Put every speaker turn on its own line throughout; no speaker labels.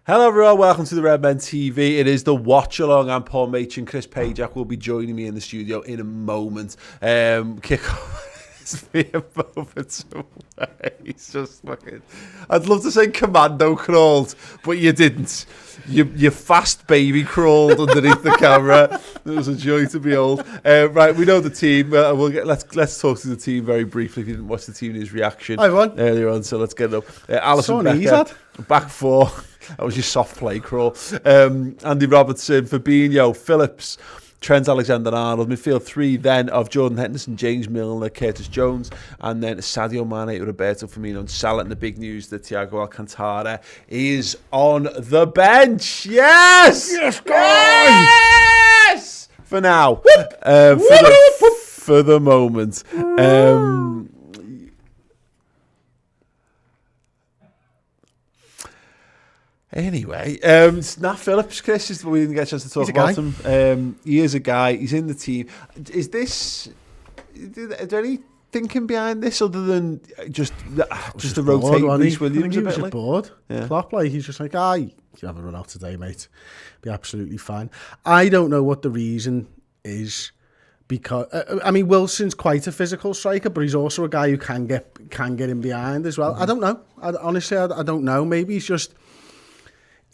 Hello everyone, welcome to the Redmen TV. It is the watch along. I'm Paul Machin. Chris Pajak will be joining me in the studio in a moment. Kick off is me a moment away. He's just fucking... I'd love to say commando crawled, but you didn't. You fast baby crawled underneath the camera. It was a joy to behold. Right, we know the team. Let's talk to the team very briefly. If you didn't watch the team news reaction earlier on, so let's get it up. Alison Becker, back four. That was your soft play crawl. Andy Robertson, Fabinho, Phillips, Trent Alexander-Arnold. Midfield three then of Jordan Henderson, James Milner, Curtis Jones, and then Sadio Mane, Roberto Firmino and Salah. And the big news that Thiago Alcantara is on the bench. Yes!
Yes, guys!
Yes! For now. For the moment. Anyway, Nat Phillips, Chris, we didn't get a chance to talk about him. He is a guy, he's in the team. Is there any thinking behind this other than just to rotate Reece Williams a bit?
He was just bored.
Yeah.
Klopp, he's just like, you have a run out today, mate. Be absolutely fine. I don't know what the reason is. Because Wilson's quite a physical striker, but he's also a guy who can get in behind as well. I don't know. Honestly, I don't know. Maybe he's just...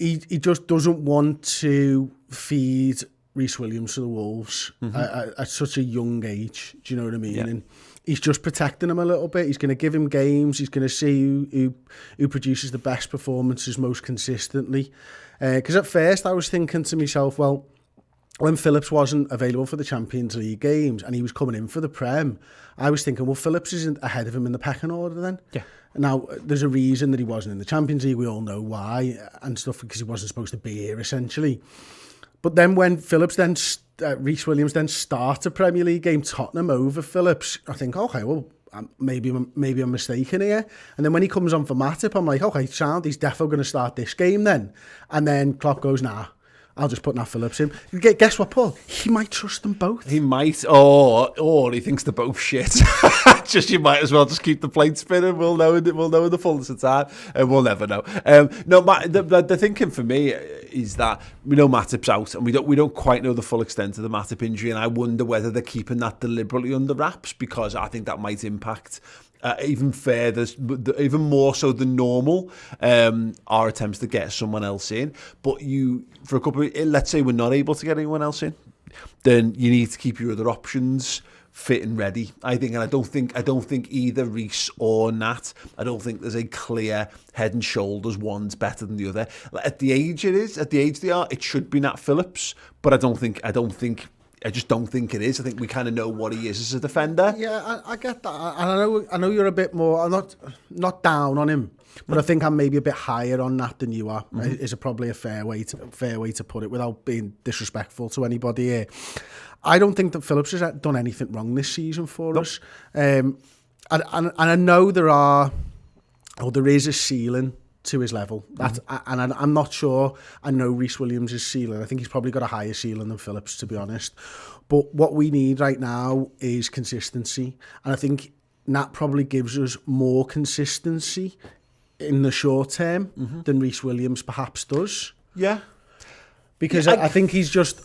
He just doesn't want to feed Reece Williams to the Wolves at such a young age. Do you know what I mean? Yeah. And he's just protecting him a little bit. He's going to give him games. He's going to see who produces the best performances most consistently. Because at first I was thinking to myself, well, when Phillips wasn't available for the Champions League games and he was coming in for the Prem, I was thinking, well, Phillips isn't ahead of him in the pecking order then. Yeah. Now, there's a reason that he wasn't in the Champions League. We all know why and stuff, because he wasn't supposed to be here, essentially. But then when Reece Williams then starts a Premier League game, Tottenham over Phillips, I think, okay, well, maybe I'm mistaken here. And then when he comes on for Matip, I'm like, okay, sound, he's definitely going to start this game then. And then Klopp goes, nah, I'll just put Nat Phillips in. Guess what, Paul? He might trust them both.
He might, or he thinks they're both shit. You might as well just keep the plate spinning. We'll know in the fullness of time, and we'll never know. The thinking for me is that we know Matip's out, and we don't quite know the full extent of the Matip injury, and I wonder whether they're keeping that deliberately under wraps, because I think that might impact even further, even more so than normal, our attempts to get someone else in. But for a couple of, let's say we're not able to get anyone else in, then you need to keep your other options fit and ready, I think. And I don't think either Reece or Nat, I don't think there's a clear head and shoulders one's better than the other. At the age they are, it should be Nat Phillips, but I just don't think it is. I think we kind of know what he is as a defender.
Yeah, I get that. And I know you're a bit more... I'm not down on him, but I think I'm maybe a bit higher on that than you are. Is probably a fair way to put it without being disrespectful to anybody here. I don't think that Phillips has done anything wrong this season for us. And I know there is a ceiling to his level. And I'm not sure I know Reece Williams' ceiling. I think he's probably got a higher ceiling than Phillips, to be honest. But what we need right now is consistency. And I think Nat probably gives us more consistency in the short term than Reece Williams perhaps does.
Yeah.
Because I think he's just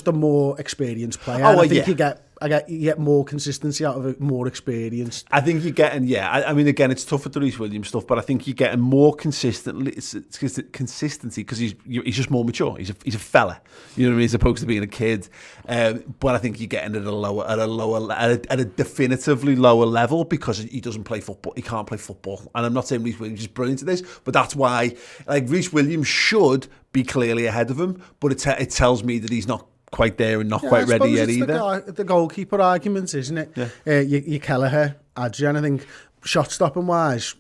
a more experienced player. I think you get more consistency out of a more experienced.
I think you're getting, I mean, again, it's tough with the Reece Williams stuff, but I think you're getting more consistency because he's just more mature. He's a fella, you know what I mean, as opposed to being a kid. But I think you're getting at a definitively lower level because he doesn't play football. He can't play football, and I'm not saying Reece Williams is brilliant at this, but that's why Reece Williams should be clearly ahead of him. But it tells me that he's not quite there and not quite ready yet either.
The goalkeeper argument, isn't it? Yeah. You Kelleher, Adrian, I think shot stopping wise,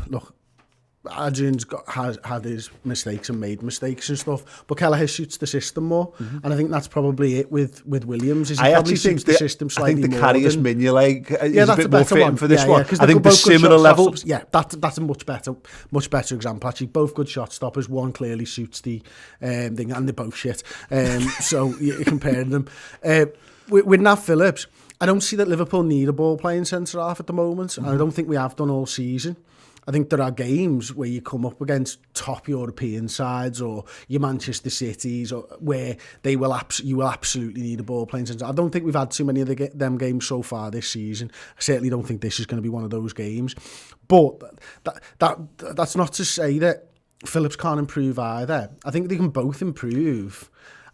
look, Adrian's has had his mistakes and made mistakes and stuff, but Kelleher suits the system more, and I think that's probably it with Williams.
I actually think the system slightly more. I think the Karius Mignolet is a bit more fitting for this one. I think the similar level.
That's a much better example. Actually, both good shot stoppers. One clearly suits the thing, and they're both shit. So you're comparing them with Nat Phillips. I don't see that Liverpool need a ball playing centre half at the moment, and I don't think we have done all season. I think there are games where you come up against top European sides or your Manchester Cities, or where you will absolutely need a ball playing centre. I don't think we've had too many of them games so far this season. I certainly don't think this is going to be one of those games. But that's not to say that Phillips can't improve either. I think they can both improve.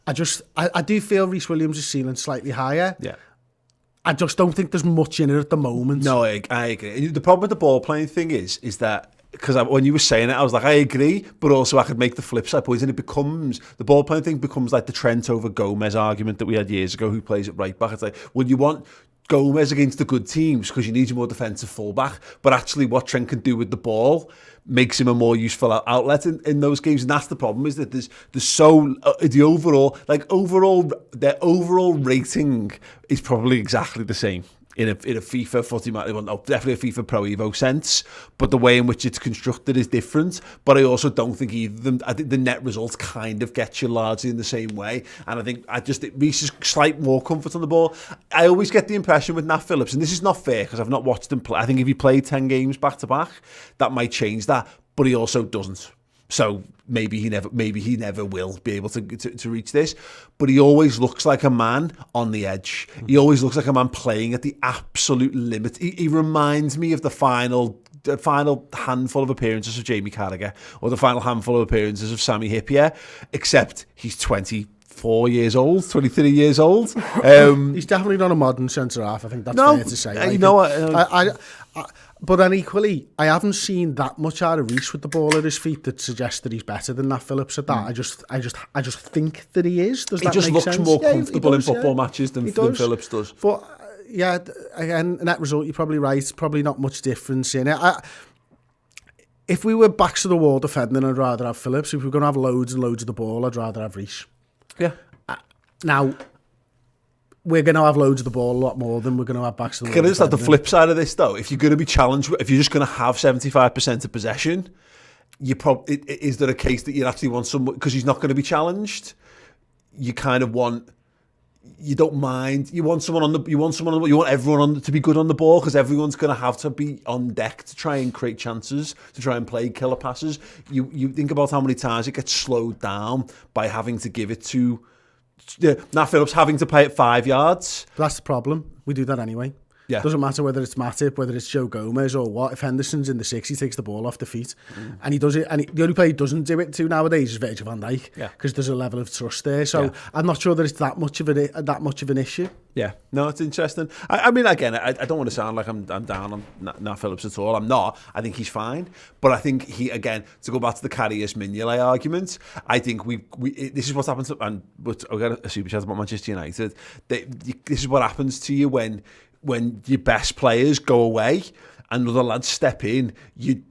I do feel Reece Williams' ceiling slightly higher.
Yeah.
I just don't think there's much in it at the moment.
No, I agree. The problem with the ball playing thing is that, because when you were saying it, I was like, I agree, but also I could make the flip side point, and the ball playing thing becomes like the Trent over Gomez argument that we had years ago, who plays at right back. It's like, well, you want Gomez against the good teams because you need your more defensive fullback, but actually what Trent can do with the ball makes him a more useful outlet in those games, and that's the problem, is that there's so their overall rating is probably exactly the same in a FIFA footy match. Well, no, definitely a FIFA Pro Evo sense, but the way in which it's constructed is different. But I also don't think either of them, I think the net result kind of gets you largely in the same way, and I think Reece's slight more comfort on the ball. I always get the impression with Nat Phillips, and this is not fair because I've not watched him play, I think if he played 10 games back to back, that might change that, but he also doesn't. So maybe he never will be able to reach this. But he always looks like a man on the edge. He always looks like a man playing at the absolute limit. He reminds me of the final handful of appearances of Jamie Carragher, or the final handful of appearances of Sami Hyypiä, except he's 24 years old, 23 years old.
He's definitely not a modern centre-half, I think that's fair to say. But then equally, I haven't seen that much out of Reece with the ball at his feet that suggests that he's better than Nat Phillips at that. I just think that he is. Does
he
that
just
make
looks
sense?
more comfortable in football matches than Phillips does.
But yeah, again, net result, you're probably right. Probably not much difference in it. If we were backs to the wall defending, I'd rather have Phillips. If we were going to have loads and loads of the ball, I'd rather have Reece.
Yeah.
Now, we're going to have loads of the ball a lot more than we're going to have backs to the wall.
Can I just have the flip side of this, though? If you're going to be challenged, if you're just going to have 75% of possession, is there a case that you actually want someone, because he's not going to be challenged, you kind of want, you don't mind, you want everyone to be good on the ball, because everyone's going to have to be on deck to try and create chances, to try and play killer passes. You think about how many times it gets slowed down by having to give it to Nat Phillips, having to play at 5 yards.
But that's the problem. We do that anyway.
Yeah.
Doesn't matter whether it's Matip, whether it's Joe Gomez or what. If Henderson's in the 6, he takes the ball off the feet. And he does it. And the only player he doesn't do it to nowadays is Virgil van Dijk. Because there's a level of trust there. So I'm not sure that it's that much of an issue.
Yeah. No, it's interesting. I mean, again, I don't want to sound like I'm down on Nat Phillips at all. I'm not. I think he's fine. But I think again, to go back to the Karius Mignolet argument, I think this is what's happened to, and we've got a super chat about Manchester United. This is what happens to you when your best players go away and other lads step in. You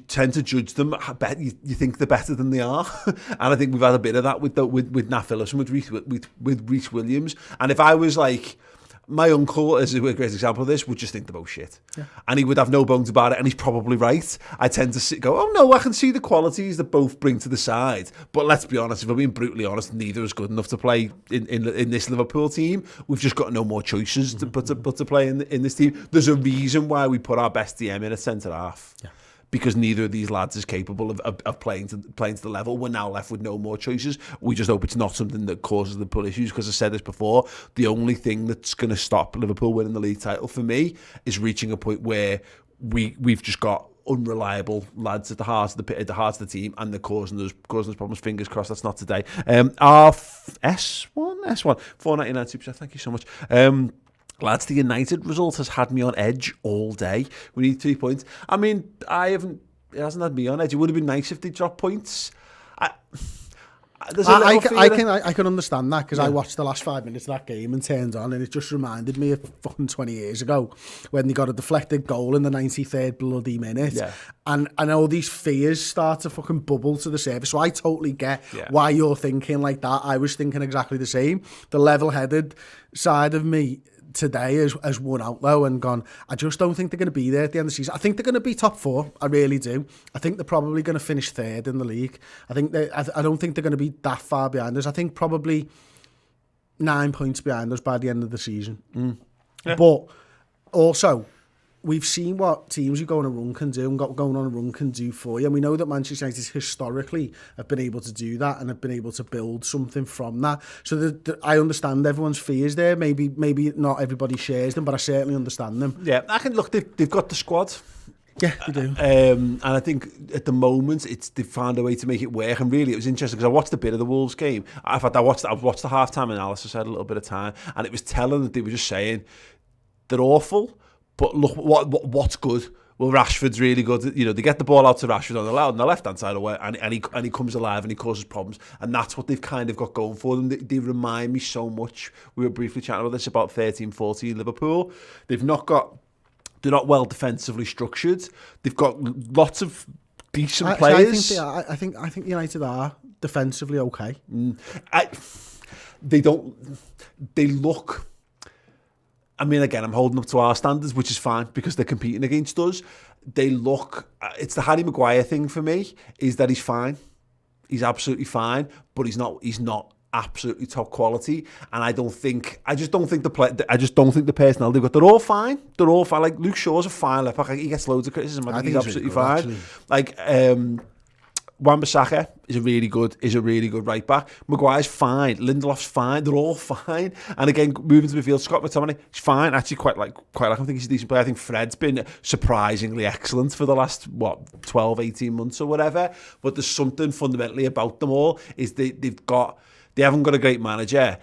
tend to judge them. You think they're better than they are, and I think we've had a bit of that with Nat Phillips and with Reece Williams. And if I was like, my uncle, as a great example of this, would just think they're both shit. Yeah. And he would have no bones about it, and he's probably right. I tend to go, oh no, I can see the qualities that both bring to the side. But let's be honest, if we're being brutally honest, neither is good enough to play in this Liverpool team. We've just got no more choices to play in this team. There's a reason why we put our best DM in at centre-half. Yeah. Because neither of these lads is capable of playing to the level. We're now left with no more choices. We just hope it's not something that causes Liverpool issues, because I said this before, the only thing that's going to stop Liverpool winning the league title for me is reaching a point where we've just got unreliable lads at the heart of the team, and they're causing us problems. Fingers crossed that's not today. Our S1 4.99 super chat. Thank you so much. Lads, the United result has had me on edge all day. We need 3 points. I mean, it hasn't had me on edge. It would have been nice if they dropped points. I can understand that, because I watched the last 5 minutes of that game and turned on, and it just reminded me of fucking 20 years ago when they got a deflected goal in the 93rd bloody minute. Yeah. And all these fears start to fucking bubble to the surface. So I totally get why you're thinking like that. I was thinking exactly the same. The level-headed side of me today has won out though and gone, I just don't think they're going to be there at the end of the season. I think they're going to be top 4. I really do. I think they're probably going to finish 3rd in the league. I don't think they're going to be that far behind us. I think probably 9 points behind us by the end of the season. Yeah. But also,
we've seen what teams who go on a run can do and going on a run can do for you. And we know that Manchester United historically have been able to do that and have been able to build something from that. So I understand everyone's fears there. Maybe not everybody shares them, but I certainly understand them.
Yeah, I can look. They've got the squad.
Yeah, they do.
And I think at the moment they've found a way to make it work. And really, it was interesting because I watched a bit of the Wolves game. In fact, I watched the half-time analysis. I had a little bit of time, and it was telling that they were just saying they're awful, but look what's good. Well, Rashford's really good. You know, they get the ball out to Rashford on the left-hand side away, and he comes alive and he causes problems. And that's what they've kind of got going for them. They remind me so much. We were briefly chatting about this about 13-14 Liverpool. They're not well defensively structured. They've got lots of decent players.
I think United are defensively okay.
They look. I mean, again, I'm holding up to our standards, which is fine because they're competing against us. They look. It's the Harry Maguire thing for me. Is that he's fine. He's absolutely fine, but he's not absolutely top quality, and I just don't think the personnel they've got. They're all fine. Like Luke Shaw's a fine left back. He gets loads of criticism. I think he's absolutely fine. Actually. Like Wan-Bissaka is a really good right back. Maguire's fine. Lindelof's fine. They're all fine. And again, moving to midfield, Scott McTominay, he's fine. Actually, quite like. I think he's a decent player. I think Fred's been surprisingly excellent for the last 12, 18 months or whatever. But there's something fundamentally about them all is they haven't got a great manager.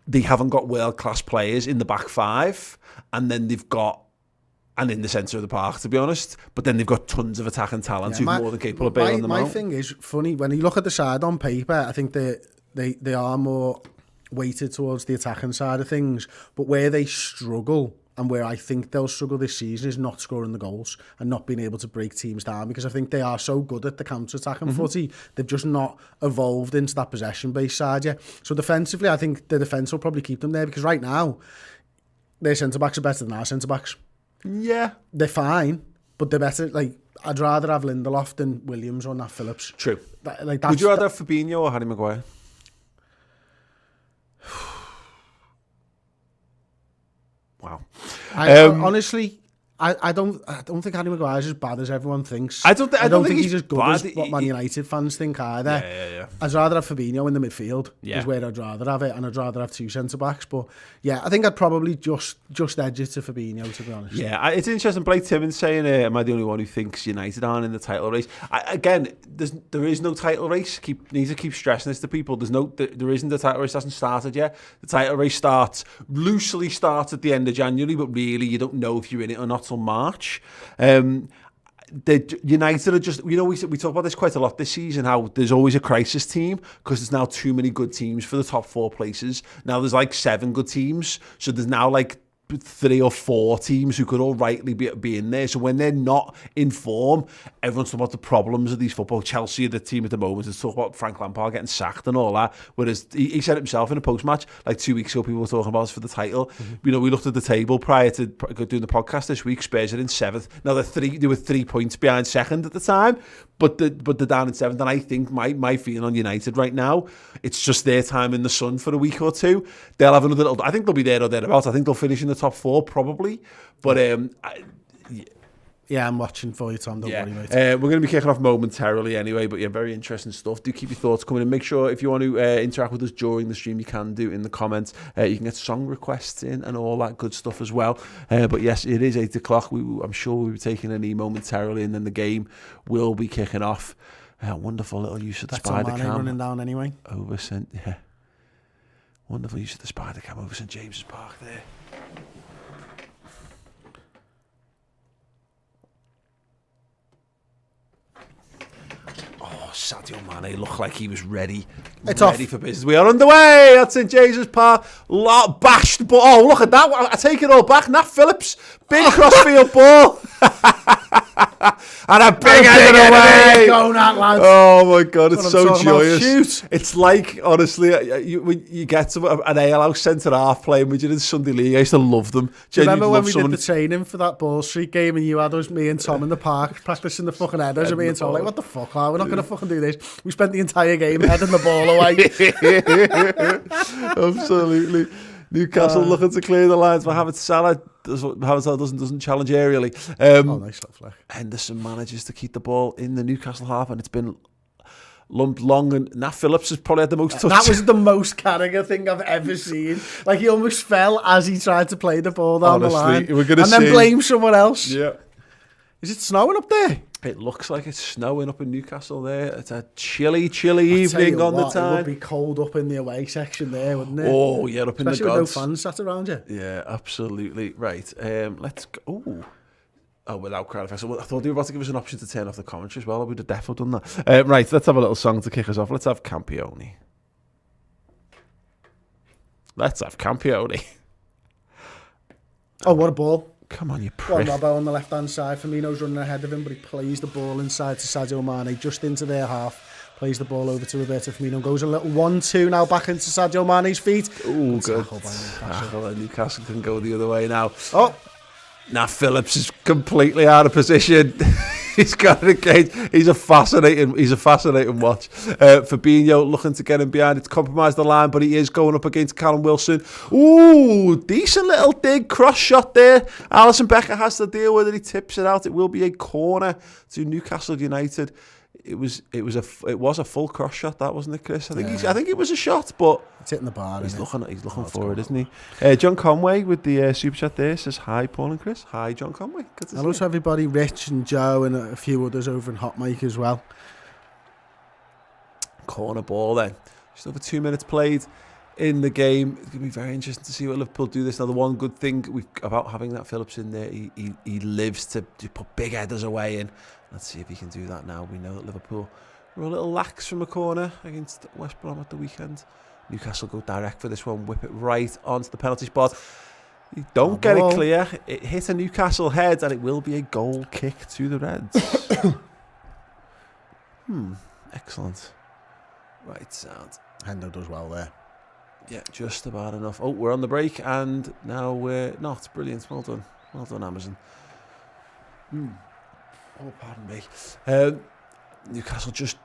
They haven't got world-class players in the back five. And then and in the centre of the park, to be honest. But then they've got tons of attacking talent who's more than capable of bailing them out.
My thing is, funny, when you look at the side on paper, I think they are more weighted towards the attacking side of things. But where they struggle, and where I think they'll struggle this season, is not scoring the goals and not being able to break teams down, because I think they are so good at the counter-attacking footy. They've just not evolved into that possession-based side yet. So defensively, I think the defence will probably keep them there, because right now, their centre-backs are better than our centre-backs.
Yeah.
They're fine, but they're better. Like, I'd rather have Lindelof than Williams or Nat Phillips.
True. Would you rather have Fabinho or Harry Maguire? Wow.
Honestly, I don't think Harry Maguire's as bad as everyone thinks.
I don't think
he's as good as what Man United fans think either.
Yeah.
I'd rather have Fabinho in the midfield. Is where I'd rather have it, and I'd rather have two centre backs. But yeah, I think I'd probably just edge it to Fabinho, to be honest. Yeah,
it's interesting. Blake Timmons saying, "Am I the only one who thinks United aren't in the title race?" There is no title race. Need to keep stressing this to people. There isn't a title race. Hasn't started yet. The title race loosely starts at the end of January, but really you don't know if you're in it or not till March. The United are just, we talk about this quite a lot this season, how there's always a crisis team because there's now too many good teams for the top four places. Now there's like 7 good teams, so there's now like 3 or 4 teams who could all rightly be in there. So when they're not in form, everyone's talking about the problems of these football. Chelsea are the team at the moment. It's talking about Frank Lampard getting sacked and all that. Whereas he said it himself in a post-match, like 2 weeks ago, people were talking about us for the title. We looked at the table prior to doing the podcast this week. Spurs are in 7th. Now they were 3 points behind 2nd at the time, but they're down in 7th. And I think my feeling on United right now, it's just their time in the sun for a week or two. They'll have another little, I think they'll be there or thereabouts. I think they'll finish in the top 4 probably, but
yeah, I'm watching for you, Tom. Don't worry, mate.
We're going to be kicking off momentarily anyway, but yeah, very interesting stuff. Do keep your thoughts coming in. Make sure if you want to interact with us during the stream, you can do in the comments. You can get song requests in and all that good stuff as well. But yes, it is 8 o'clock. I'm sure we'll be taking an E momentarily, and then the game will be kicking off. Wonderful little use of the spider cam.
Running down anyway.
Wonderful use of the spider cam over St James's Park there. Sadio Mane looked like he was ready for business. We are underway at St James's Park. Bashed, but look at that! I take it all back. Nat Phillips, big crossfield ball, and a big header away. Oh my God, it's so joyous. It's like, honestly, you get to an ALO centre half playing with you in Sunday League. I used to love them.
Remember when we did the training for that Ball Street game and you had us, me and Tom in the park practicing the fucking headers, and me and Tom like, what the fuck, we're not going to fucking do this. We spent the entire game heading the ball away.
Absolutely. Newcastle looking to clear the lines. Mohamed Salah doesn't challenge aerially.
Nice little flick.
Henderson manages to keep the ball in the Newcastle half, and it's been lumped long, and Nat Phillips has probably had the most touch.
That was the most Carragher thing I've ever seen. Like, he almost fell as he tried to play the ball down the line. Then blame someone else.
Yeah.
Is it snowing up there?
It looks like it's snowing up in Newcastle there. It's a chilly evening on the time.
It would be cold up in the away section there, wouldn't it?
Oh, yeah, up in the gods.
Especially with no fans sat around you.
Yeah, absolutely. Right. Let's go. Oh, without crowd effects. I thought they were about to give us an option to turn off the commentary as well. I would have definitely done that. Right, let's have a little song to kick us off. Let's have Campione.
Oh, what a ball.
Come on, you prick.
Robbo on the left-hand side. Firmino's running ahead of him, but he plays the ball inside to Sadio Mane, just into their half. Plays the ball over to Roberto Firmino. Goes a little 1-2 now back into Sadio Mane's feet.
Oh, good. Newcastle can go the other way now.
Oh.
Now Phillips is completely out of position. He's got it again. He's a fascinating watch. Fabinho looking to get him behind. It's compromised the line, but he is going up against Callum Wilson. Ooh, decent little dig, cross shot there. Alisson Becker has to deal with it. He tips it out. It will be a corner to Newcastle United. It was a full cross shot, that wasn't it, Chris? I think it was a shot, but
it's hitting the bar.
He's looking for it, isn't he? John Conway with the super chat there says hi, Paul and Chris. Hi, John Conway. Good to see you.
Hello to everybody, Rich and Joe and a few others over in Hot Mic as well.
Corner ball then. Just over 2 minutes played in the game. It's going to be very interesting to see what Liverpool do this. Now, the one good thing about having that Phillips in there, he lives to put big headers away in. Let's see if he can do that now. We know that Liverpool were a little lax from a corner against West Brom at the weekend. Newcastle go direct for this one, whip it right onto the penalty spot. You don't get it clear. It hit a Newcastle head, and it will be a goal kick to the Reds. Excellent. Right, sound.
Hendo does well there.
Yeah, just about enough. Oh, we're on the break, and now we're not. Brilliant. Well done. Well done, Amazon. Oh, pardon me. Newcastle just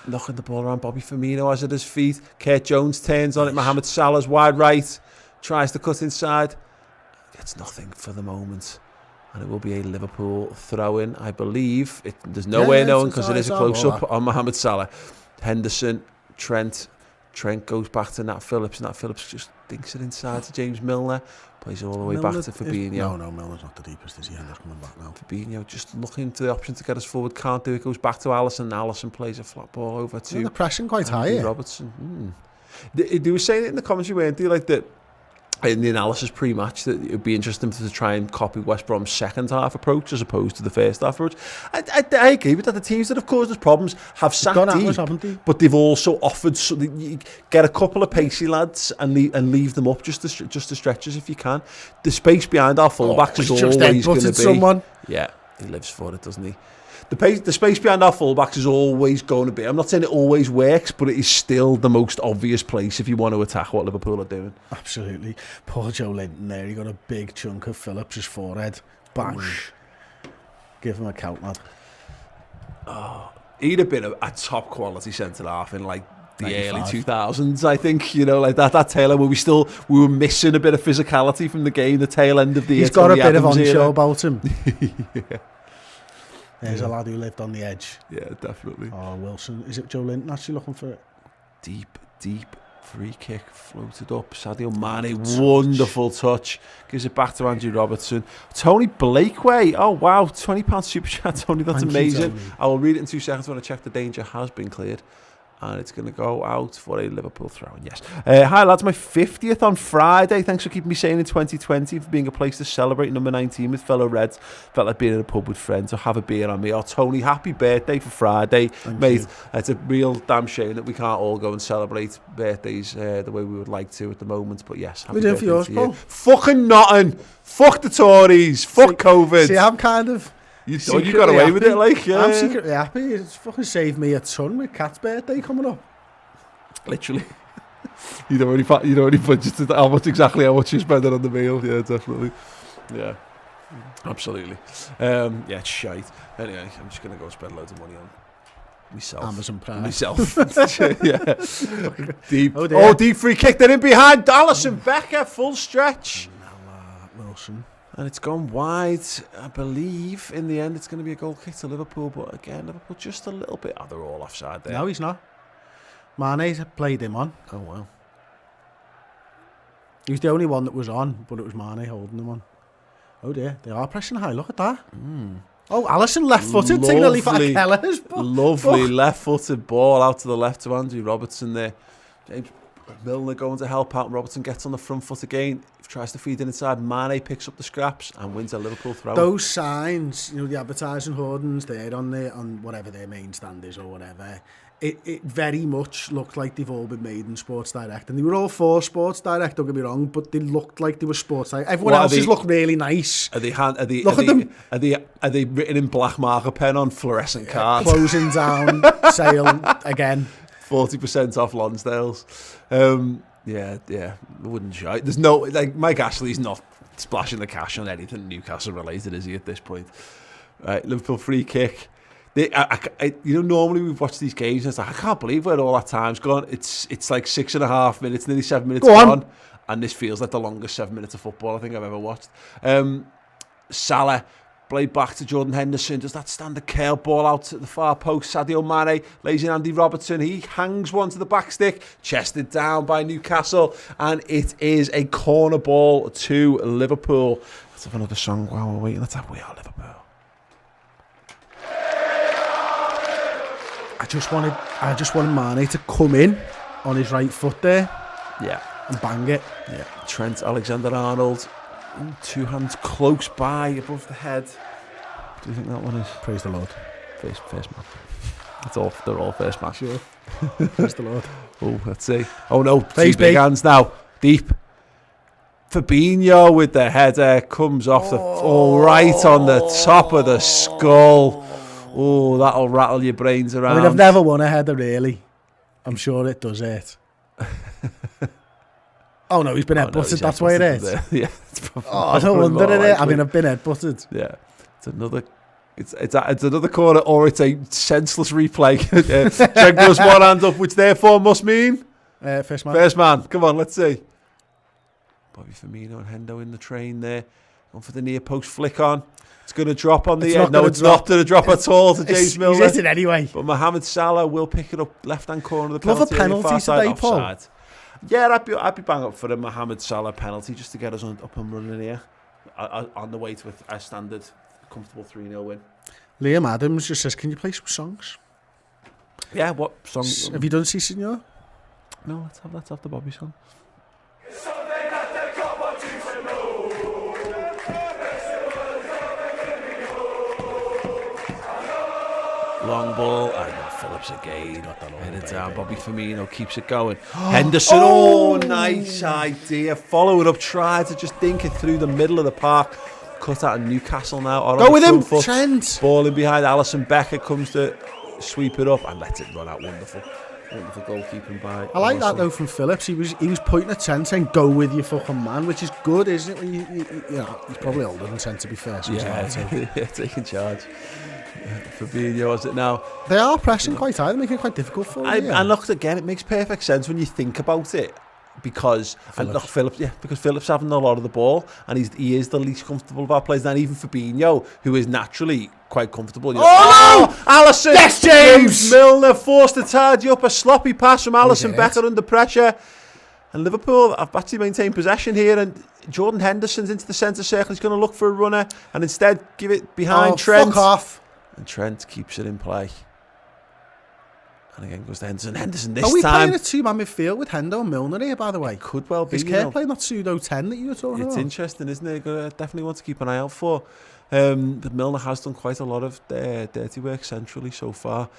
knocking the ball around. Bobby Firmino has it at his feet. Kurt Jones turns on it. Mohamed Salah's wide right. Tries to cut inside. Gets nothing for the moment. And it will be a Liverpool throw-in, I believe. There's no way knowing because it is a close-up on Mohamed Salah. Henderson, Trent. Trent goes back to Nat Phillips. Nat Phillips just dinks it inside to James Milner. Plays it all the way back to Fabinho.
No, Milner's not the deepest, is he? Hender's coming back now.
Fabinho just looking to the option to get us forward. Can't do it. Goes back to Alisson. Alisson plays a flat ball over to...
The pressing quite high here.
Robertson. They were saying it in the commentary, weren't they? Like that... In the analysis pre-match, that it would be interesting to try and copy West Brom's second half approach as opposed to the first half approach. I agree with that. The teams that have caused us problems have sat deep, but they've also offered. So you get a couple of pacey lads and leave them up just to stretches if you can. The space behind our fullbacks is always going to be. Someone. Yeah, he lives for it, doesn't he? The space behind our fullbacks is always going to be. I'm not saying it always works, but it is still the most obvious place if you want to attack what Liverpool are doing.
Absolutely. Poor Joe Linton there. He got a big chunk of Phillips' forehead. Bang. Give him a count, lad.
Oh, he'd have been a top quality centre half in like the
95.
early 2000s, I think. You know, like that tail end where we were missing a bit of physicality from the game. The tail end of the.
He's got a bit of on-show about him.
Yeah.
There's a lad who lived on the edge.
Yeah, definitely.
Oh, Wilson. Is it Joe Linton actually looking for it?
Deep free kick floated up. Sadio Mane, wonderful touch. Gives it back to Andrew Robertson. Tony Blakeway. Oh, wow. £20 super chat, Tony. That's amazing. I will read it in 2 seconds when I check the danger has been cleared. And it's going to go out for a Liverpool throw-in, yes. Hi, lads. My 50th on Friday. Thanks for keeping me sane in 2020, for being a place to celebrate number 19 with fellow Reds. Felt like being in a pub with friends, so have a beer on me. Oh, Tony, happy birthday for Friday. Mate, it's a real damn shame that we can't all go and celebrate birthdays the way we would like to at the moment. But yes, happy birthday to you. Fucking nothing. Fuck the Tories. Fuck COVID.
See, I'm kind of...
You got away with it, like, yeah.
I'm secretly happy. It's fucking saved me a ton with Cat's birthday coming up.
Literally. You'd already budgeted how much you spent on the meal. Yeah, definitely. Yeah, absolutely. Yeah, it's shite. Anyway, I'm just going to go spend loads of money on Myself.
Amazon Prime.
Myself. Yeah. Deep.
Oh, dear.
Deep free kick. They're in behind. Alisson Becker, full stretch.
Wilson.
And it's gone wide. I believe in the end it's going to be a goal kick to Liverpool. But again, Liverpool just a little bit. Oh, they're all offside there.
No, he's not. Mane's played him on.
Oh, wow.
He was the only one that was on, but it was Mane holding him on. Oh dear, they are pressing high. Look at that. Oh, Alisson left-footed, taking a leaf out of Kelleher's.
Lovely left-footed ball out to the left to Andrew Robertson there. James Milner going to help out. Robertson gets on the front foot again. Tries to feed it inside. Mane picks up the scraps and wins a Liverpool throw.
Those signs, the advertising hoardings there on whatever their main stand is or whatever, it very much looked like they've all been made in Sports Direct. And they were all for Sports Direct, don't get me wrong, but they looked like they were Sports Direct. Everyone else's looked really nice.
Are they written in black marker pen on fluorescent cards?
Closing down, sale again.
40% off Lonsdale's. Yeah, wouldn't shout. There's no, Mike Ashley's not splashing the cash on anything Newcastle related, is he, at this point? Right, Liverpool free kick. Normally we've watched these games and it's like, I can't believe where all that time's gone. It's like 6.5 minutes, nearly 7 minutes gone. And this feels like the longest 7 minutes of football I think I've ever watched. Salah, played back to Jordan Henderson, does that standard curl ball out to the far post. Sadio Mane lays in Andy Robertson. He hangs one to the back stick, chested down by Newcastle, and it is a corner ball to Liverpool. Let's have another song while we're waiting. Let's have We Are Liverpool.
I just wanted Mane to come in on his right foot there.
Yeah.
And bang it.
Yeah. Trent Alexander-Arnold. Two hands close by, above the head. What do you think that one is?
Praise the Lord.
First man. They're all first man.
Sure. Praise the Lord.
Oh, let's see. Oh no,
Face
two big hands now. Deep. Fabinho with the header comes off right on the top of the skull. Oh, that'll rattle your brains around.
I mean, I've never won a header, really. I'm sure it does it. Oh, no, he's been headbutted. That's why it is.
Yeah.
I don't wonder it. I mean, I've been headbutted.
Yeah. It's another corner, or it's a senseless replay. Trent goes one hand up, which therefore must mean...
First man.
First man. Come on, let's see. Bobby Firmino and Hendo in the train there. Going for the near post flick on. It's going to drop on the end. No, it's not going to drop at all to James Milner.
He's hit it anyway.
But Mohamed Salah will pick it up left-hand corner of the
Love
penalty.
a penalty today, Paul.
Offside. Yeah, I'd be bang up for a Mohamed Salah penalty just to get us up and running here. On the way to a standard, comfortable 3-0 win. Liam
Adams just says, can you play some songs?
Yeah, what song?
Have you done Si Signor?
No, let's have the Bobby song. Long ball, and Phillips again. Headed down, Bobby Firmino keeps it going. Henderson, nice idea. Following up, tried to just dink it through the middle of the park. Cut out of Newcastle now.
Go with him, Trent.
Ball in behind, Alisson Becker comes to sweep it up and lets it run out. Wonderful goalkeeping by
I like
Alisson.
that though from Phillips. He was pointing at Trent saying, go with your fucking man, which is good, isn't it? When he's probably older than Trent, to be fair. So
taking charge. Fabinho, is it now?
They are pressing quite high. They're making it quite difficult for him.
And look, again, it makes perfect sense when you think about it. Because Phillips having a lot of the ball, and he is the least comfortable of our players. And even Fabinho, who is naturally quite comfortable.
No!
Alisson!
Yes, James!
Milner forced to tidy up a sloppy pass from Alisson Becker under pressure. And Liverpool have actually maintained possession here, and Jordan Henderson's into the centre circle. He's going to look for a runner, and instead give it behind Trent.
Fuck off!
And Trent keeps it in play. And again goes to Henderson. Henderson this time.
Are we playing a two-man midfield with Hendo and Milner here, by the way?
Could well be.
Is Kerr playing that pseudo-10 that you were talking about?
It's interesting, isn't it? Definitely want to keep an eye out for. But Milner has done quite a lot of dirty work centrally so far.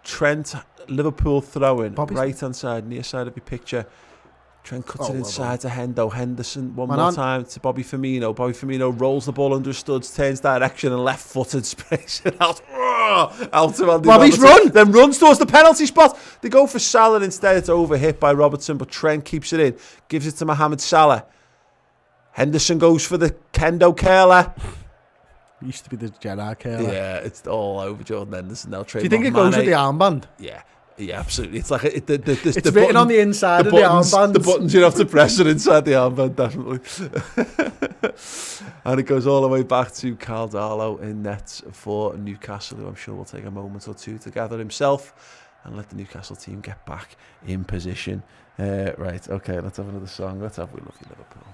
Trent, Liverpool throwing, right-hand side, near side of your picture. Trent cuts it inside to Hendo. Henderson one more time to Bobby Firmino. Bobby Firmino rolls the ball under his studs, turns direction and left-footed sprays it out. Out to Andy
Bobby's
Robertson. Then runs towards the penalty spot. They go for Salah instead. It's overhit by Robertson, but Trent keeps it in. Gives it to Mohamed Salah. Henderson goes for the Kendo curler.
He used to be the Gerrard curler.
Yeah, it's all over Jordan Henderson now.
Do you think it goes with the armband?
Yeah. Yeah, absolutely. It's like
it's
the
written button, on the inside of
buttons,
the armband.
The buttons you have to press are inside the armband, definitely. And it goes all the way back to Carl Darlow in net for Newcastle, who I'm sure will take a moment or two to gather himself and let the Newcastle team get back in position. Right, okay, let's have another song. Let's have We Love You Liverpool.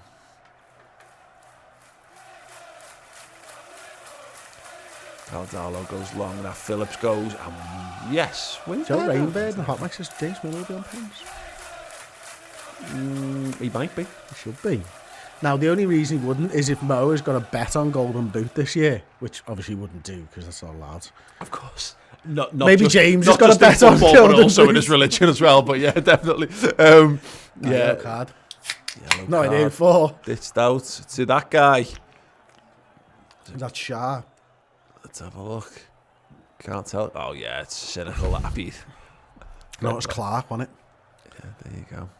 Carl Darlow goes long, now Phillips goes, and yes, wins.
Joe Rainbird and Hot Mike says James Miller will be on pens.
He might be.
He should be. Now, the only reason he wouldn't is if Mo has got a bet on Golden Boot this year, which obviously he wouldn't do because that's not allowed.
Of course. Not
Maybe
just,
James
not
has got
just
a bet
in
on
football,
Golden
but also
Boot.
in his religion as well. But yeah, definitely.
Yellow
Yeah.
card.
Yellow
No
card.
idea for.
Ditched out to that guy.
That's Shah.
Let's have a look. Can't tell. Oh yeah, it's cynical. Happy.
No, it's Clark, wasn't it?
Yeah, there you go.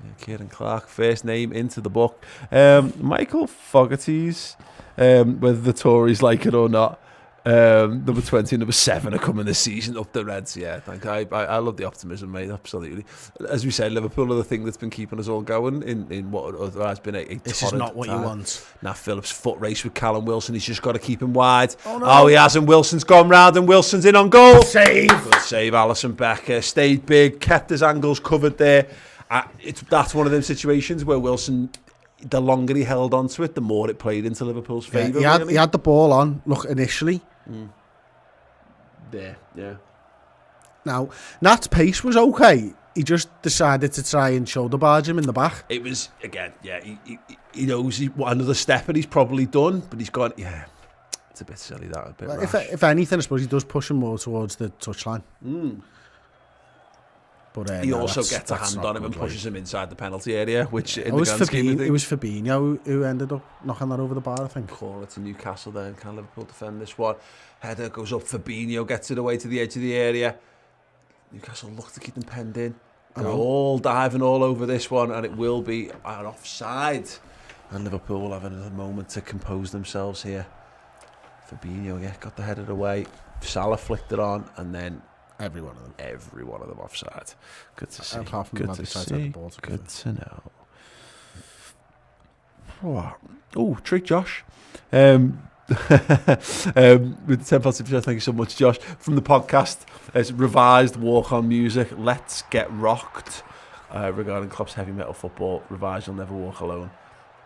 Yeah, Kieran Clark, first name into the book. Michael Fogarty's, whether the Tories like it or not, number 20, number 7 are coming this season up the Reds. Yeah, I love the optimism, mate. Absolutely. As we said, Liverpool are the thing that's been keeping us all going in what otherwise been a
This is not what you want.
Now Phillips foot race with Callum Wilson. He's just got to keep him wide. Oh, no. Oh, he hasn't. Wilson's gone round and Wilson's in on goal.
Save.
Good save, Alisson Becker. Stayed big, kept his angles covered there. That's one of them situations where Wilson, the longer he held on to it, the more it played into Liverpool's favour.
Yeah, he had the ball on, look, initially.
There, yeah.
Now, Nat's pace was okay. He just decided to try and shoulder barge him in the back.
It was, again, yeah, he knows what another step and he's probably done, but he's gone, yeah, it's a bit silly that, a bit rash.
If anything, I suppose he does push him more towards the touchline. But
he also gets a hand on him and pushes him inside the penalty area, which in the grand scheme of things...
It was Fabinho who ended up knocking that over the bar, I think.
Corner to Newcastle then. Can Liverpool defend this one? Header goes up. Fabinho gets it away to the edge of the area. Newcastle look to keep them penned in. They're all diving all over this one, and it will be an offside. And Liverpool will have another moment to compose themselves here. Fabinho, yeah, got the header away. Salah flicked it on, and then... Every one of them offside. Good to see. Good to see. Good to know. Oh, trick Josh. With the 10 positive, thank you so much, Josh. From the podcast, it's revised walk on music. Let's get rocked. Regarding Klopp's heavy metal football, revised. You'll never walk alone.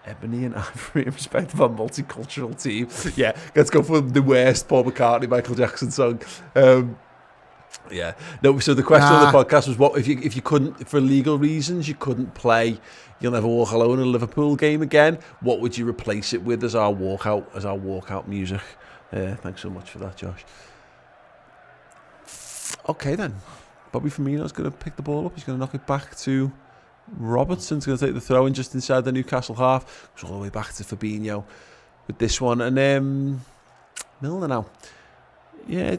Ebony and Ivory in respect of our multicultural team. Yeah, let's go for the worst Paul McCartney, Michael Jackson song. Yeah. No. So the question of the podcast was, what if you couldn't, for legal reasons, you couldn't play "You'll Never Walk Alone" in a Liverpool game again? What would you replace it with as our walkout music? Thanks so much for that, Josh. Okay then, Bobby Firmino's going to pick the ball up. He's going to knock it back to Robertson's going to take the throw in just inside the Newcastle half. Goes all the way back to Fabinho with this one, and Milner now. Yeah.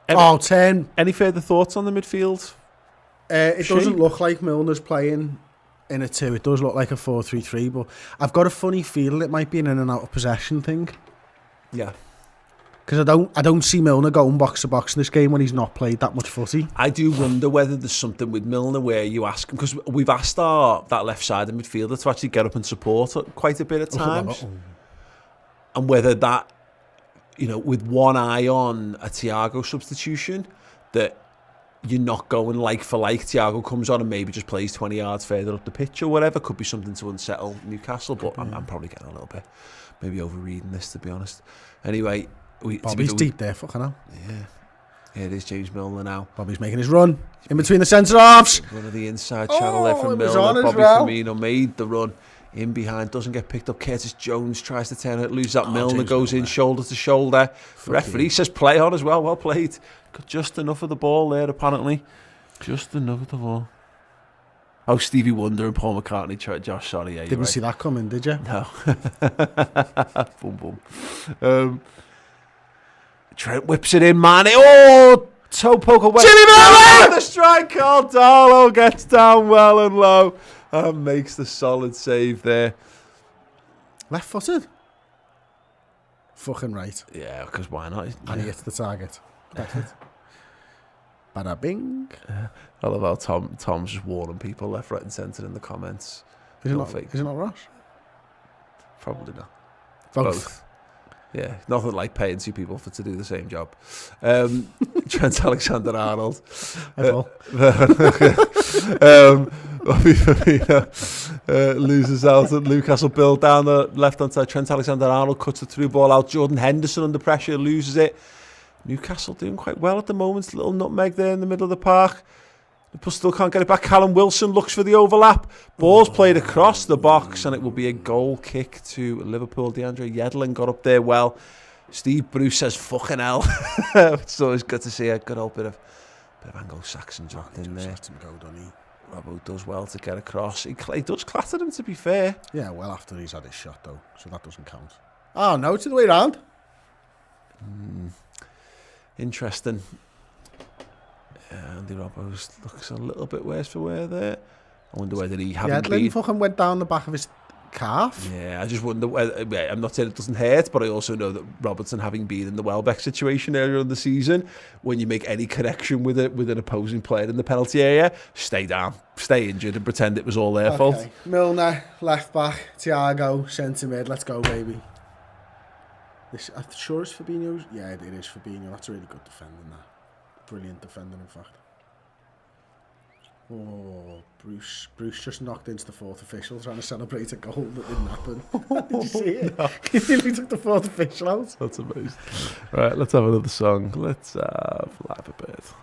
10.
Any further thoughts on the midfield?
It doesn't look like Milner's playing in a 2. It does look like a 4-3-3, but I've got a funny feeling it might be an in and out of possession thing.
Yeah.
Because I don't see Milner going box to box in this game when he's not played that much footy.
I do wonder whether there's something with Milner where you ask him, because we've asked that left side of midfielder to actually get up and support quite a bit at times, and whether that, with one eye on a Thiago substitution, that you're not going like for like. Thiago comes on and maybe just plays 20 yards further up the pitch or whatever. Could be something to unsettle Newcastle, but I'm probably getting a little bit, maybe overreading this, to be honest. Anyway,
Bobby's deep there, fucking hell.
Yeah, it is James Milner now.
Bobby's making his run in between the centre-halves.
One of the inside channel there from Milner. Bobby Firmino made the run. In behind, doesn't get picked up. Curtis Jones tries to turn it loose. That Milner James goes in shoulder to shoulder. Referee says play on as well. Well played. Got just enough of the ball there, apparently. Just enough of the ball. Oh, Stevie Wonder and Paul McCartney. Josh, sorry. Yeah,
didn't see that coming, did you?
No. Boom, boom. Trent whips it in, man. Oh, toe poke away.
Jimmy Milner!
The strike called. Darlow gets down well and low. And makes the solid save there.
Left-footed. fucking right.
Yeah, because why not?
And he hits the target. That's it. Bada bing.
I love how Tom's just warning people left, right, and centre in the comments.
Is it not Ross?
Probably not.
Both.
Yeah, nothing like paying two people to do the same job. Trent Alexander-Arnold. Loses out at Newcastle. Bill down the left-hand side. Trent Alexander-Arnold cuts the through ball out. Jordan Henderson under pressure, loses it. Newcastle doing quite well at the moment. Little nutmeg there in the middle of the park. Liverpool still can't get it back. Callum Wilson looks for the overlap. Ball's played across the box, and it will be a goal kick to Liverpool. DeAndre Yedlin got up there well. Steve Bruce says, fucking hell. It's always good to see a good old bit of Anglo-Saxon dropped in there.
Let him go, doesn't he?
Robbo does well to get across. He does clatter him, to be fair.
Yeah, well after he's had his shot, though, so that doesn't count. Oh, no, it's the way around.
Interesting. Andy Robbo looks a little bit worse for wear there. I wonder whether he hadn't been...
fucking went down the back of his calf.
Yeah, I just wonder whether... I'm not saying it doesn't hurt, but I also know that Robertson, having been in the Welbeck situation earlier in the season, when you make any connection with an opposing player in the penalty area, stay down, stay injured and pretend it was all their fault.
Milner, left back. Thiago, centre mid. Let's go, baby. I'm sure it's Fabinho. Yeah, it is Fabinho. That's a really good defending, that. Brilliant defending, in fact. Oh, Bruce just knocked into the fourth official trying to celebrate a goal that didn't happen. Did you see it? No. He nearly took the fourth official out.
That's amazing. All right, let's have another song. Let's have Live a Bit.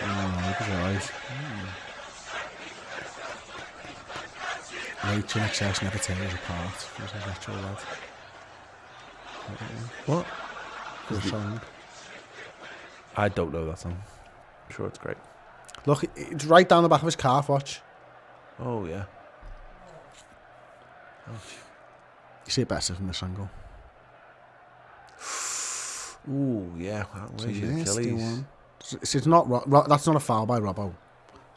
Oh, look at his eyes. Nature and excess never tear us apart. It was a natural lad.
What?
The song.
I don't know that song. I'm sure it's great.
Look, it's right down the back of his calf, watch.
Oh, yeah.
You see it better from this angle.
Ooh, yeah. Where's your Achilles?
It's not, that's not a foul by Robbo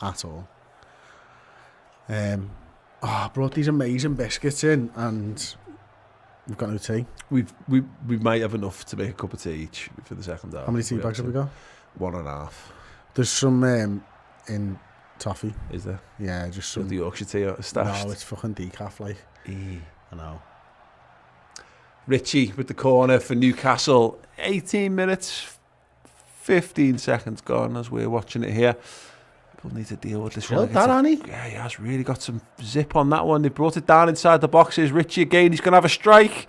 at all. I brought these amazing biscuits in, and we've got no tea.
We might have enough to make a cup of tea each for the second half.
How many tea bags have we got?
1.5.
There's some in toffee.
Is there?
Yeah, just some.
The Yorkshire tea stashed.
No, it's fucking decaf, like. I know.
Richie with the corner for Newcastle. 18 minutes, 15 seconds gone as we're watching it here. We'll need to deal with this one. Yeah, he has really got some zip on that one. They brought it down inside the boxes. Richie again, he's going to have a strike.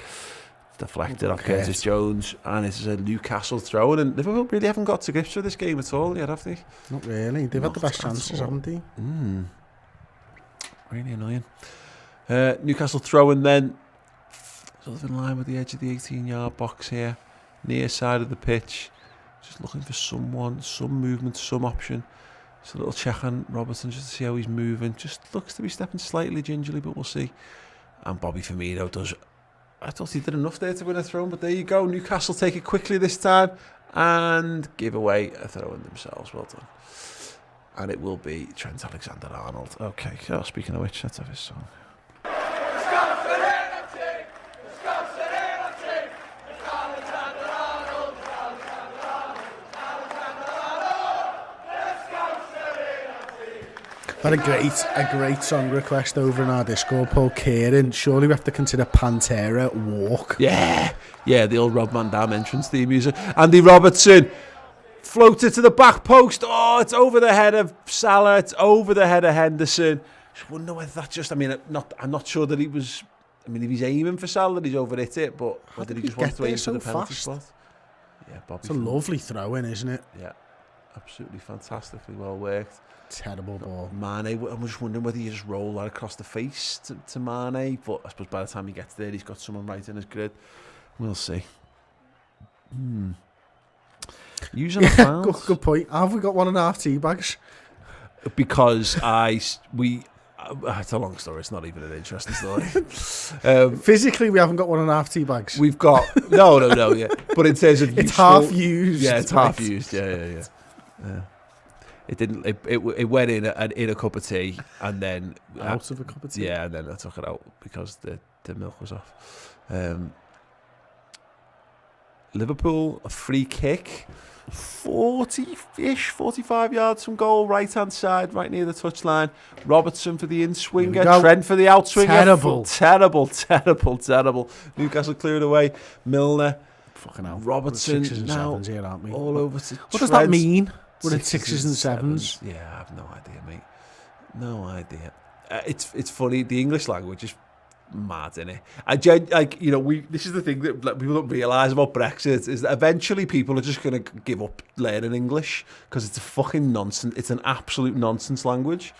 Deflected off Curtis Jones, and this is a Newcastle throw. And Liverpool really haven't got to grips with this game at all yet, have they?
Not really. They've had the best chances, haven't they?
Really annoying. Newcastle throwing then. Sort of in line with the edge of the 18-yard box here. Near side of the pitch. Just looking for someone, some movement, some option. Just a little check on Robertson just to see how he's moving. Just looks to be stepping slightly gingerly, but we'll see. And Bobby Firmino does... I thought he did enough there to win a throw, but there you go. Newcastle take it quickly this time and give away a throw in themselves. Well done. And it will be Trent Alexander-Arnold. Okay, speaking of which, let's have his song.
Had a great song request over in our Discord, Paul Kieran. Surely we have to consider Pantera Walk.
Yeah, the old Rob Van Dam entrance theme music. Andy Robertson floated to the back post. Oh, it's over the head of Salah. It's over the head of Henderson. Just wonder whether that just... I'm not sure that he was... if he's aiming for Salah, he's overhit it, but whether he just wanted to aim for the penalty spot. Yeah, Bobby.
It's a lovely throw-in, isn't it?
Yeah, absolutely fantastically well worked.
Terrible ball.
Mane, I'm just wondering whether you just roll that across the face to Mane, but I suppose by the time he gets there, he's got someone right in his grid. We'll see. Using a fouls.
Good point. Have we got 1.5 tea bags?
Because it's a long story. It's not even an interesting story.
Physically, we haven't got 1.5 tea bags.
We've got no, yeah. But in terms of
it's half used.
Yeah, it's half used. Yeah. It didn't. It went in a cup of tea, and then
Out of a cup of tea.
Yeah, and then I took it out because the milk was off. Liverpool, a free kick, 40-ish, 45 yards from goal, right hand side, right near the touchline. Robertson for the in-swinger, Trent for the outswinger. Terrible. Newcastle cleared away. Milner.
Fucking hell.
Robertson.
Sixes and sevens here, aren't we?
All over to
What does that mean? We're at sixes and sevens.
Yeah, I have no idea, mate. No idea. It's funny. The English language is mad, innit? This is the thing that people don't realise about Brexit is that eventually people are just going to give up learning English because it's a fucking nonsense. It's an absolute nonsense language.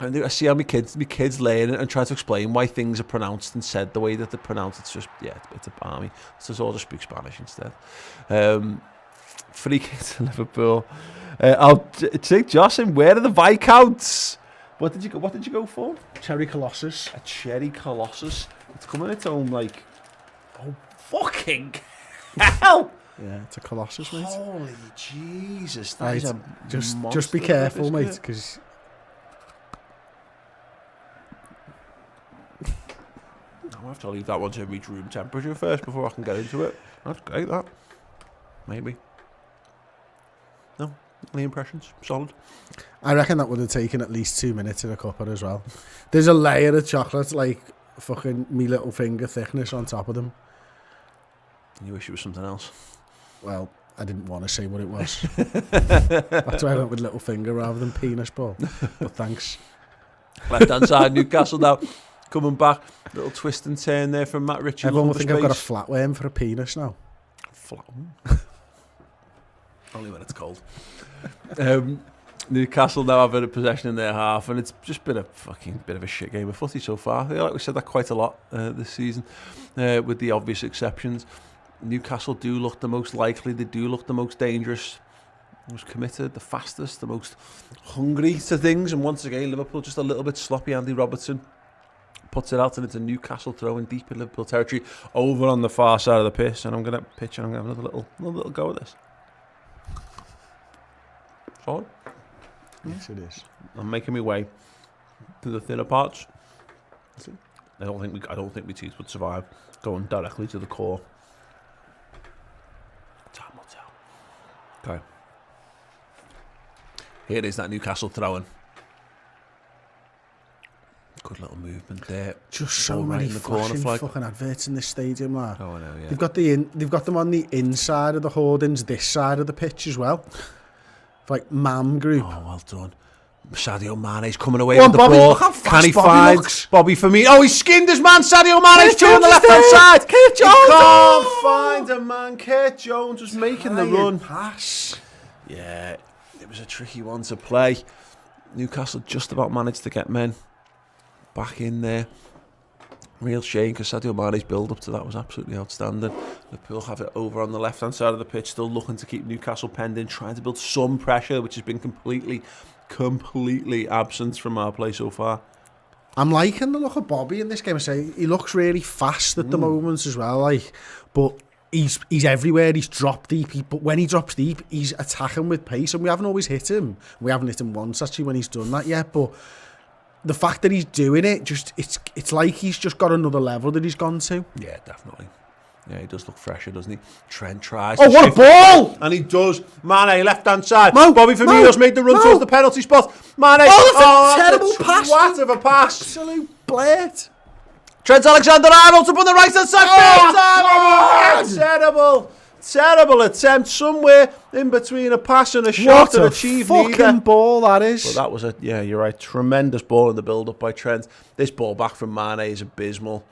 And I see how my kids learn it and try to explain why things are pronounced and said the way that they're pronounced. It's just, it's a balmy. So let's all just speak Spanish instead. Free kick to Liverpool. I'll take Josh in. Where are the Viscounts? What did you go for?
Cherry Colossus.
A cherry Colossus. It's coming its own fucking hell.
Yeah, it's a Colossus, mate.
Holy Jesus!
Just be careful, mate, because.
I'll have to leave that one to reach room temperature first before I can get into it. That's great, that. Maybe. No? Any impressions? Solid?
I reckon that would have taken at least 2 minutes in a cuppa as well. There's a layer of chocolate, like fucking me little finger thickness on top of them.
You wish it was something else?
Well, I didn't want to say what it was. That's why I went with little finger rather than penis ball. But thanks.
Left hand side, Newcastle now. Coming back, little twist and turn there from Matt Ritchie.
Everyone will think I've got a flatworm for a penis now.
Only when it's cold. Newcastle now have a possession in their half, and it's just been a fucking bit of a shit game of footy so far. I feel like we said that quite a lot this season, with the obvious exceptions. Newcastle do look the most likely, they do look the most dangerous, most committed, the fastest, the most hungry to things, and once again Liverpool just a little bit sloppy. Andy Robertson puts it out and it's a Newcastle throw in deep in Liverpool territory over on the far side of the pitch, and I'm going to pitch and I'm going to have another little go at this. Solid?
Yes, it is.
I'm making my way to the thinner parts. I don't think my teeth would survive going directly to the core. Time will tell. Okay. Here it is, that Newcastle throwing. Good little movement there.
Just so many in the corner fucking adverts in this stadium, man.
Oh, I know, yeah.
They've got them on the inside of the hoardings, this side of the pitch as well. Like Mam Group.
Oh, well done. Sadio Mane's coming away with the ball. Can he find Bobby Firmino? Oh, he's skinned his man. Sadio Mane's two on the left-hand side. Kurt Jones. He can't find a man. Kurt Jones was making the run.
Pass.
Yeah, it was a tricky one to play. Newcastle just about managed to get men back in there. Real shame, because Sadio Mane's build up to that was absolutely outstanding. Liverpool have it over on the left hand side of the pitch, still looking to keep Newcastle penned in, trying to build some pressure, which has been completely absent from our play so far.
I'm liking the look of Bobby in this game. I say he looks really fast at the moments as well, like, but he's everywhere. He's drop deep, but when he drops deep, he's attacking with pace, and we haven't always hit him. We haven't hit him once actually when he's done that yet, but the fact that he's doing it, just it's like he's just got another level that he's gone to.
Yeah, definitely. Yeah, he does look fresher, doesn't he? Trent tries.
Oh, what a ball!
And he does. Mane, left-hand side. Bobby Firmino's made the run towards the penalty spot. Mane.
Oh, that's a terrible pass.
What of a pass.
Absolute blade.
Trent Alexander-Arnold up on the right-hand side. Terrible attempt somewhere in between a pass and a shot to achieve neither.
What a fucking ball that is.
But that was you're right, tremendous ball in the build-up by Trent. This ball back from Mane is abysmal.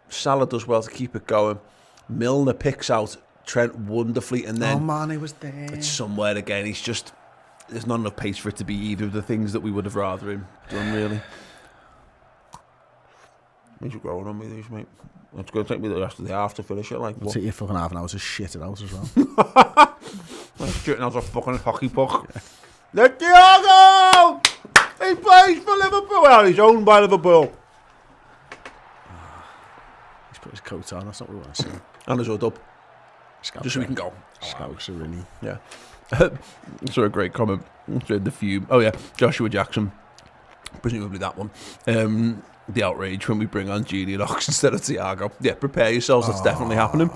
Salah does well to keep it going. Milner picks out Trent wonderfully, and then
Mane was there.
It's somewhere again. There's not enough pace for it to be either of the things that we would have rather him done, really. Means you're growing on me these, mate. It's going to take me the rest of the half to finish it.
It'll take you fucking half an hour to shit it out as well.
I'm shitting out a fucking hockey puck. Let Thiago! He plays for Liverpool. Well, he's owned by Liverpool.
He's put his coat on. That's not what we want to see.
And his hood up. Just so we can go.
Scouts are really.
Yeah. So a great comment. The fume. Oh yeah, Joshua Jackson. Presumably that one. The outrage when we bring on Julian Ox instead of Thiago. Yeah, prepare yourselves. That's definitely happening.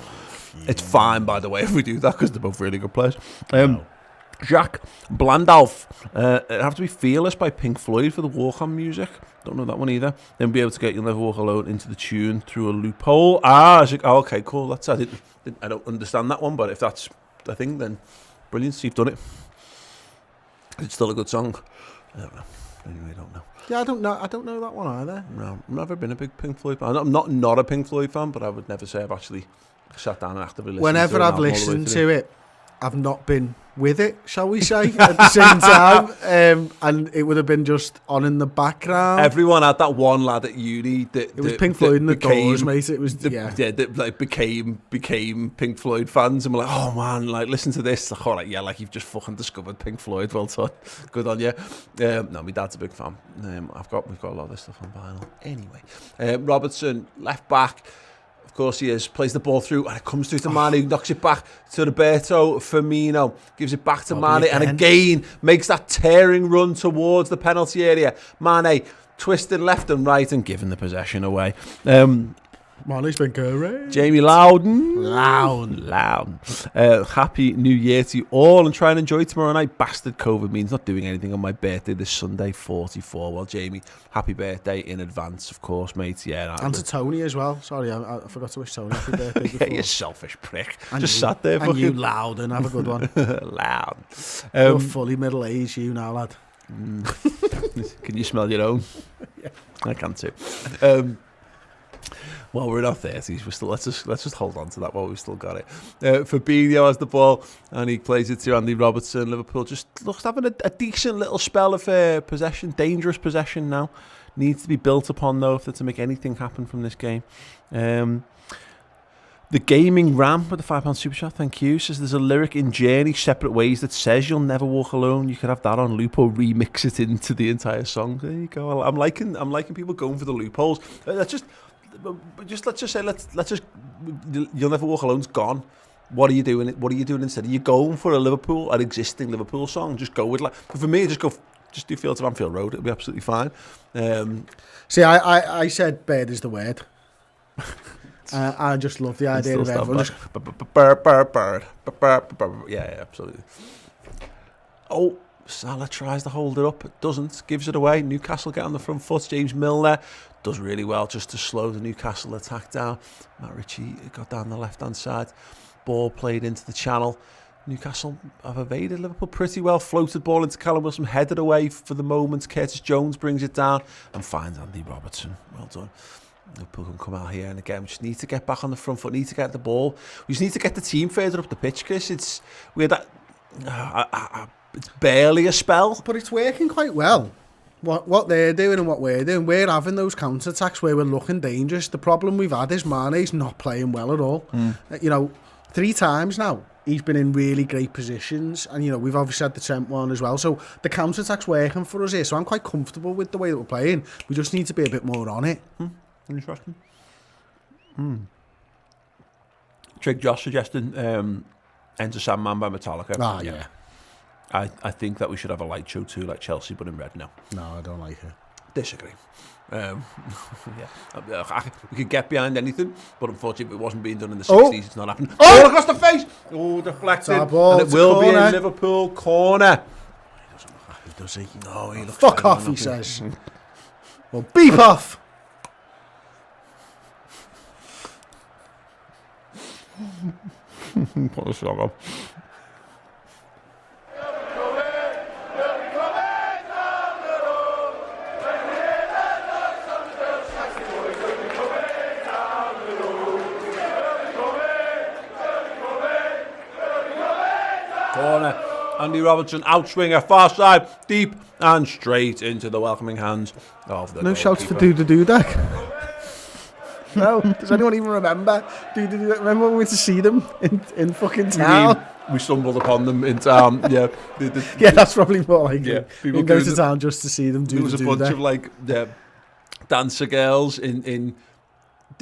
It's fine, by the way, if we do that, because they're both really good players. Jacques Blandalf. It'd have to be Fearless by Pink Floyd for the walk-on music. Don't know that one either. Then be able to get You'll Never Walk Alone into the tune through a loophole. Okay, cool. That's I don't understand that one, but if that's the thing, then brilliant. So you've done it. It's still a good song. I don't know. Anyway, I don't know.
Yeah, I don't know that one either.
No, I've never been a big Pink Floyd fan. I'm not a Pink Floyd fan, but I would never say I've actually sat down and actively listened
Whenever
to it.
I've listened to it, I've not been with it, shall we say, at the same time. And it would have been just on in the background.
Everyone had that one lad at uni
it was Pink Floyd and the Doors, mate. It was
like became Pink Floyd fans, and we're like, oh man, like listen to this. Like, all right, yeah, like you've just fucking discovered Pink Floyd. Well done, good on you. No, my dad's a big fan. We've got a lot of this stuff on vinyl. Anyway, Robertson, left back. Of course he is, plays the ball through and it comes through to Mane, knocks it back to Roberto Firmino, gives it back to Mane and again makes that tearing run towards the penalty area. Mane twisting left and right and giving the possession away.
Mane's been great.
Jamie Loudon. Happy New Year to you all and try and enjoy tomorrow night. Bastard COVID means not doing anything on my birthday this Sunday, 44. Well, Jamie, happy birthday in advance, of course, mate. Yeah,
and to Tony as well. Sorry, I forgot to wish Tony happy birthday before.
Yeah, you selfish prick.
And
just
you,
sat there.
And you, Loudon, have a good one.
Loud.
You're fully middle-aged, you now, lad.
Can you smell your own?
Yeah.
I can too. Well, we're in our 30s. We're still. Let's just hold on to that while we've still got it. Fabinho has the ball and he plays it to Andy Robertson. Liverpool just looks having a decent little spell of possession, dangerous possession now. Needs to be built upon though if they're to make anything happen from this game. The Gaming Ram with the £5 super chat, thank you. Says there's a lyric in Journey, Separate Ways, that says you'll never walk alone. You could have that on loop or remix it into the entire song. There you go. I'm liking people going for the loopholes. Let's just You'll Never Walk Alone's gone. What are you doing? What are you doing instead? Are you going for an existing Liverpool song? Just go with for me, just do Fields of Anfield Road. It'll be absolutely fine.
See, I said bird is the word. I just love the idea of everyone.
Yeah, absolutely. Oh, Salah tries to hold it up. It doesn't. Gives it away. Newcastle get on the front foot. James Milner does really well just to slow the Newcastle attack down. Matt Ritchie got down the left-hand side. Ball played into the channel. Newcastle have evaded Liverpool pretty well. Floated ball into Callum Wilson. Headed away for the moment. Curtis Jones brings it down and finds Andy Robertson. Well done. Liverpool can come out here and again we just need to get back on the front foot, need to get the ball, we just need to get the team further up the pitch, Chris. It's barely a spell,
but it's working quite well. What they're doing and what we're doing, we're having those counter attacks where we're looking dangerous. The problem we've had is Mane's not playing well at all. 3 times now he's been in really great positions, and we've obviously had the Trent one as well, so the counter attack's working for us here, so I'm quite comfortable with the way that we're playing. We just need to be a bit more on it.
Interesting. Trig Josh suggested Enter Sandman by Metallica.
Yeah.
I think that we should have a light show too, like Chelsea, but in red now.
No, I don't like it.
Disagree. We could get behind anything, but unfortunately, if it wasn't being done in the 60s, it's not happening. Oh, across the face! Oh, deflected.
Ball,
and it will be in Liverpool corner.
He doesn't look happy, does he?
No, he looks
fuck off, he says. Well, beep off!
Put the song on. Corner. Andy Robertson, outswinger, far side, deep and straight into the welcoming hands of the
No shouts for Dudak. No, does anyone even remember? Remember when we went to see them in fucking town?
We stumbled upon them in town. Yeah,
yeah, that's probably more like
yeah,
it. We go to town just to see them do.
There was a bunch of dancer girls in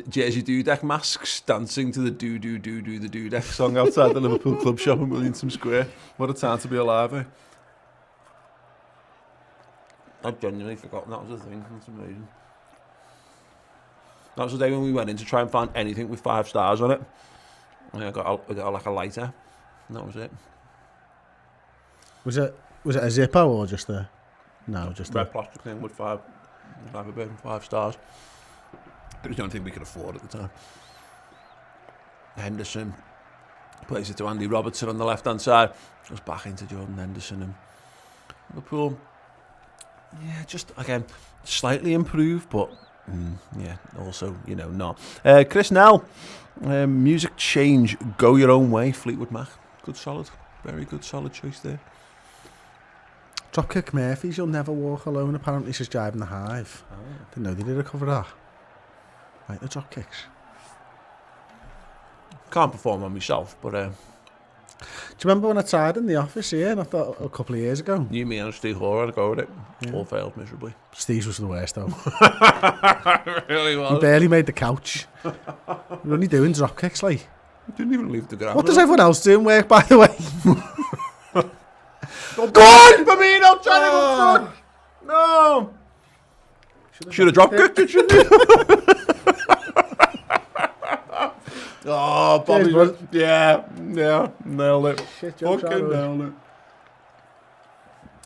Jersey Dudek masks dancing to the do the Dudek song outside the Liverpool club shop in Williamson Square. What a time to be alive, eh? I've genuinely forgotten that was a thing. That's amazing. That was the day when we went in to try and find anything with 5 stars on it. And I got like a lighter. And that was it.
Was it a Zippo or just a... No, just
red plastic thing with 5 stars. It was the only thing we could afford at the time. Henderson plays it to Andy Robertson on the left-hand side. Goes back into Jordan Henderson. And Liverpool, yeah, just, again, slightly improved, but... yeah, also, you know, not. Chris Nell, music change, go your own way, Fleetwood Mac. Good, solid, very good, solid choice there.
Dropkick Murphys, You'll Never Walk Alone, apparently says Jive in the Hive. Oh. Didn't know they did a cover of that. Right, the Dropkicks.
Can't perform on myself, but...
Do you remember when I tried in the office here, not that a couple of years ago?
You, me and Steve Hall had a go at it. Yeah. All failed miserably.
Steve's was the worst, though.
It really was.
He barely made the couch. We're only doing dropkicks, like.
He didn't even leave the ground.
What does everyone else do in work, by the way?
Go on, Firmino, trying to No! Should have dropkicked it, shouldn't you? Oh, Bobby. Yeah, nailed it.
Shit,
fucking nailed it.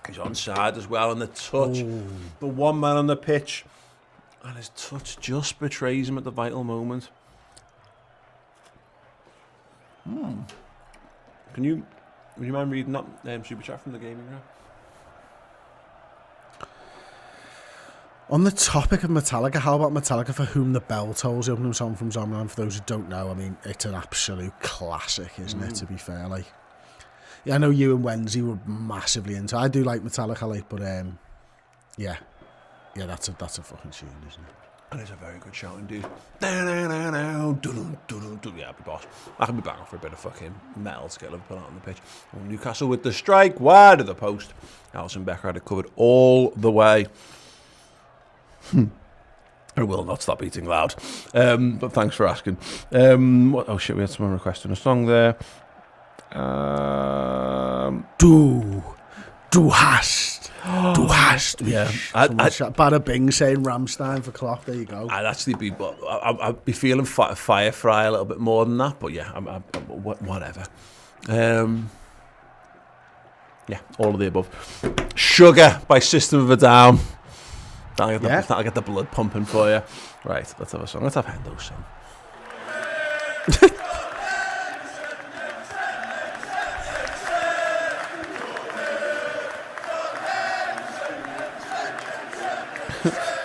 He's onside as well, and the touch. Ooh. The one man on the pitch. And his touch just betrays him at the vital moment. Would you mind reading that super chat from the gaming room?
On the topic of Metallica, how about Metallica For Whom the Bell Tolls, the opening song from Zombieland? For those who don't know, I mean, it's an absolute classic, isn't it, to be fair? Like, yeah, I know you and Wendy were massively into it. I do like Metallica, like, but, yeah, that's a fucking tune, isn't it?
And it's a very good shout indeed. Yeah, be boss. I can be back for a bit of fucking metal to get Liverpool out on the pitch. Newcastle with the strike, wide of the post. Alisson Becker had it covered all the way. I will not stop eating loud. But thanks for asking. Oh shit, we had someone requesting a song there.
Du hast.
Yeah.
Bada Bing saying Rammstein for Klopp. There you go.
I'd be feeling fire fry a little bit more than that, but yeah, whatever. Yeah, all of the above. Sugar by System of a Down. That'll get the blood pumping for you. Right, let's have a song. Let's have Hendo sing.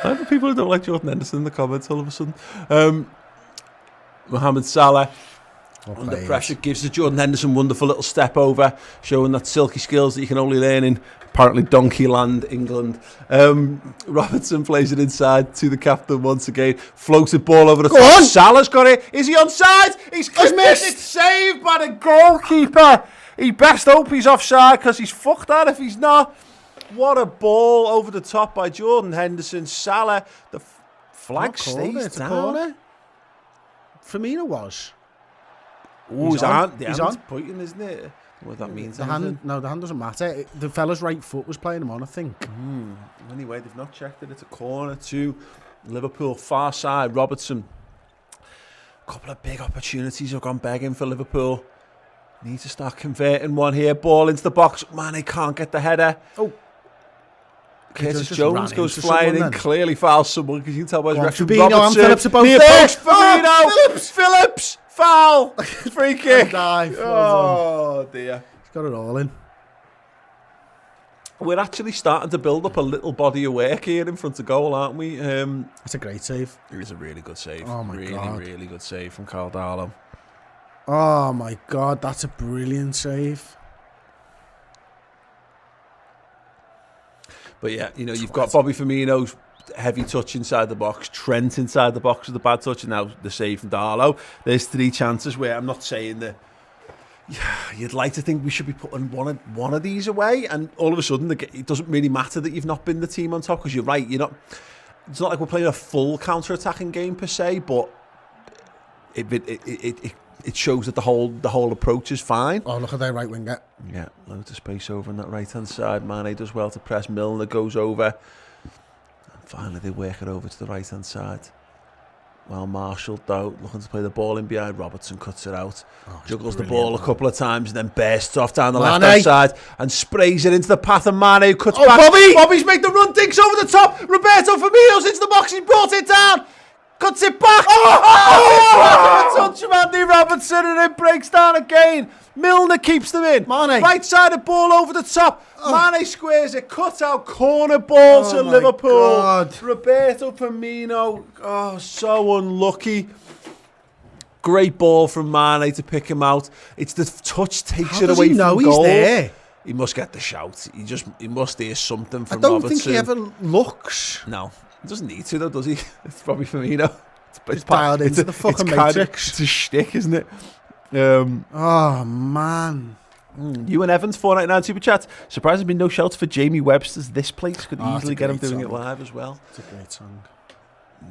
I have people who don't like Jordan Henderson in the comments all of a sudden. Mohamed Salah, under pressure, gives the Jordan Henderson wonderful little step over, showing that silky skills that you can only learn in apparently Donkey Land, England. Robertson plays it inside to the captain once again. Floated ball over the top. Salah's got it. Is he onside? He's missed. It's saved by the goalkeeper. He best hope he's offside because he's fucked that if he's not. What a ball over the top by Jordan Henderson. Salah, the flag stays down. Corner.
Firmino was.
Oh, his hand's pointing, isn't it? What that means?
The hand doesn't matter. The fella's right foot was playing him on, I think.
Anyway, they've not checked it. It's a corner to Liverpool, far side. Robertson. A couple of big opportunities have gone begging for Liverpool. Need to start converting one here. Ball into the box. Man, he can't get the header. Oh. Curtis Jones goes flying in, clearly fouls someone because you can tell by his reaction.
Robertson, Phillips are both
there. Phillips, foul, free kick.
Dive.
Oh dear,
he's got it all in.
We're actually starting to build up a little body of work here in front of goal, aren't we?
It's a great save.
It is a really good save.
Oh my god,
really good save from Carl Darlow.
Oh my god, that's a brilliant save.
But yeah, you know, you've got Bobby Firmino's heavy touch inside the box, Trent inside the box with the bad touch, and now the save from Darlow. There's 3 chances where I'm not saying that you'd like to think we should be putting one of these away, and all of a sudden it doesn't really matter that you've not been the team on top, because you're right, it's not like we're playing a full counter-attacking game per se, but it shows that the whole approach is fine.
Oh, look at their right winger.
Yeah, loads of space over on that right-hand side. Mane does well to press. Milner goes over. And finally, they work it over to the right-hand side. Well marshalled, though, looking to play the ball in behind. Robertson cuts it out. Juggles the ball a couple of times and then bursts off down the left-hand side and sprays it into the path of Mane, who cuts back. Bobby's made the run, dinks over the top. Roberto Firmino's into the box. He brought it down. Cuts it back. A touch from Andy Robertson and it breaks down again. Milner keeps them in.
Mane.
Right side of ball over the top. Mane squares it. Cut out corner ball to Liverpool.
God.
Roberto Firmino. Oh, so unlucky. Great ball from Mane to pick him out. It's the touch takes it away from goal.
He's there?
He must get the shout. He must hear something from Robertson.
I don't think he ever looks.
No. He doesn't need to, though, does he? It's probably Firmino.
It's dialed into the fucking Matrix.
It's a shtick, isn't it?
Oh, man.
You and Evans, 499 Super Chat. Surprisingly, no shouts for Jamie Webster's This Place. Could easily get him doing it live as well.
It's a great song.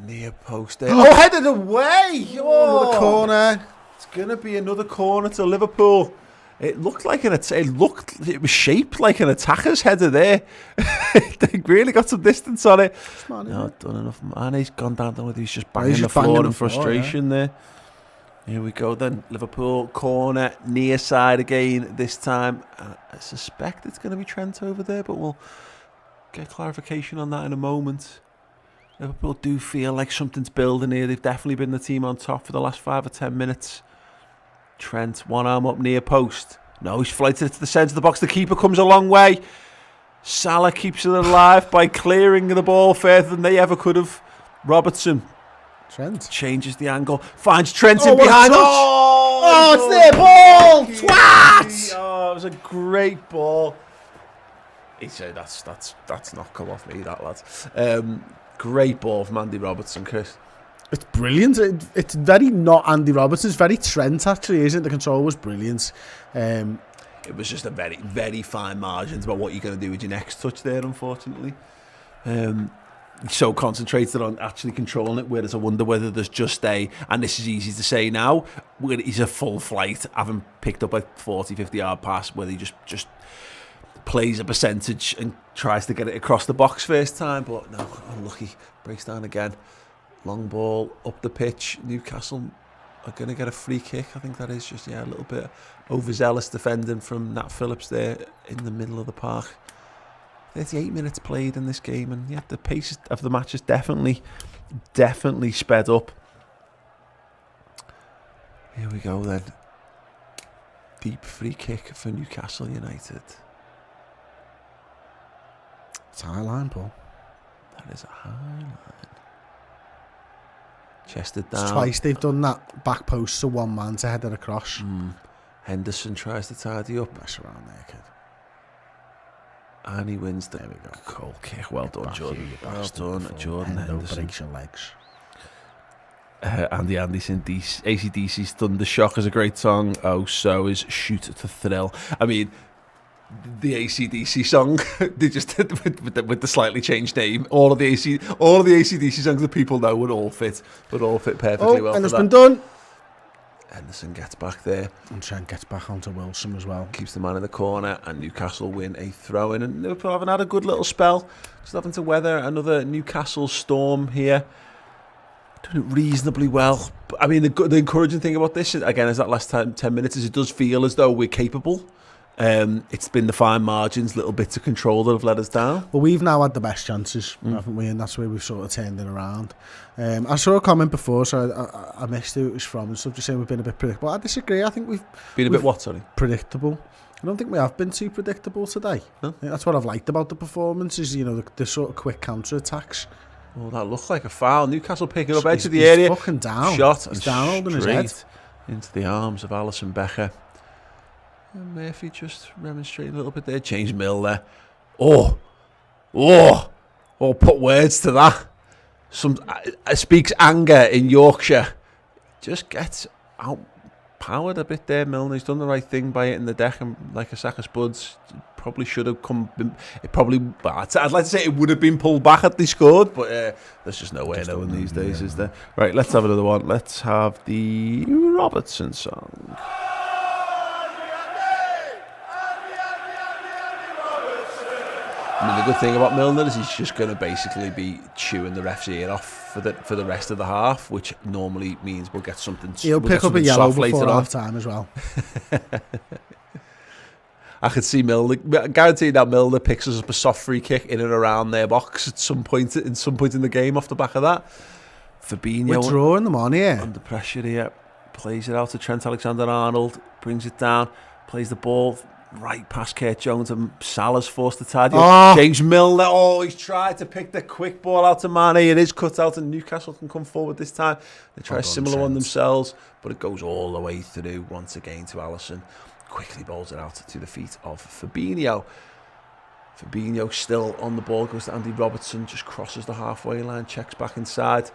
Near post there. Oh, headed away!
Another corner.
It's going to be another corner to Liverpool. It looked like it was shaped like an attacker's header there. They really got some distance on it. Not done enough. Mane's gone down whether he's just banging the floor in frustration there. Here we go then. Liverpool corner, near side again this time. I suspect it's going to be Trent over there, but we'll get clarification on that in a moment. Liverpool do feel like something's building here. They've definitely been the team on top for the last 5 or 10 minutes. Trent, one arm up near post. No, he's flighted it to the centre of the box. The keeper comes a long way. Salah keeps it alive by clearing the ball further than they ever could have. Robertson.
Trent.
Changes the angle. Finds Trent in behind.
It's their ball! Twat!
Oh, it was a great ball. He said, that's not come off me, that lad. Great ball from Andy Robertson, Chris.
It's brilliant. It's very not Andy Robertson. It's very Trent, actually, isn't it? The control was brilliant.
It was just a very, very fine margins about what you're going to do with your next touch there, unfortunately. So concentrated on actually controlling it, whereas I wonder whether there's just and this is easy to say now, where he's a full flight, having picked up a 40, 50-yard pass, where he just plays a percentage and tries to get it across the box first time, but no, unlucky. Breaks down again. Long ball up the pitch. Newcastle are going to get a free kick. I think that is just, a little bit overzealous defending from Nat Phillips there in the middle of the park. 38 minutes played in this game, and the pace of the match is definitely sped up. Here we go then. Deep free kick for Newcastle United.
It's a high line, Paul.
That is a high line. Chested down.
It's twice they've done that back post to one man to head it across.
Henderson tries to tidy up.
Mess around there, kid.
And he wins the goal kick. Well done, Jordan. Well done, Jordan Henderson.
Breaks your legs.
Andy Anderson, AC/DC's Thunder Shock is a great song. Oh, so is Shoot to Thrill. I mean, the AC/DC song they just did with the slightly changed name. All of the AC/DC songs that people know would all fit perfectly well.
And it's been done.
Henderson gets back there.
And Trent gets back onto Wilson as well.
Keeps the man in the corner, and Newcastle win a throw-in. And Liverpool haven't had a good little spell. Just having to weather another Newcastle storm here. Doing it reasonably well. But, I mean, the encouraging thing about this, again, is that last 10 minutes, is it does feel as though we're capable. It's been the fine margins, little bits of control that have let us down.
Well, we've now had the best chances, haven't we? And that's where we've sort of turned it around. I saw a comment before, so I missed who it was from, and stuff, just saying we've been a bit predictable. I disagree. I think we've
been a bit what, sorry?
Predictable. I don't think we have been too predictable today.
No?
That's what I've liked about the performance, is, the sort of quick counter-attacks.
Well, that looked like a foul. Newcastle picking up edge of the area.
He's fucking down.
Shot
he's down, holding his head
into the arms of Alisson Becker. And Murphy just remonstrating a little bit there. James Milner. Oh, put words to that. Speaks anger in Yorkshire. Just gets out powered a bit there, Milner. He's done the right thing by hitting the deck, and like a sack of spuds, probably should have come. It probably, I'd like to say it would have been pulled back had they scored, but there's just no way of knowing these days, is there? Right, let's have another one. Let's have the Robertson song. I mean, the good thing about Milner is he's just going to basically be chewing the ref's ear off for the rest of the half, which normally means we'll get something.
He'll pick up a yellow before half time as well.
I could see Milner. Guaranteed that Milner picks us up a soft free kick in and around their box at some point in the game off the back of that. Fabinho,
we're drawing them on here.
Under pressure here, plays it out to Trent Alexander-Arnold, brings it down, plays the ball right past Kurt Jones, and Salah's forced to tidy up. James Milner, he's tried to pick the quick ball out to Mane. It is cut out, and Newcastle can come forward this time. They try a similar one themselves, but it goes all the way through once again to Alisson. Quickly bowls it out to the feet of Fabinho. Fabinho still on the ball, goes to Andy Robertson, just crosses the halfway line, checks back inside.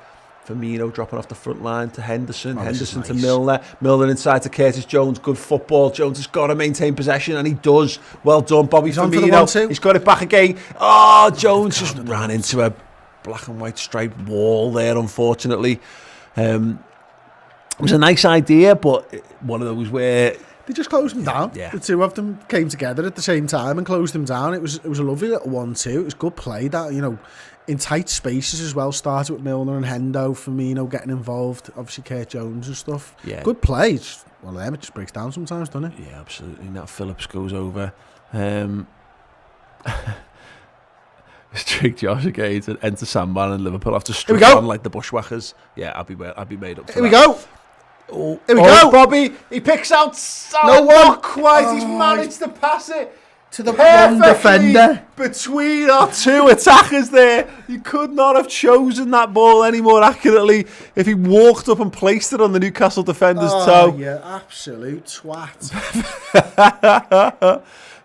Firmino dropping off the front line to Henderson. Henderson to Milner. Milner inside to Curtis Jones. Good football. Jones has got to maintain possession, and he does. Well done, Bobby Firmino. He's got it back again. Jones just ran into a black and white striped wall there, unfortunately. It was a nice idea, but one of those where
they just closed him down.
Yeah.
The two of them came together at the same time and closed him down. It was a lovely little 1-2. It was good play, that, in tight spaces as well. Started with Milner and Hendo, Firmino getting involved. Obviously, Kurt Jones and stuff. Yeah. Good play. It just breaks down sometimes, doesn't it?
Yeah, absolutely. Now Phillips goes over. Trick Josh again to enter Sandman, and Liverpool have to strike on like the bushwhackers. Yeah, I'll be made up for
Here we go.
Here we go. Bobby, he picks out not quite. He's managed to pass it
to the one defender
between our two attackers there. You could not have chosen that ball any more accurately if he walked up and placed it on the Newcastle defender's toe.
Yeah, absolute twat.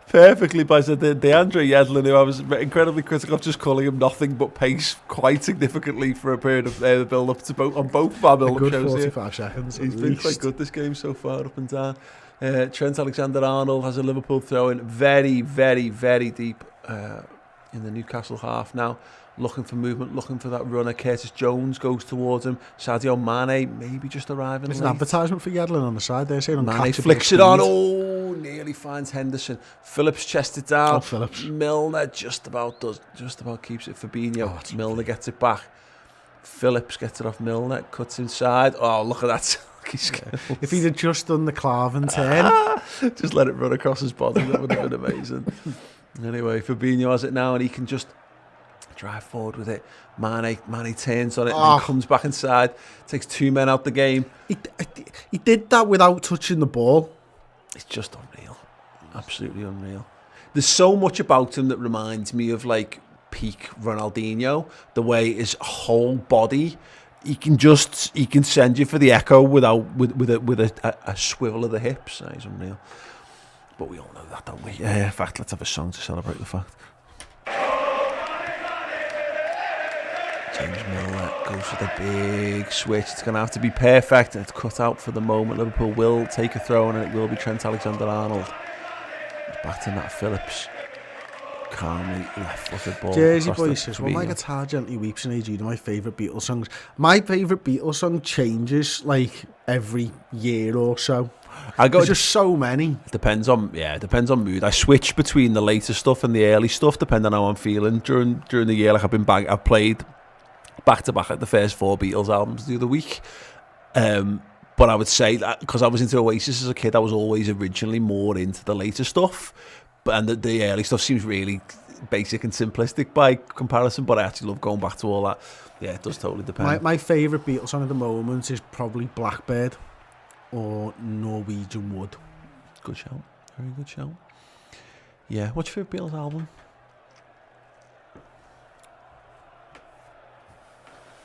Perfectly by DeAndre Yedlin, who I was incredibly critical of just calling him nothing but pace quite significantly for a period of the build-up to both of our build-up shows.
45 seconds.
He's been quite good this game so far, up and down. Trent Alexander-Arnold has a Liverpool throw-in very, very, very deep in the Newcastle half now. Looking for movement, looking for that runner. Curtis Jones goes towards him. Sadio Mane maybe just arriving
There's
late.
an advertisement for Yedlin on the side there saying
Mane flicks it on. Nearly finds Henderson. Phillips chests it down.
Phillips.
Milner just about keeps it. Fabinho. Milner gets it back. Phillips gets it off Milner. Cuts inside. Look at that.
If he'd have just done the Clarvin turn,
just let it run across his body, that would have been amazing. Anyway, Fabinho has it now, and he can just drive forward with it. Mane turns on it and comes back inside. Takes two men out the game.
He did that without touching the ball.
It's just unreal. Absolutely unreal. There's so much about him that reminds me of like peak Ronaldinho. The way his whole body, he can send you for the echo with a swivel of the hips. He's unreal. But we all know that, don't we? In fact, let's have a song to celebrate the fact. James Milner goes for the big switch. It's going to have to be perfect, and it's cut out for the moment. Liverpool will take a throw, and it will be Trent Alexander-Arnold. Back to Nat Phillips. Calmly left-footed ball.
Jersey Boy says, well, my guitar gently weeps in AG, one of my favourite Beatles songs. My favourite Beatles song changes like every year or so. There's just so many.
Depends on mood. I switch between the later stuff and the early stuff depending on how I'm feeling during the year. Like I've played back to back at the first 4 Beatles albums the other week. But I would say that because I was into Oasis as a kid, I was always originally more into the later stuff. And the early stuff seems really basic and simplistic by comparison, but I actually love going back to all that. Yeah, it does totally depend.
My favourite Beatles song at the moment is probably Blackbird or Norwegian Wood.
Good shout. Very good shout. Yeah, what's your favourite Beatles album?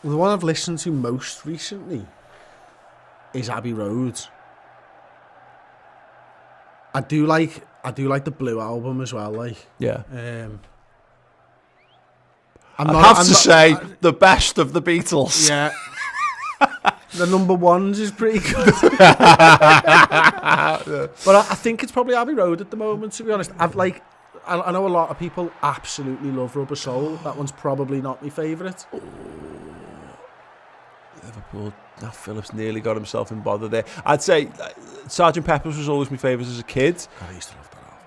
The one I've listened to most recently is Abbey Road. I do like the Blue album as well.
Yeah.
I have
to say the best of the Beatles.
Yeah. The number ones is pretty good. But I think it's probably Abbey Road at the moment, to be honest. I know a lot of people absolutely love Rubber Soul. That one's probably not my favourite.
Liverpool. Now Phillips nearly got himself in bother there. I'd say Sgt. Pepper's was always my favourite as a kid.
God, I used to love that album.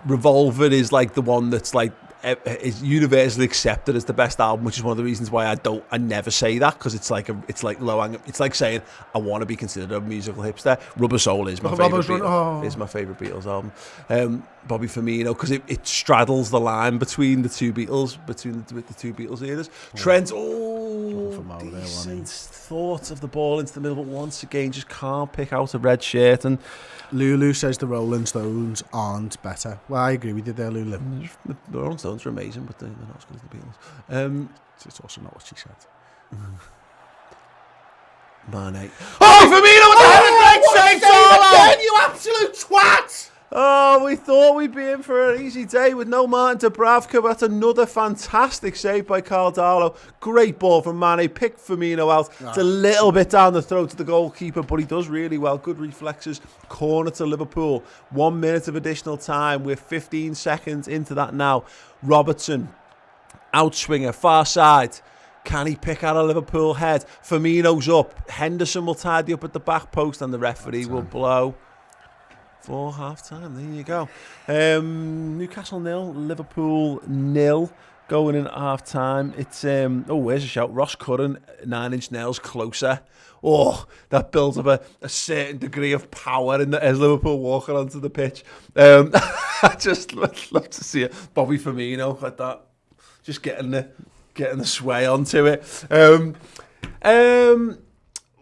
Revolver is like the one that's like is universally accepted as the best album, which is one of the reasons why I never say that, because it's like low hanging. It's like saying I want to be considered a musical hipster. Rubber Soul is my favourite Beatles album. Bobby Firmino, because it straddles the line between the two Beatles, the two Beatles eras. Trent, decent thought of the ball into the middle, but once again just can't pick out a red shirt. And
Lulu says the Rolling Stones aren't better. Well, I agree with you there, Lulu.
The Rolling Stones are amazing, but they're not as good as the Beatles.
It's also not what she said.
Mane. Firmino with the great save,
you absolute twat!
Oh, we thought we'd be in for an easy day with no Martin Dubravka, but that's another fantastic save by Carl Darlow. Great ball from Mane, picked Firmino out. It's a little bit down the throat of the goalkeeper, but he does really well. Good reflexes. Corner to Liverpool. 1 minute of additional time. We're 15 seconds into that now. Robertson, outswinger, far side. Can he pick out a Liverpool head? Firmino's up. Henderson will tidy up at the back post, and the referee will blow for half-time. There you go. Newcastle 0, Liverpool 0 going in at half-time. It's, where's a shout? Ross Curran, 9 Inch Nails closer. Oh, that builds up a certain degree of power as Liverpool walking onto the pitch. I just love to see it. Bobby Firmino like that, just getting the sway onto it.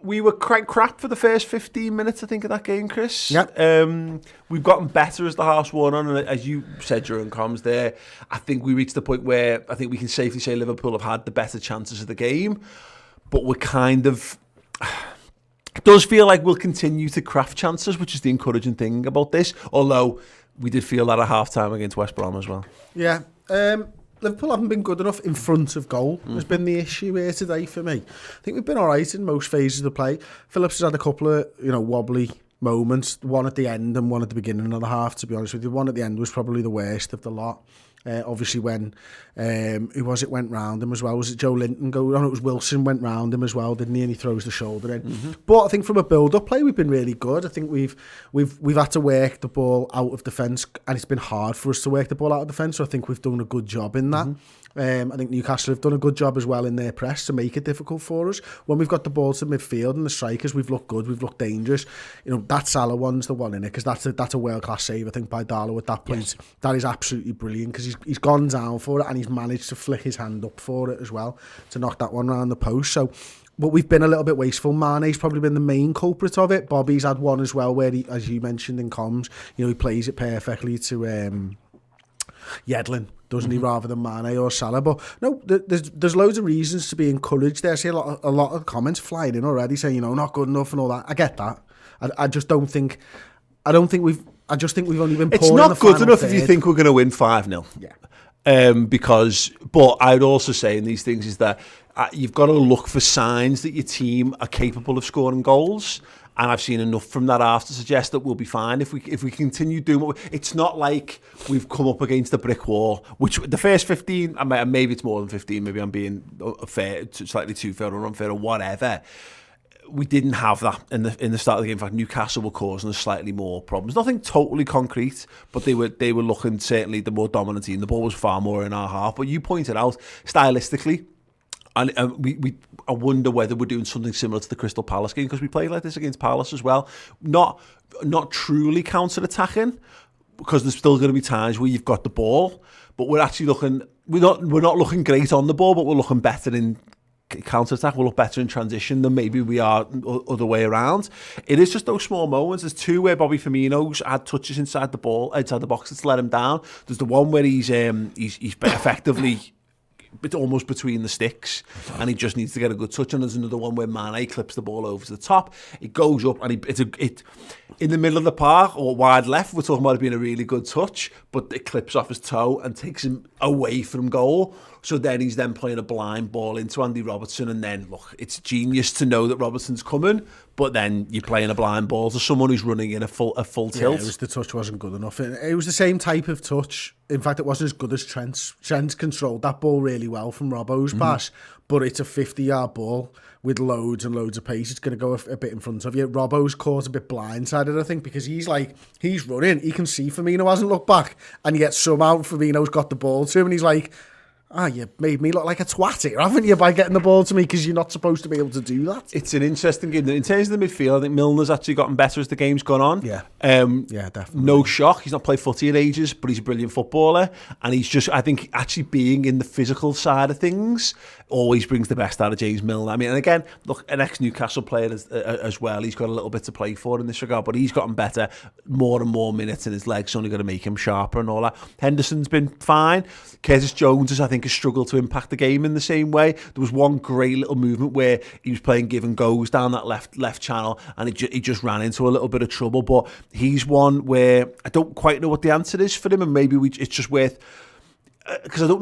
We were quite crap for the first 15 minutes, I think, of that game, Chris.
Yeah.
We've gotten better as the half's worn on, and as you said during comms there, I think we reached the point where I think we can safely say Liverpool have had the better chances of the game, but we're kind of... It does feel like we'll continue to craft chances, which is the encouraging thing about this, although we did feel that at half-time against West Brom as well.
Yeah. Liverpool haven't been good enough in front of goal has been the issue here today for me. I think we've been all right in most phases of the play. Phillips has had a couple of wobbly moments, one at the end and one at the beginning of the half, to be honest with you. One at the end was probably the worst of the lot. Obviously when who was it went round him as well? Was it Joe Linton it was Wilson went round him as well, didn't he? And he throws the shoulder in. But I think from a build-up play we've been really good. I think we've had to work the ball out of defence, and it's been hard for us to work the ball out of defence, so I think we've done a good job in that. I think Newcastle have done a good job as well in their press to make it difficult for us. When we've got the ball to midfield and the strikers, we've looked good, we've looked dangerous. That Salah one's the one in it, because that's a world-class save, I think, by Darlow at that point. Yes. That is absolutely brilliant, because he's gone down for it and he's managed to flick his hand up for it as well to knock that one around the post. So, but we've been a little bit wasteful. Mane's probably been the main culprit of it. Bobby's had one as well where he, as you mentioned in comms, he plays it perfectly to Yedlin, doesn't he, rather than Mane or Salah. But no, there's loads of reasons to be encouraged there. I see a lot of comments flying in already saying, not good enough and all that. I get that. I just think we've only been poor.
It's not good enough
third.
If you think we're going to win 5-0.
Yeah.
But I'd also say in these things is that you've got to look for signs that your team are capable of scoring goals. And I've seen enough from that half to suggest that we'll be fine if we continue doing what it's not like we've come up against a brick wall, which the first 15, maybe it's more than 15, maybe I'm being fair, slightly too fair or unfair or whatever. We didn't have that in the start of the game. In fact, Newcastle were causing us slightly more problems. Nothing totally concrete, but they were looking certainly the more dominant team. The ball was far more in our half. But you pointed out stylistically, and I wonder whether we're doing something similar to the Crystal Palace game, because we played like this against Palace as well. Not truly counter-attacking, because there's still going to be times where you've got the ball, but we're actually looking. We're not looking great on the ball, but we're looking better in counter-attack. We'll look better in transition than maybe we are other way around. It is just those small moments. There's two where Bobby Firmino's had touches inside the box that's let him down. There's the one where he's effectively almost between the sticks, and he just needs to get a good touch. And there's another one where Mane clips the ball over to the top. It goes up, and it's in the middle of the park or wide left. We're talking about it being a really good touch, but it clips off his toe and takes him away from goal. So then he's then playing a blind ball into Andy Robertson, and then look, it's genius to know that Robertson's coming, but then you're playing a blind ball to someone who's running in a full tilt.
Yeah, the touch wasn't good enough. It was the same type of touch. In fact, it wasn't as good as Trent's. Trent controlled that ball really well from Robbo's pass, but it's a 50-yard ball with loads and loads of pace. It's going to go a bit in front of you. Robbo's caught a bit blindsided, I think, because he's running. He can see Firmino hasn't looked back, and yet somehow Firmino's got the ball to him, and he's like, you made me look like a twat here, haven't you, by getting the ball to me, because you're not supposed to be able to do that.
It's an interesting game. In terms of the midfield, I think Milner's actually gotten better as the game's gone on.
Yeah, definitely.
No shock. He's not played footy in ages, but he's a brilliant footballer. And he's just, I think, actually being in the physical side of things always brings the best out of James Milner. I mean, and again, look, an ex-Newcastle player as well. He's got a little bit to play for in this regard, but he's gotten better, more and more minutes, and his legs only going to make him sharper and all that. Henderson's been fine. Curtis Jones has, I think, has struggled to impact the game in the same way. There was one great little movement where he was playing give and goes down that left channel, and he just ran into a little bit of trouble. But he's one where I don't quite know what the answer is for him, and maybe it's just worth, because I don't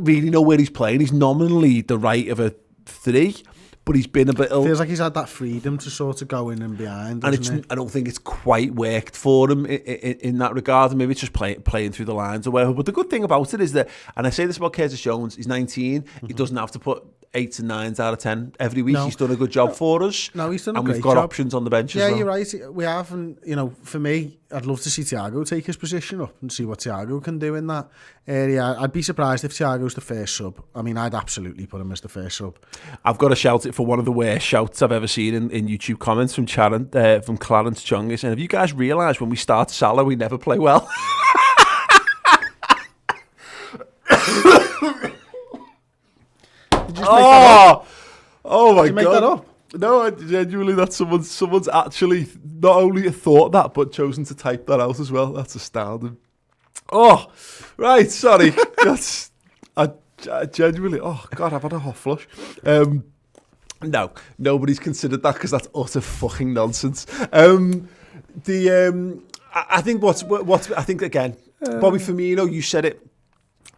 really know where he's playing. He's nominally the right of a 3, but he's been a bit ill.
Feels like he's had that freedom to sort of go in and behind, and
I don't think it's quite worked for him in that regard. Maybe it's just playing through the lines or whatever. But the good thing about it is that, and I say this about Curtis Jones, he's 19. He doesn't have to put 8s and 9s out of 10 every week. No. He's done a good job for us.
No, he's done a great job.
And we've got options on the bench as well.
Yeah, you're right. We have, and for me, I'd love to see Thiago take his position up and see what Thiago can do in that area. I'd be surprised if Thiago's the first sub. I mean, I'd absolutely put him as the first sub.
I've got to shout it for one of the worst shouts I've ever seen in YouTube comments from Clarence Chungus. And have you guys realised when we start Salah, we never play well? Oh my God. Did you make that up? No, genuinely, that's someone's actually not only thought that, but chosen to type that out as well. That's astounding. Oh, right, sorry. I genuinely, oh God, I've had a hot flush. No, nobody's considered that because that's utter fucking nonsense. I think I think again, Bobby Firmino, you said it.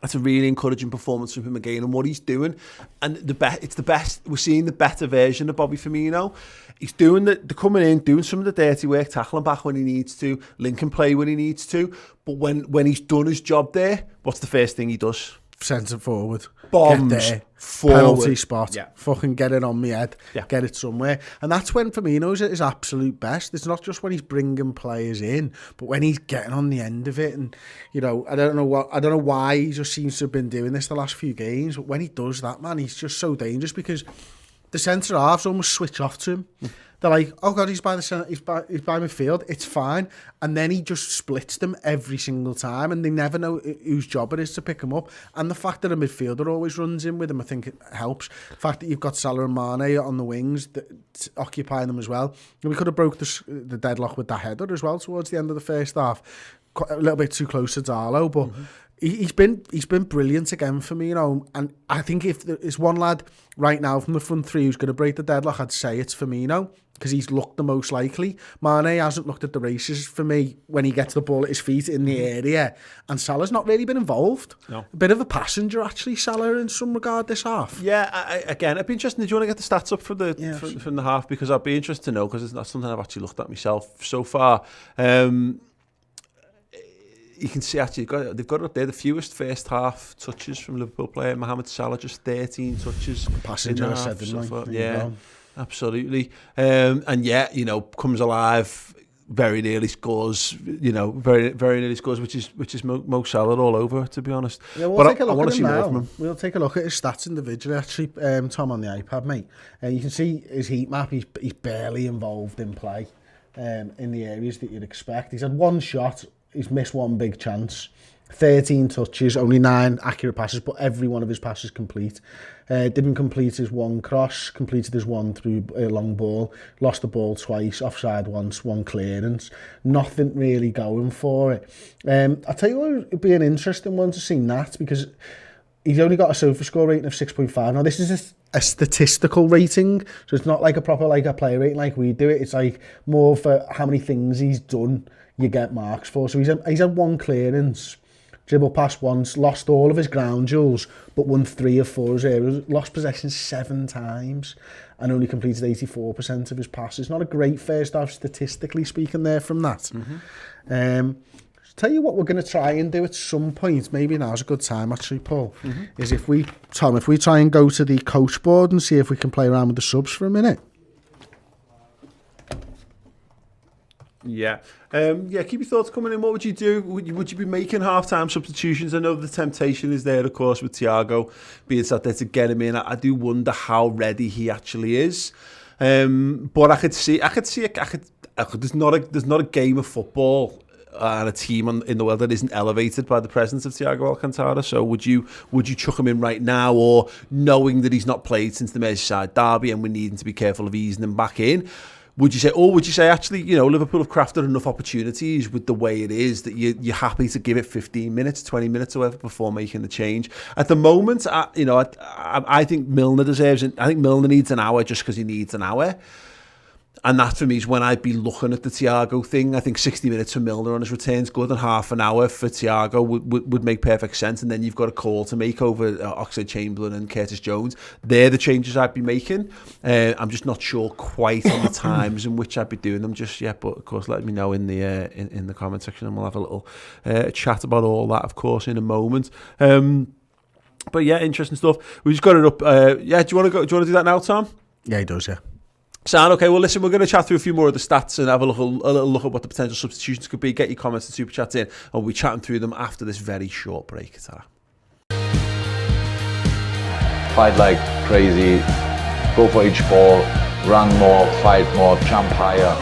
That's a really encouraging performance from him again, and what he's doing, and it's the best. We're seeing the better version of Bobby Firmino. He's doing the coming in, doing some of the dirty work, tackling back when he needs to, linking play when he needs to. But when he's done his job there, what's the first thing he does?
Centre forward.
Bombs
get there.
forward.
Penalty spot.
Yeah.
Fucking get it on my head. Yeah. Get it somewhere. And that's when Firmino's at his absolute best. It's not just when he's bringing players in, but when he's getting on the end of it. And, I don't know why he just seems to have been doing this the last few games, but when he does that, man, he's just so dangerous because the centre halves almost switch off to him. They're like, oh God, he's by midfield, it's fine. And then he just splits them every single time, and they never know whose job it is to pick him up. And the fact that a midfielder always runs in with him, I think it helps. The fact that you've got Salah and Mane on the wings occupying them as well. And we could have broke the deadlock with that header as well towards the end of the first half. A little bit too close to Darlow, but he's been brilliant again for me, and I think if there's one lad right now from the front three who's going to break the deadlock, I'd say it's Firmino, because he's looked the most likely. Mane hasn't looked at the races for me when he gets the ball at his feet in the area, and Salah's not really been involved. No. A bit of a passenger, actually, Salah, in some regard, this half.
Yeah, again, it'd be interesting. Do you want to get the stats up from the half? Because I'd be interested to know, because it's not something I've actually looked at myself so far. You can see actually they've got it up there, the fewest first half touches from Liverpool player. Mohamed Salah, just 13 touches.
Passenger, I said, didn't I?
Yeah, absolutely. And comes alive, very nearly scores. Very very nearly scores, which is Mo Salah all over, to be honest.
Yeah, we'll take a look at him now. We'll take a look at his stats individually. Actually, Tom, on the iPad, mate, and you can see his heat map. He's barely involved in play in the areas that you'd expect. He's had one shot. He's missed one big chance, 13 touches, only 9 accurate passes, but every one of his passes complete. Didn't complete his one cross, completed his one through a long ball, lost the ball twice, offside once, one clearance. Nothing really going for it. I'll tell you what would be an interesting one to see, Nat, because he's only got a sofa score rating of 6.5. Now, this is a statistical rating, so it's not like a proper like a player rating like we do it. It's like more for how many things he's done you get marks for. So he's had 1 clearance, dribbled past once, lost all of his ground duels, but won 3 of 4 areas, lost possession 7 times, and only completed 84% of his passes. Not a great first half, statistically speaking, there from that. Tell you what we're going to try and do at some point, maybe now's a good time actually, Paul, is if we try and go to the coach board and see if we can play around with the subs for a minute.
Yeah. Keep your thoughts coming in. What would you do? Would you be making half-time substitutions? I know the temptation is there, of course, with Thiago being sat there to get him in. I do wonder how ready he actually is. But I could see. There's not a game of football and a team in the world that isn't elevated by the presence of Thiago Alcantara. So would you chuck him in right now, or knowing that he's not played since the Merseyside derby and we're needing to be careful of easing him back in? Would you say actually, Liverpool have crafted enough opportunities with the way it is that you're happy to give it 15 minutes, 20 minutes or whatever before making the change? At the moment, I think Milner deserves it. I think Milner needs an hour just because he needs an hour. And that for me is when I'd be looking at the Thiago thing. I think 60 minutes for Milner on his return's good, and half an hour for Thiago would make perfect sense. And then you've got a call to make over Oxlade-Chamberlain and Curtis Jones. They're the changes I'd be making. I'm just not sure quite on the times in which I'd be doing them just yet. But of course, let me know in the comment section, and we'll have a little chat about all that, of course, in a moment. But yeah, interesting stuff. We just got it up. Do you want to do that now, Tom?
Yeah, he does. Yeah.
Sound okay? Well, listen, we're going to chat through a few more of the stats and have a little look at what the potential substitutions could be. Get your comments and super chats in, and we'll be chatting through them after this very short break. Ta-ra.
Fight like crazy, go for each ball, run more, fight more, jump higher.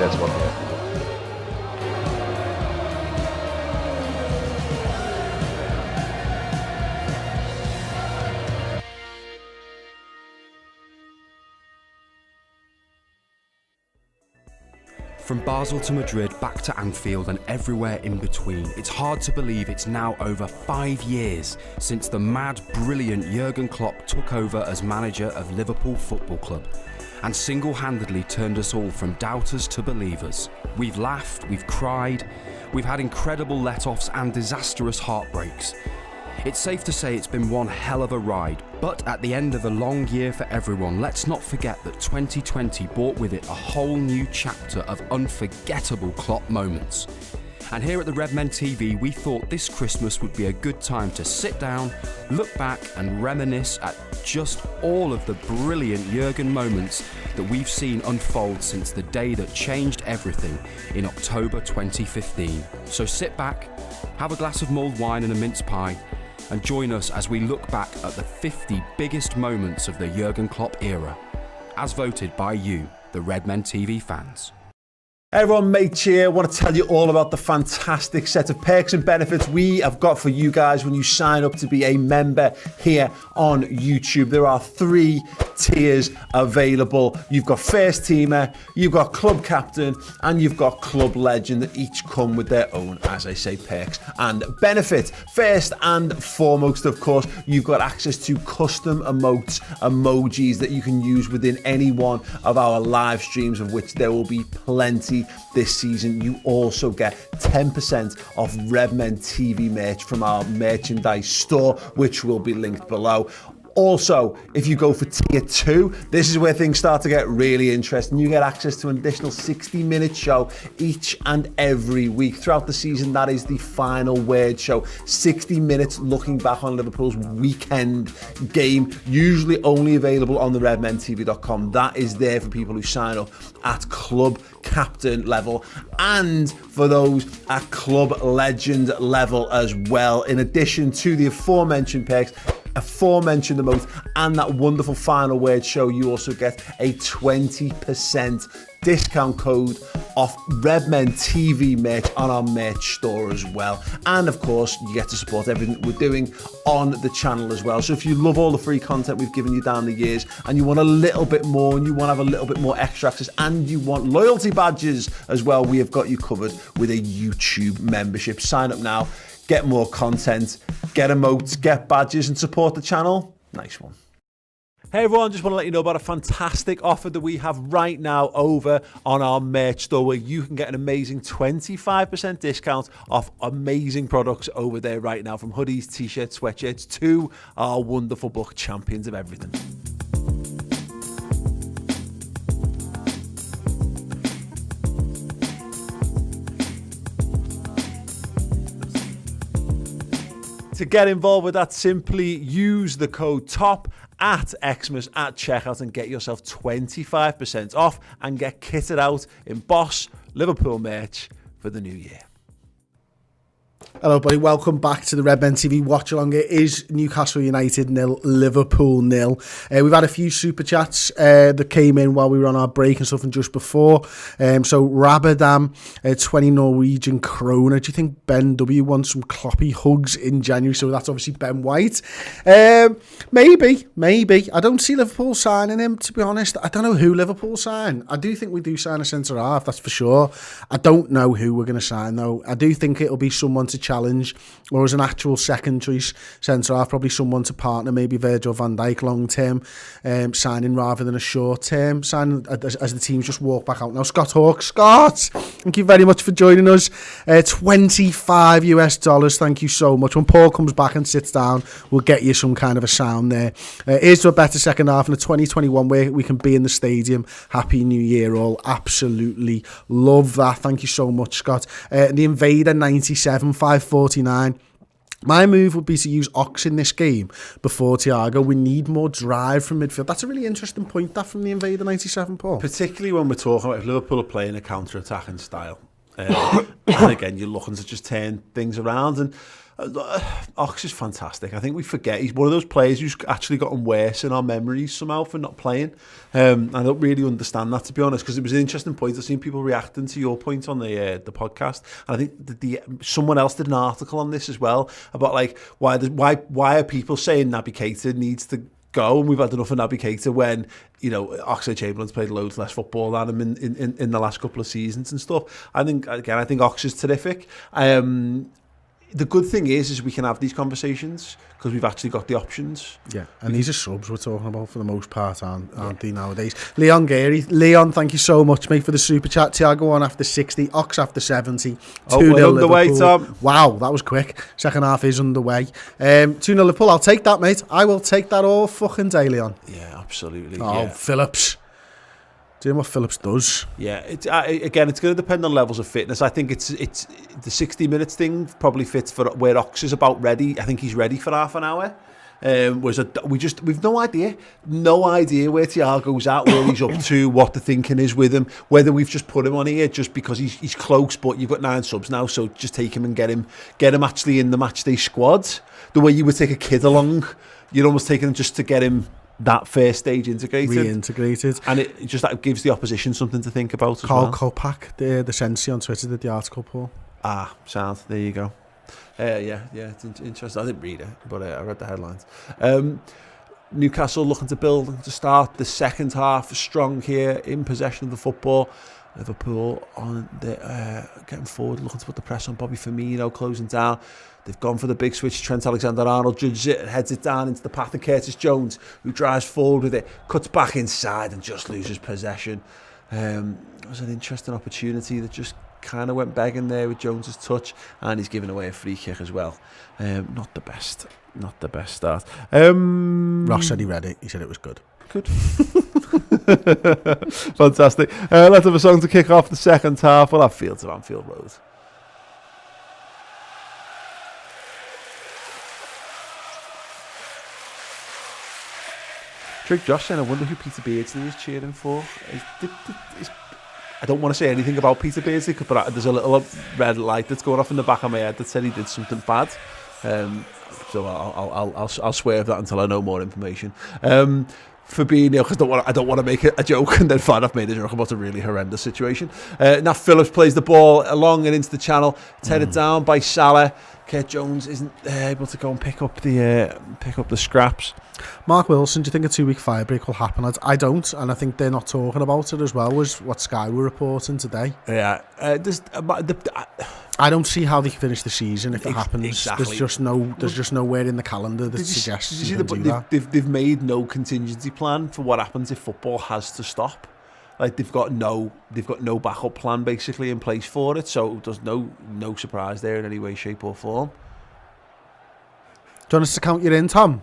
That's what we have to do.
From Basel to Madrid, back to Anfield and everywhere in between, it's hard to believe it's now over 5 years since the mad, brilliant Jurgen Klopp took over as manager of Liverpool Football Club and single-handedly turned us all from doubters to believers. We've laughed, we've cried, we've had incredible let-offs and disastrous heartbreaks. It's safe to say it's been one hell of a ride, but at the end of a long year for everyone, let's not forget that 2020 brought with it a whole new chapter of unforgettable Klopp moments. And here at the Redmen TV, we thought this Christmas would be a good time to sit down, look back and reminisce at just all of the brilliant Jurgen moments that we've seen unfold since the day that changed everything in October 2015. So sit back, have a glass of mulled wine and a mince pie, and join us as we look back at the 50 biggest moments of the Jurgen Klopp era, as voted by you, the Redmen TV fans.
Hey everyone, mate here. I want to tell you all about the fantastic set of perks and benefits we have got for you guys when you sign up to be a member here on YouTube. There are 3 tiers available. You've got first teamer, you've got club captain, and you've got club legend that each come with their own, as I say, perks and benefits. First and foremost, of course, you've got access to custom emotes, emojis that you can use within any one of our live streams, of which there will be plenty this season. You also get 10% off Redmen TV merch from our merchandise store, which will be linked below. Also, if you go for tier 2, this is where things start to get really interesting. You get access to an additional 60-minute show each and every week. Throughout the season, that is the final word show. 60 minutes looking back on Liverpool's weekend game, usually only available on the redmentv.com. That is there for people who sign up at club captain level and for those at club legend level as well. In addition to the aforementioned perks, aforementioned emote, and that wonderful final word show, you also get a 20% discount code off Redmen TV merch on our merch store as well. And of course, you get to support everything we're doing on the channel as well. So if you love all the free content we've given you down the years and you want a little bit more and you want to have a little bit more extra access and you want loyalty badges as well, we have got you covered with a YouTube membership. Sign up now. get more content, get emotes, get badges, and support the channel. Nice one. Hey everyone, just want to let you know about a fantastic offer that we have right now over on our merch store, where you can get an amazing 25% discount off amazing products over there right now, from hoodies, t-shirts, sweatshirts to our wonderful book, Champions of Everything. To get involved with that, simply use the code TOP at Xmas at checkout and get yourself 25% off and get kitted out in Boss Liverpool merch for the new year.
Hello, buddy. Welcome back to the Redmen TV watch along. It is Newcastle United 0, Liverpool 0. We've had a few super chats that came in while we were on our break and stuff, and just before. So Rabadam, 20 Norwegian kroner. Do you think Ben W wants some cloppy hugs in January? So that's obviously Ben White. Maybe. I don't see Liverpool signing him, to be honest. I don't know who Liverpool sign. I do think we do sign a centre half, that's for sure. I don't know who we're going to sign though. I do think it'll be someone to challenge, or as an actual second choice centre half, probably someone to partner, maybe Virgil van Dijk long term, signing rather than a short term signing as the teams just walk back out. Now, Scott Hawke, thank you very much for joining us. $25 thank you so much. When Paul comes back and sits down, we'll get you some kind of a sound there. Here's to a better second half in the 2021 where we can be in the stadium. Happy New Year all. Absolutely love that. Thank you so much, Scott. The Invader 97 549. My move would be to use Ox in this game before Thiago. We need more drive from midfield. That's a really interesting point, that, from the Invader 97, Paul.
Particularly when we're talking about if Liverpool are playing a counter-attacking style. And again, you're looking to just turn things around. And Ox is fantastic. I think we forget he's one of those players who's actually gotten worse in our memories somehow for not playing. I don't really understand that, to be honest, because it was an interesting point. I've seen people reacting to your point on the podcast, and I think someone else did an article on this as well about like why are people saying Naby Keita needs to go, and we've had enough of Naby Keita when, you know, Oxlade-Chamberlain's played loads less football than him in the last couple of seasons and stuff. I think Ox is terrific. The good thing is we can have these conversations because we've actually got the options. Yeah,
and these are subs we're talking about for the most part, aren't they nowadays? Leon Gary, thank you so much, mate, for the super chat. Thiago on after 60, Ox after 70. 2-0
underway, Tom.
Wow, that was quick. Second half is underway. 2-0 Liverpool. I'll take that, mate. I will take that all fucking day, Leon.
Yeah, absolutely.
Oh,
yeah.
Phillips. Doing what Phillips does.
Yeah, again, it's going to depend on levels of fitness. I think it's the 60 minutes thing probably fits for where Ox is about ready. I think he's ready for half an hour. We've no idea where Thiago's at, where he's up to, what the thinking is with him, whether we've just put him on here just because he's close, but you've got 9 subs now, so just take him and get him actually in the matchday squad. The way you would take a kid along, you'd almost take him just to get him that first stage reintegrated, and it just that gives the opposition something to think about as
Carl
well.
Kopak, the Sensi on Twitter, did the article, Paul.
Sound, there you go. Yeah, it's interesting. I didn't read it, but I read the headlines. Newcastle looking to start the second half strong here, in possession of the football. Liverpool on the getting forward, looking to put the press on Bobby Firmino, closing down. They've gone for the big switch. Trent Alexander-Arnold judges it, heads it down into the path of Curtis Jones, who drives forward with it, cuts back inside and just loses possession. It was an interesting opportunity that just kind of went begging there with Jones's touch, and he's giving away a free kick as well. Not the best start.
Ross said he read it. He said it was good.
Good. Fantastic. Let's have a song to kick off the second half. We'll have Fields of Anfield Road. Drake Josh saying, I wonder who Peter Beardsley is cheering for. I don't want to say anything about Peter Beardsley, but there's a little red light that's going off in the back of my head that said he did something bad. So I'll swear of that until I know more information. Fabinho, because I don't want to make a joke and then find I've made a joke about a really horrendous situation. Now Phillips plays the ball along and into the channel. It's headed down by Salah. Kurt Jones isn't able to go and pick up the scraps.
Mark Wilson, do you think a 2-week fire break will happen? I don't, and I think they're not talking about it as well as what Sky were reporting today.
Yeah,
I don't see how they finish the season if it happens.
Exactly.
There's just nowhere in the calendar that suggests you can do that.
They've made no contingency plan for what happens if football has to stop. Like they've got no backup plan basically in place for it. So there's no surprise there in any way, shape or form.
Do you want us to count you in, Tom?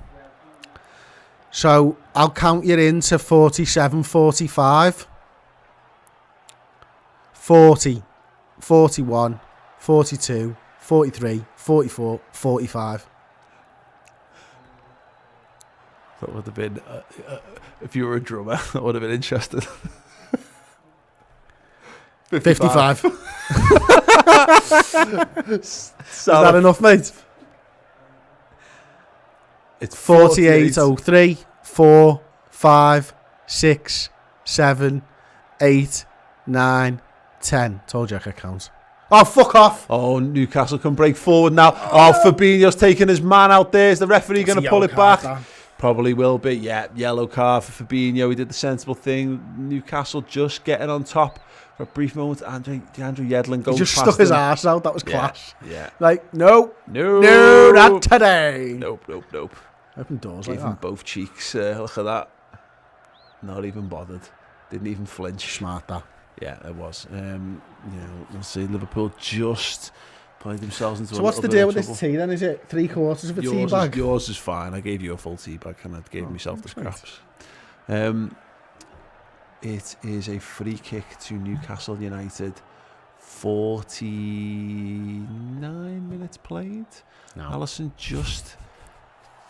So I'll count you in to 47, 45, 40, 41, 42, 43, 44, 45.
That would have been, if you were a drummer, that would have been interesting.
55.
Is
that enough, mate?
It's
48, 03, 4, 5, 6, 7, 8, 9, 10. Told you I could count. Oh, fuck off.
Oh, Newcastle can break forward now. Oh, Fabinho's taking his man out there. Is the referee going to pull it back? Probably will be. Yeah, yellow card for Fabinho. He did the sensible thing. Newcastle just getting on top for a brief moment. Andrew Yedlin goes past him.
He just stuck his arse out. That was class.
Yeah.
Like, no, not today.
Nope.
Open doors
Gave
like
him
that.
both cheeks. Look at that. Not even bothered. Didn't even flinch.
Smart, that.
Yeah, it was. We'll see. Liverpool just played themselves into.
So what's the deal with this tea then? Is it 3/4 of a tea bag?
Yours is fine. I gave you a full tea bag and I gave myself the scraps. It is a free kick to Newcastle United. 49 minutes played.
No.
Alisson just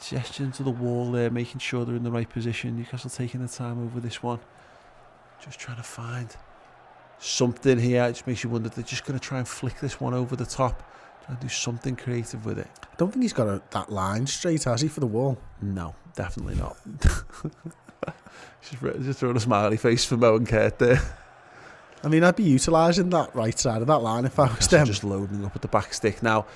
gesturing to the wall there, making sure they're in the right position. Newcastle taking their time over this one. Just trying to find something here. It just makes you wonder if they're just going to try and flick this one over the top. Try and do something creative with it.
I don't think he's got that line straight, has he, for the wall?
No, definitely not. just throwing a smiley face for Mo and Kurt there.
I mean, I'd be utilising that right side of that line if I was them.
Just loading up at the back stick now.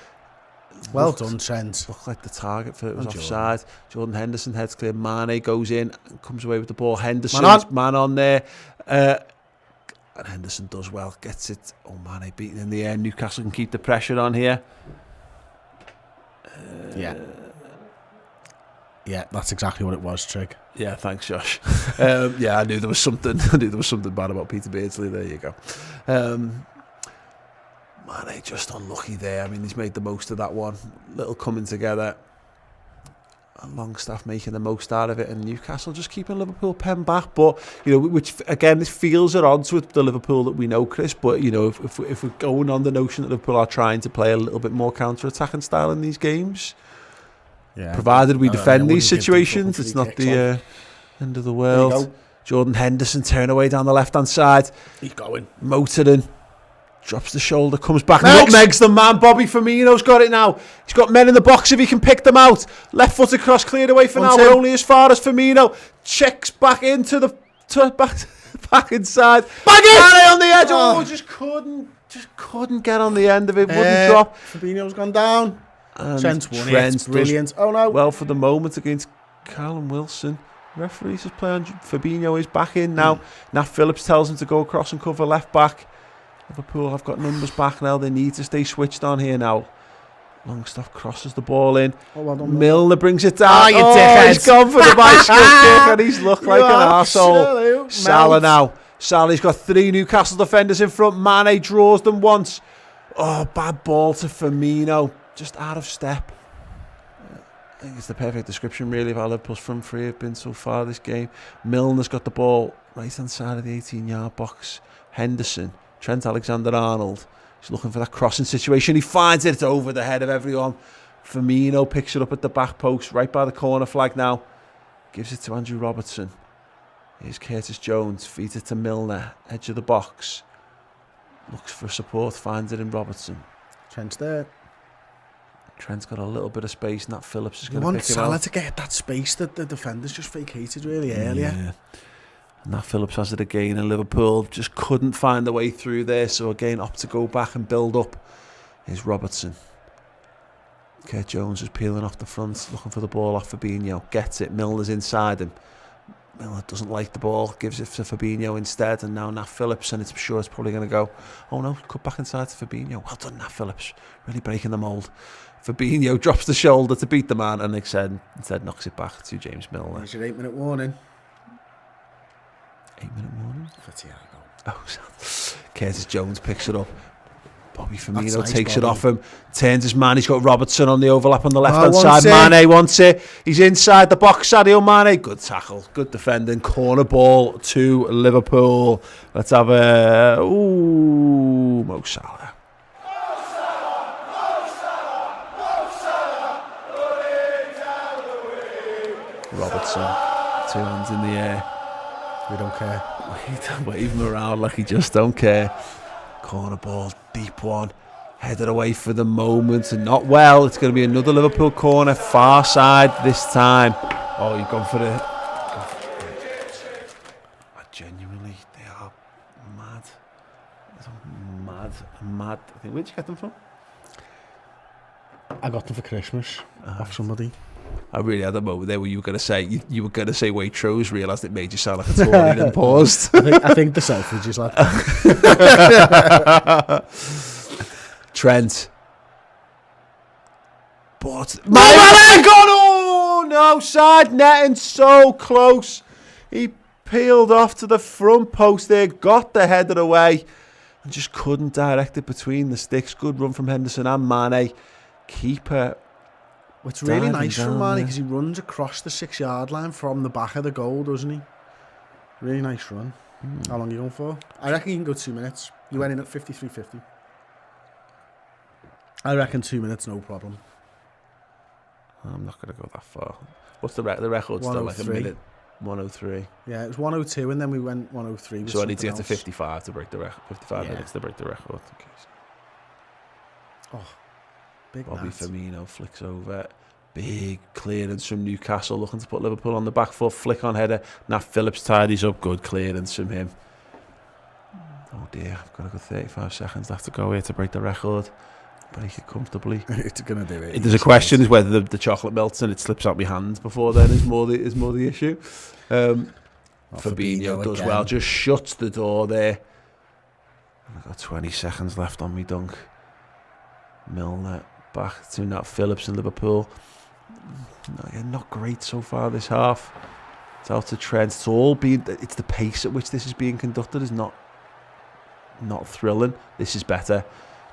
Well done, Trent.
Looked like the target for it was offside. Jordan Henderson heads clear. Mane goes in and comes away with the ball. Henderson's man on there. And Henderson does well. Gets it. Oh, Mane beaten in the air. Newcastle can keep the pressure on here.
Yeah, that's exactly what it was, Trig.
Yeah, thanks, Josh. I knew there was something. I knew there was something bad about Peter Beardsley. There you go. Mane just unlucky there. I mean, he's made the most of that one. Little coming together. And Longstaff making the most out of it, and Newcastle just keeping Liverpool pen back. But which again, this feels at odds with the Liverpool that we know, Chris. But if we're going on the notion that Liverpool are trying to play a little bit more counter-attacking style in these games, provided we defend these situations, it's not the end of the world. Jordan Henderson turning away down the left-hand side.
He's going.
Motoring. Drops the shoulder, comes back, nutmegs the man. Bobby Firmino's got it now. He's got men in the box if he can pick them out. Left foot across, cleared away for now. We're only as far as Firmino. Checks back into the back inside. Bang it! On the edge. Just couldn't get on the end of it. Wouldn't drop.
Fabinho's gone down.
And
Trent's won it. Brilliant. Oh no.
Well for the moment against Callum Wilson. Referee says play on. Fabinho is back in now. Nat Phillips tells him to go across and cover left back. Liverpool have got numbers back now. They need to stay switched on here now. Longstaff crosses the ball in.
Well done,
Milner brings it down.
You dickhead.
He's gone for the bicycle kick and he's looked like an arsehole. Salah now. Salah's got 3 Newcastle defenders in front. Mane draws them once. Oh, bad ball to Firmino. Just out of step. I think it's the perfect description really of how Liverpool's front three have been so far this game. Milner's got the ball right hand side of the 18-yard box. Henderson. Trent Alexander-Arnold. He's looking for that crossing situation. He finds it. It's over the head of everyone. Firmino picks it up at the back post, right by the corner flag now. Gives it to Andrew Robertson. Here's Curtis Jones. Feeds it to Milner. Edge of the box. Looks for support. Finds it in Robertson.
Trent's there.
Trent's got a little bit of space. Nat Phillips is going to pick him
Salah
out.
to get that space that the defenders just vacated really earlier.
Yeah. Nat Phillips has it again, and Liverpool just couldn't find the way through there. So again, opt to go back and build up. Here's Robertson. Kurt Jones is peeling off the front, looking for the ball off Fabinho. Gets it. Milner's inside him. Milner doesn't like the ball, gives it to Fabinho instead, and now Nat Phillips, and I'm sure it's probably going to go. Oh no, cut back inside to Fabinho. Well done, Nat Phillips. Really breaking the mould. Fabinho drops the shoulder to beat the man, and instead knocks it back to James Milner.
There's your 8-minute warning.
8-minute warning?
For Thiago.
Oh, Curtis Jones picks it up. Bobby Firmino
nice,
takes it
Bobby.
off him, turns his man. He's got Robertson on the overlap on the left-hand
wants
side.
it.
Mane wants it. He's inside the box. Sadio Mane. Good tackle. Good defending. Corner ball to Liverpool. Let's have a... Ooh, Mo Salah. Robertson. 2 hands in the air.
We don't care.
Wave him around like he just don't care. Corner ball, deep one. Headed away for the moment and not well. It's going to be another Liverpool corner, far side this time. Oh, you've gone for it. Genuinely, they are mad. Mad. I think, where'd you get them from?
I got them for Christmas off somebody.
I really had a moment there where you were going to say Waitrose, realised it made you sound like a Tory and paused.
I think the Selfridges, lad.
Trent. But Mane gone! Oh no, side netting so close. He peeled off to the front post there, got the header away, and just couldn't direct it between the sticks. Good run from Henderson and Mane. Keeper.
It's really
diving
nice from
down
Mane
there.
because he runs across the 6-yard line from the back of the goal, doesn't he? Really nice run. How long are you going for? I reckon you can go 2 minutes. You went in at 53.50. I reckon 2 minutes, no problem.
I'm not going to go that far. What's the record? The record's still like a
103.
minute. 103.
Yeah, it was 102 and then we went 103. with
So I need to get
something
to
else.
55 to break the record. 55
Yeah.
minutes to break the record. Okay.
Oh, big
Bobby
Nat.
Firmino flicks over. Big clearance from Newcastle, looking to put Liverpool on the back foot. Flick on header. Nat Phillips tidies up. Good clearance from him. Oh dear, I've got to go 35 seconds left to go here to break the record. Break it comfortably.
It's going to do it.
There's a question is whether the chocolate melts and it slips out my hands before then is more the issue. Fabinho does
again.
well, just shuts the door there. I've got 20 seconds left on me dunk. Milner back to Nat Phillips in Liverpool. Not great so far this half. It's out to Trent. It's the pace at which this is being conducted is not thrilling. This is better.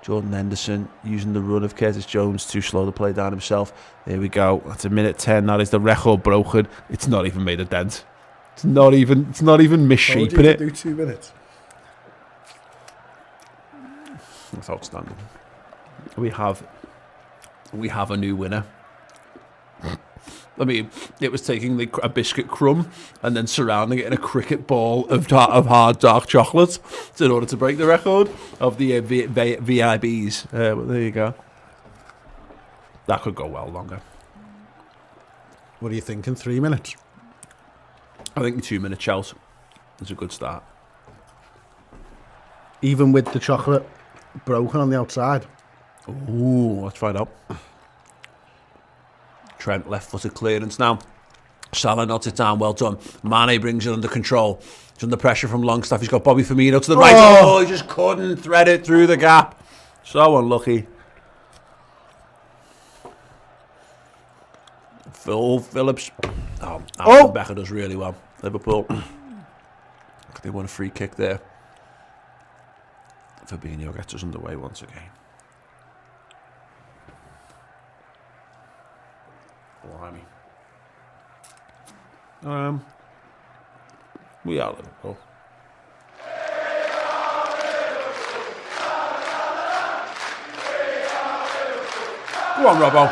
Jordan Henderson using the run of Curtis Jones to slow the play down himself. There we go. That's a minute 10. That is the record broken. It's not even made a dent. It's not even misshapen it.
Do 2 minutes.
That's outstanding. We have a new winner. I mean, it was taking a biscuit crumb and then surrounding it in a cricket ball of hard dark chocolate in order to break the record of the VIBs. Well, there you go. That could go well longer.
What are you thinking? 3 minutes?
I think the 2 minute shout is a good start.
Even with the chocolate broken on the outside.
Ooh, let's find out. Trent left-footed clearance now. Salah nods it down, well done. Mane brings it under control. He's under pressure from Longstaff. He's got Bobby Firmino to the right. Oh, he just couldn't thread it through the gap. So unlucky. Phillips. Alisson Becker does really well. Liverpool. They won a free kick there. Fabinho gets us underway once again. Blimey. We are Liverpool. Go on, Robbo.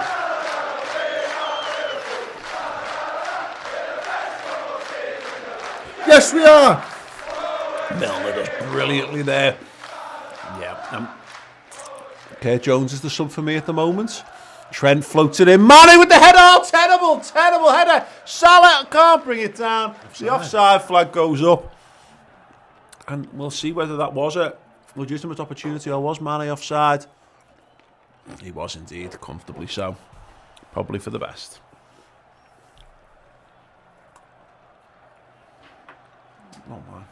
Yes, we are!
Milner does brilliantly there. Yeah. Okay, Jones is the sub for me at the moment. Trent floats it in. Mane with the header. Oh, terrible header. Salah can't bring it down. The offside flag goes up. And we'll see whether that was a legitimate opportunity or was Mane offside. He was indeed, comfortably so. Probably for the best. Oh, man.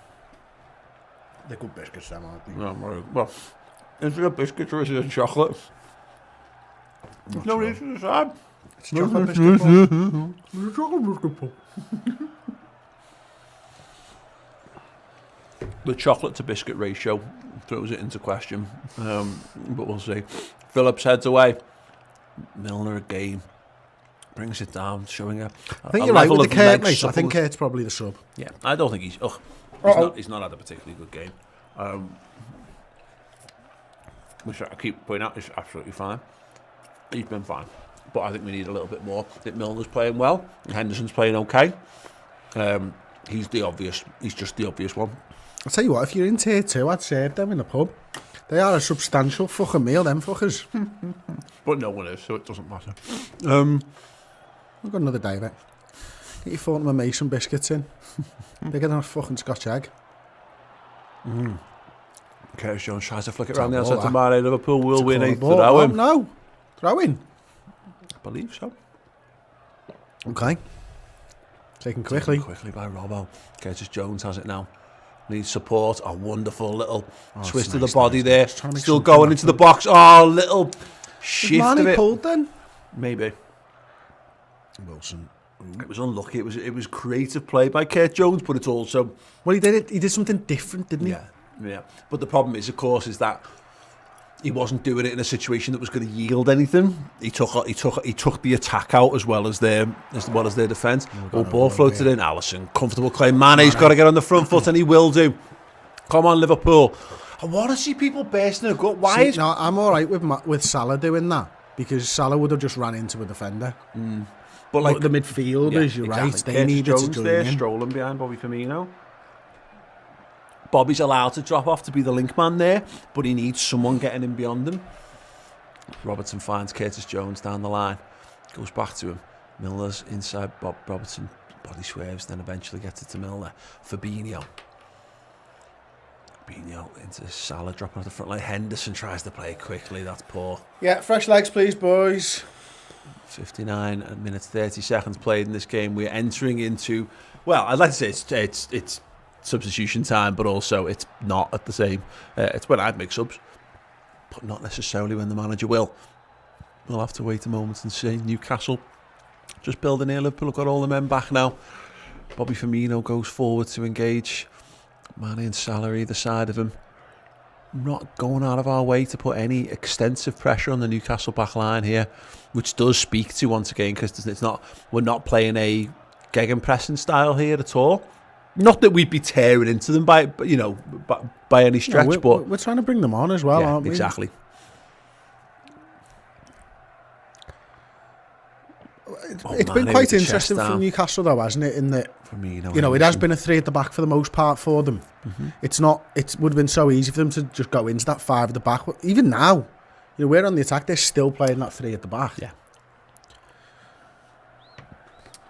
They're good biscuits, them, aren't they?
No, well, is it a biscuit or is it a chocolate? There's no reason to decide.
It's a chocolate biscuit ball. It's a chocolate biscuit ball.
The chocolate to biscuit ratio throws it into question, but we'll see. Phillips heads away. Milner again brings it down, showing a
I think
a
you're right
level
with the
of
Kurt,
leg
mate. I
suppleness.
think Kurt's probably the sub.
Yeah, I don't think he's he's not had a particularly good game. Which I keep pointing out is absolutely fine. He's been fine, but I think we need a little bit more. I think Milner's playing well, and Henderson's playing okay. He's just the obvious one.
I'll tell you what, if you're in tier 2, I'd serve them in the pub. They are a substantial fucking meal, them fuckers.
But no one is, so it doesn't matter.
We've got another day of it. Get your Fortnum and Mason biscuits in. Bigger than a fucking Scotch egg.
Curtis Jones tries to flick it
It's
around the
a
outside
ball,
to
that.
Mane. Liverpool will win a
Ball.
throw
Oh,
in.
no. Throw in.
I believe so.
Okay. Taken quickly.
Quickly by Robbo. Curtis Jones has it now. Needs support. A wonderful little twist of the
nice,
body
nice.
there.
Just trying to make
Still
something
going into the box. Oh, little shift
Was
of
Mane
it.
pulled then?
Maybe.
Wilson.
It was unlucky. It was creative play by Curtis Jones, but it's also
Well, he did something different, didn't he?
yeah. But the problem is, of course, is that he wasn't doing it in a situation that was going to yield anything. He took the attack out as well as their defence. Ball floated in. Alisson, comfortable claim. Mane's got to get on the front foot, and he will do. Come on, Liverpool. I want to see people bursting a gut. Why is
No, I'm all right with Salah doing that because Salah would have just ran into a defender.
but
But the midfielders, you're right,
exactly.
they
Curtis
needed
Jones
to join
there,
in.
strolling behind Bobby Firmino. Bobby's allowed to drop off to be the link man there, but he needs someone getting in beyond him. Robertson finds Curtis Jones down the line, goes back to him. Milner's inside. Robertson body swerves, then eventually gets it to Milner. Fabinho into Salah, dropping off the front line. Henderson tries to play quickly. That's poor.
Yeah, fresh legs, please, boys.
59 minutes 30 seconds played in this game. We're entering into, well, I'd like to say it's substitution time, but also it's not at the same. It's when I'd make subs, but not necessarily when the manager will. We'll have to wait a moment and see. Newcastle just building here. Liverpool have got all the men back now. Bobby Firmino goes forward to engage Mane and Salah either side of him. Not going out of our way to put any extensive pressure on the Newcastle back line here, which does speak to, once again, because we're not playing a gegenpressing style here at all. Not that we'd be tearing into them by any stretch,
No,
but
we're trying to bring them on as well,
yeah,
aren't we?
exactly.
It's been
Mane
quite
with the chest
interesting
down.
from Newcastle, though, hasn't it? In that,
Firmino,
it has been a 3 at the back for the most part for them. It's not. It would have been so easy for them to just go into that 5 at the back. Even now, we're on the attack. They're still playing that 3 at the back.
Yeah.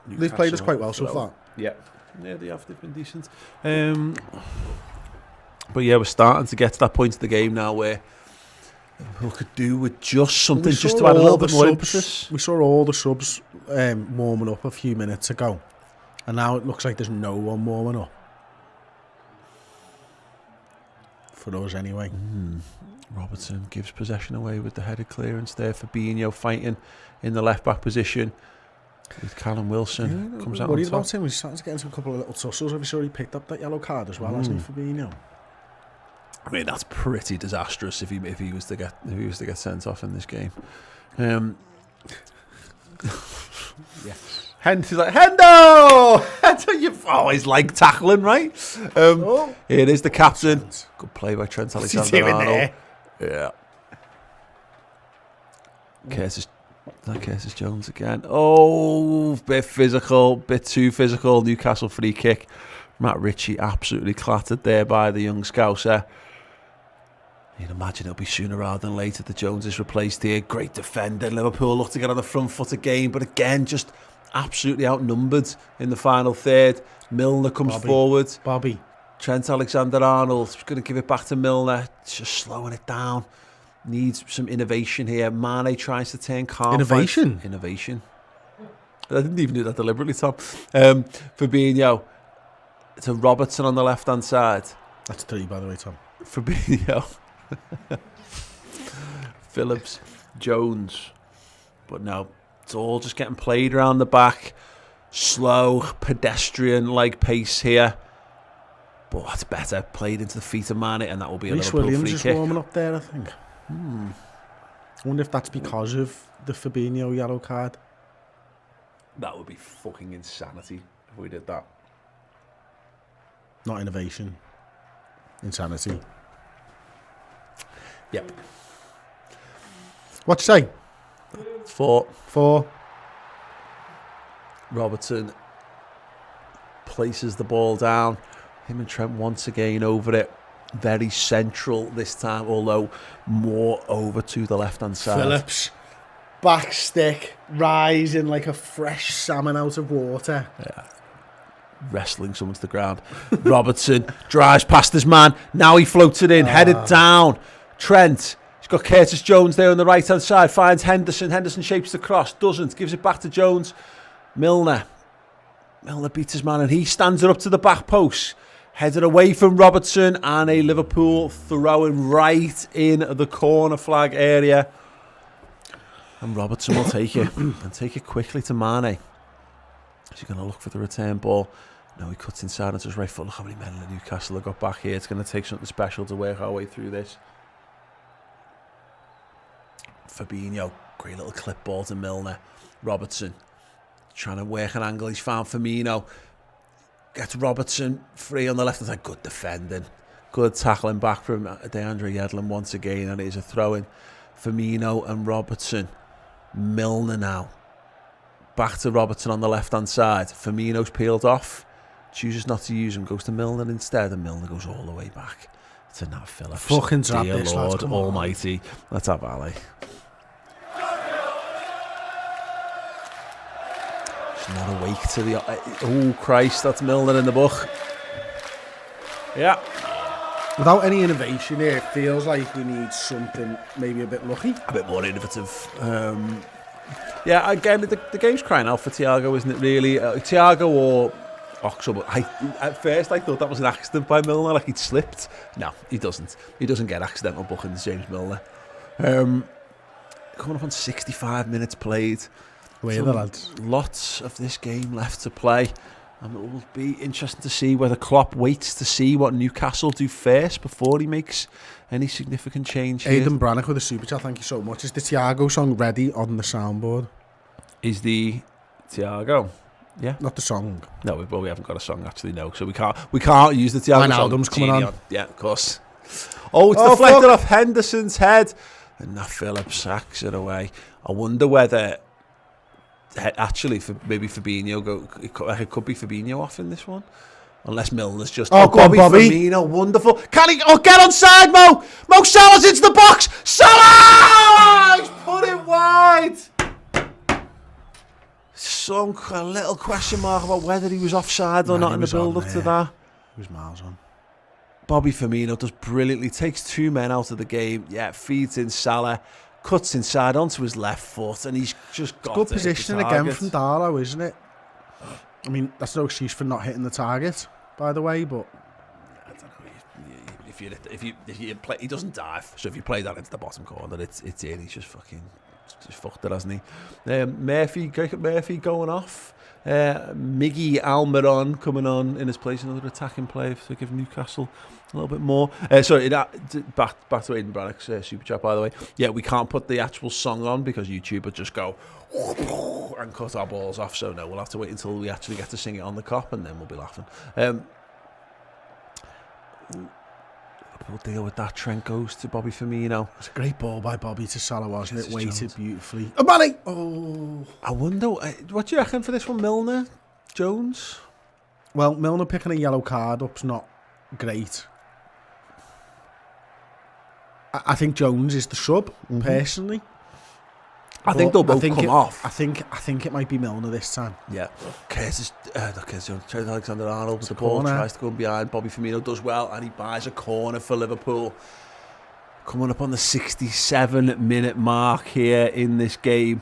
They've played us quite well so far.
Yeah, they have. They've been decent. But yeah, we're starting to get to that point of the game now where we could do with just something, just to add a little bit more emphasis.
We saw all the subs warming up a few minutes ago, and now it looks like there's no one warming up. For us, anyway.
Robertson gives possession away with the headed clearance there. Fabinho fighting in the left back position with Callum Wilson. Comes out on
Worried
top.
about him. He's starting to get into a couple of little tussles. Have you sure he picked up that yellow card as well, hasn't he, Fabinho?
I mean, that's pretty disastrous if he was to get sent off in this game.
Yes.
He's like, Hendo! You've always liked tackling, right? Here it is, the captain. Good play by Trent
What's he
Alexander
doing
Arnold.
there?
Yeah. Curtis Jones again. Oh, bit physical, bit too physical. Newcastle free kick. Matt Ritchie absolutely clattered there by the young Scouser. You'd imagine it'll be sooner rather than later that Jones is replaced here. Great defender. Liverpool look to get on the front foot again, but again, just absolutely outnumbered in the final third. Milner comes forward.
Bobby.
Trent Alexander-Arnold is going to give it back to Milner. Just slowing it down. Needs some innovation here. Mane tries to turn calm.
Innovation?
Innovation. I didn't even do that deliberately, Tom. Fabinho to Robertson on the left-hand side.
That's 3, by the way, Tom.
Fabinho. Phillips. Jones. But no, it's all just getting played around the back. Slow, pedestrian-like pace here. But that's better. Played into the feet of Mane, and that will be a Liverpool free kick.
Williams is warming up there, I think. I wonder if that's because of the Fabinho yellow card.
That would be fucking insanity if we did that.
Not innovation. Insanity.
Yep.
What you say?
4. Robertson places the ball down. Him and Trent once again over it. Very central this time, although more over to the left-hand side.
Phillips, back stick, rising like a fresh salmon out of water.
Yeah. Wrestling someone to the ground. Robertson drives past his man. Now he floats it in, headed down. Trent, he's got Curtis Jones there on the right-hand side. Finds Henderson. Henderson shapes the cross. Doesn't. Gives it back to Jones. Milner beats his man, and he stands it up to the back post. Headed away from Robertson, and a Liverpool throwing right in the corner flag area. And Robertson will take it, and take it quickly to Mane. Is he going to look for the return ball? No, he cuts inside onto his right foot. Look how many men in Newcastle have got back here. It's going to take something special to work our way through this. Fabinho, great little clip ball to Milner. Robertson, trying to work an angle. He's found Firmino. Gets Robertson free on the left hand side. Good defending. Good tackling back from DeAndre Yedlin once again. And it is a throw-in. Firmino and Robertson. Milner now. Back to Robertson on the left-hand side. Firmino's peeled off. Chooses not to use him. Goes to Milner instead. And Milner goes all the way back to Nat Phillips.
Fucking trap
Dear
this,
Lord
lads, come
Almighty. Let's have Ali. Not awake to the... Oh, Christ, that's Milner in the book. Yeah.
Without any innovation here, it feels like we need something maybe a bit lucky.
A bit more innovative. Yeah, again, the game's crying out for Thiago, isn't it, really? Thiago or Oxford. But at first, I thought that was an accident by Milner, like he'd slipped. No, he doesn't. He doesn't get accidental bookings, James Milner. Coming up on 65 minutes played.
Where the lads?
Lots of this game left to play, and it will be interesting to see whether Klopp waits to see what Newcastle do first before he makes any significant change here.
Aidan Brannock with a super chat, thank you so much. Is the Thiago song ready on the soundboard?
Is the Thiago? Yeah.
Not the song.
No, we haven't got a song actually. No, so we can't use the Thiago song.
Album's coming on.
Yeah, of course. Oh, it's deflected off Henderson's head, and Nat Phillips sacks it away. I wonder whether. Actually, maybe Fabinho it could be Fabinho off in this one, unless Milner's just.
Oh, go on, Bobby.
Firmino, wonderful. Can he? Oh, get on side, Mo. Mo Salah's into the box. Salah! He's put it wide. A little question mark about whether he was offside or not in the build-up to that.
He was miles on.
Bobby Firmino does brilliantly. Takes 2 men out of the game. Yeah, feeds in Salah. Cuts inside onto his left foot, and he's just got
good positioning again from Darlow, isn't it? I mean, that's no excuse for not hitting the target, by the way. But
I don't know. If you play, he doesn't dive. So if you play that into the bottom corner, it's in. He's just fucked it, hasn't he? Murphy going off. Miggy Almiron coming on in his place, another attacking player to give Newcastle a little bit more. Back to Aidan Brannock's super chat, by the way. Yeah, we can't put the actual song on because YouTube would just go and cut our balls off. So no, we'll have to wait until we actually get to sing it on the cop, and then we'll be laughing. We'll deal with that. Trent goes to Bobby Firmino.
It's a great ball by Bobby to Salah, wasn't it? Weighted beautifully. Oh, Manny! Oh.
I wonder, what do you reckon for this one, Milner? Jones?
Well, Milner picking a yellow card up's not great. I think Jones is the sub, personally.
I think they'll both come off.
I think it might be Milner this time.
Yeah. Alexander-Arnold with the ball, tries to go behind. Bobby Firmino does well, and he buys a corner for Liverpool. Coming up on the 67-minute mark here in this game.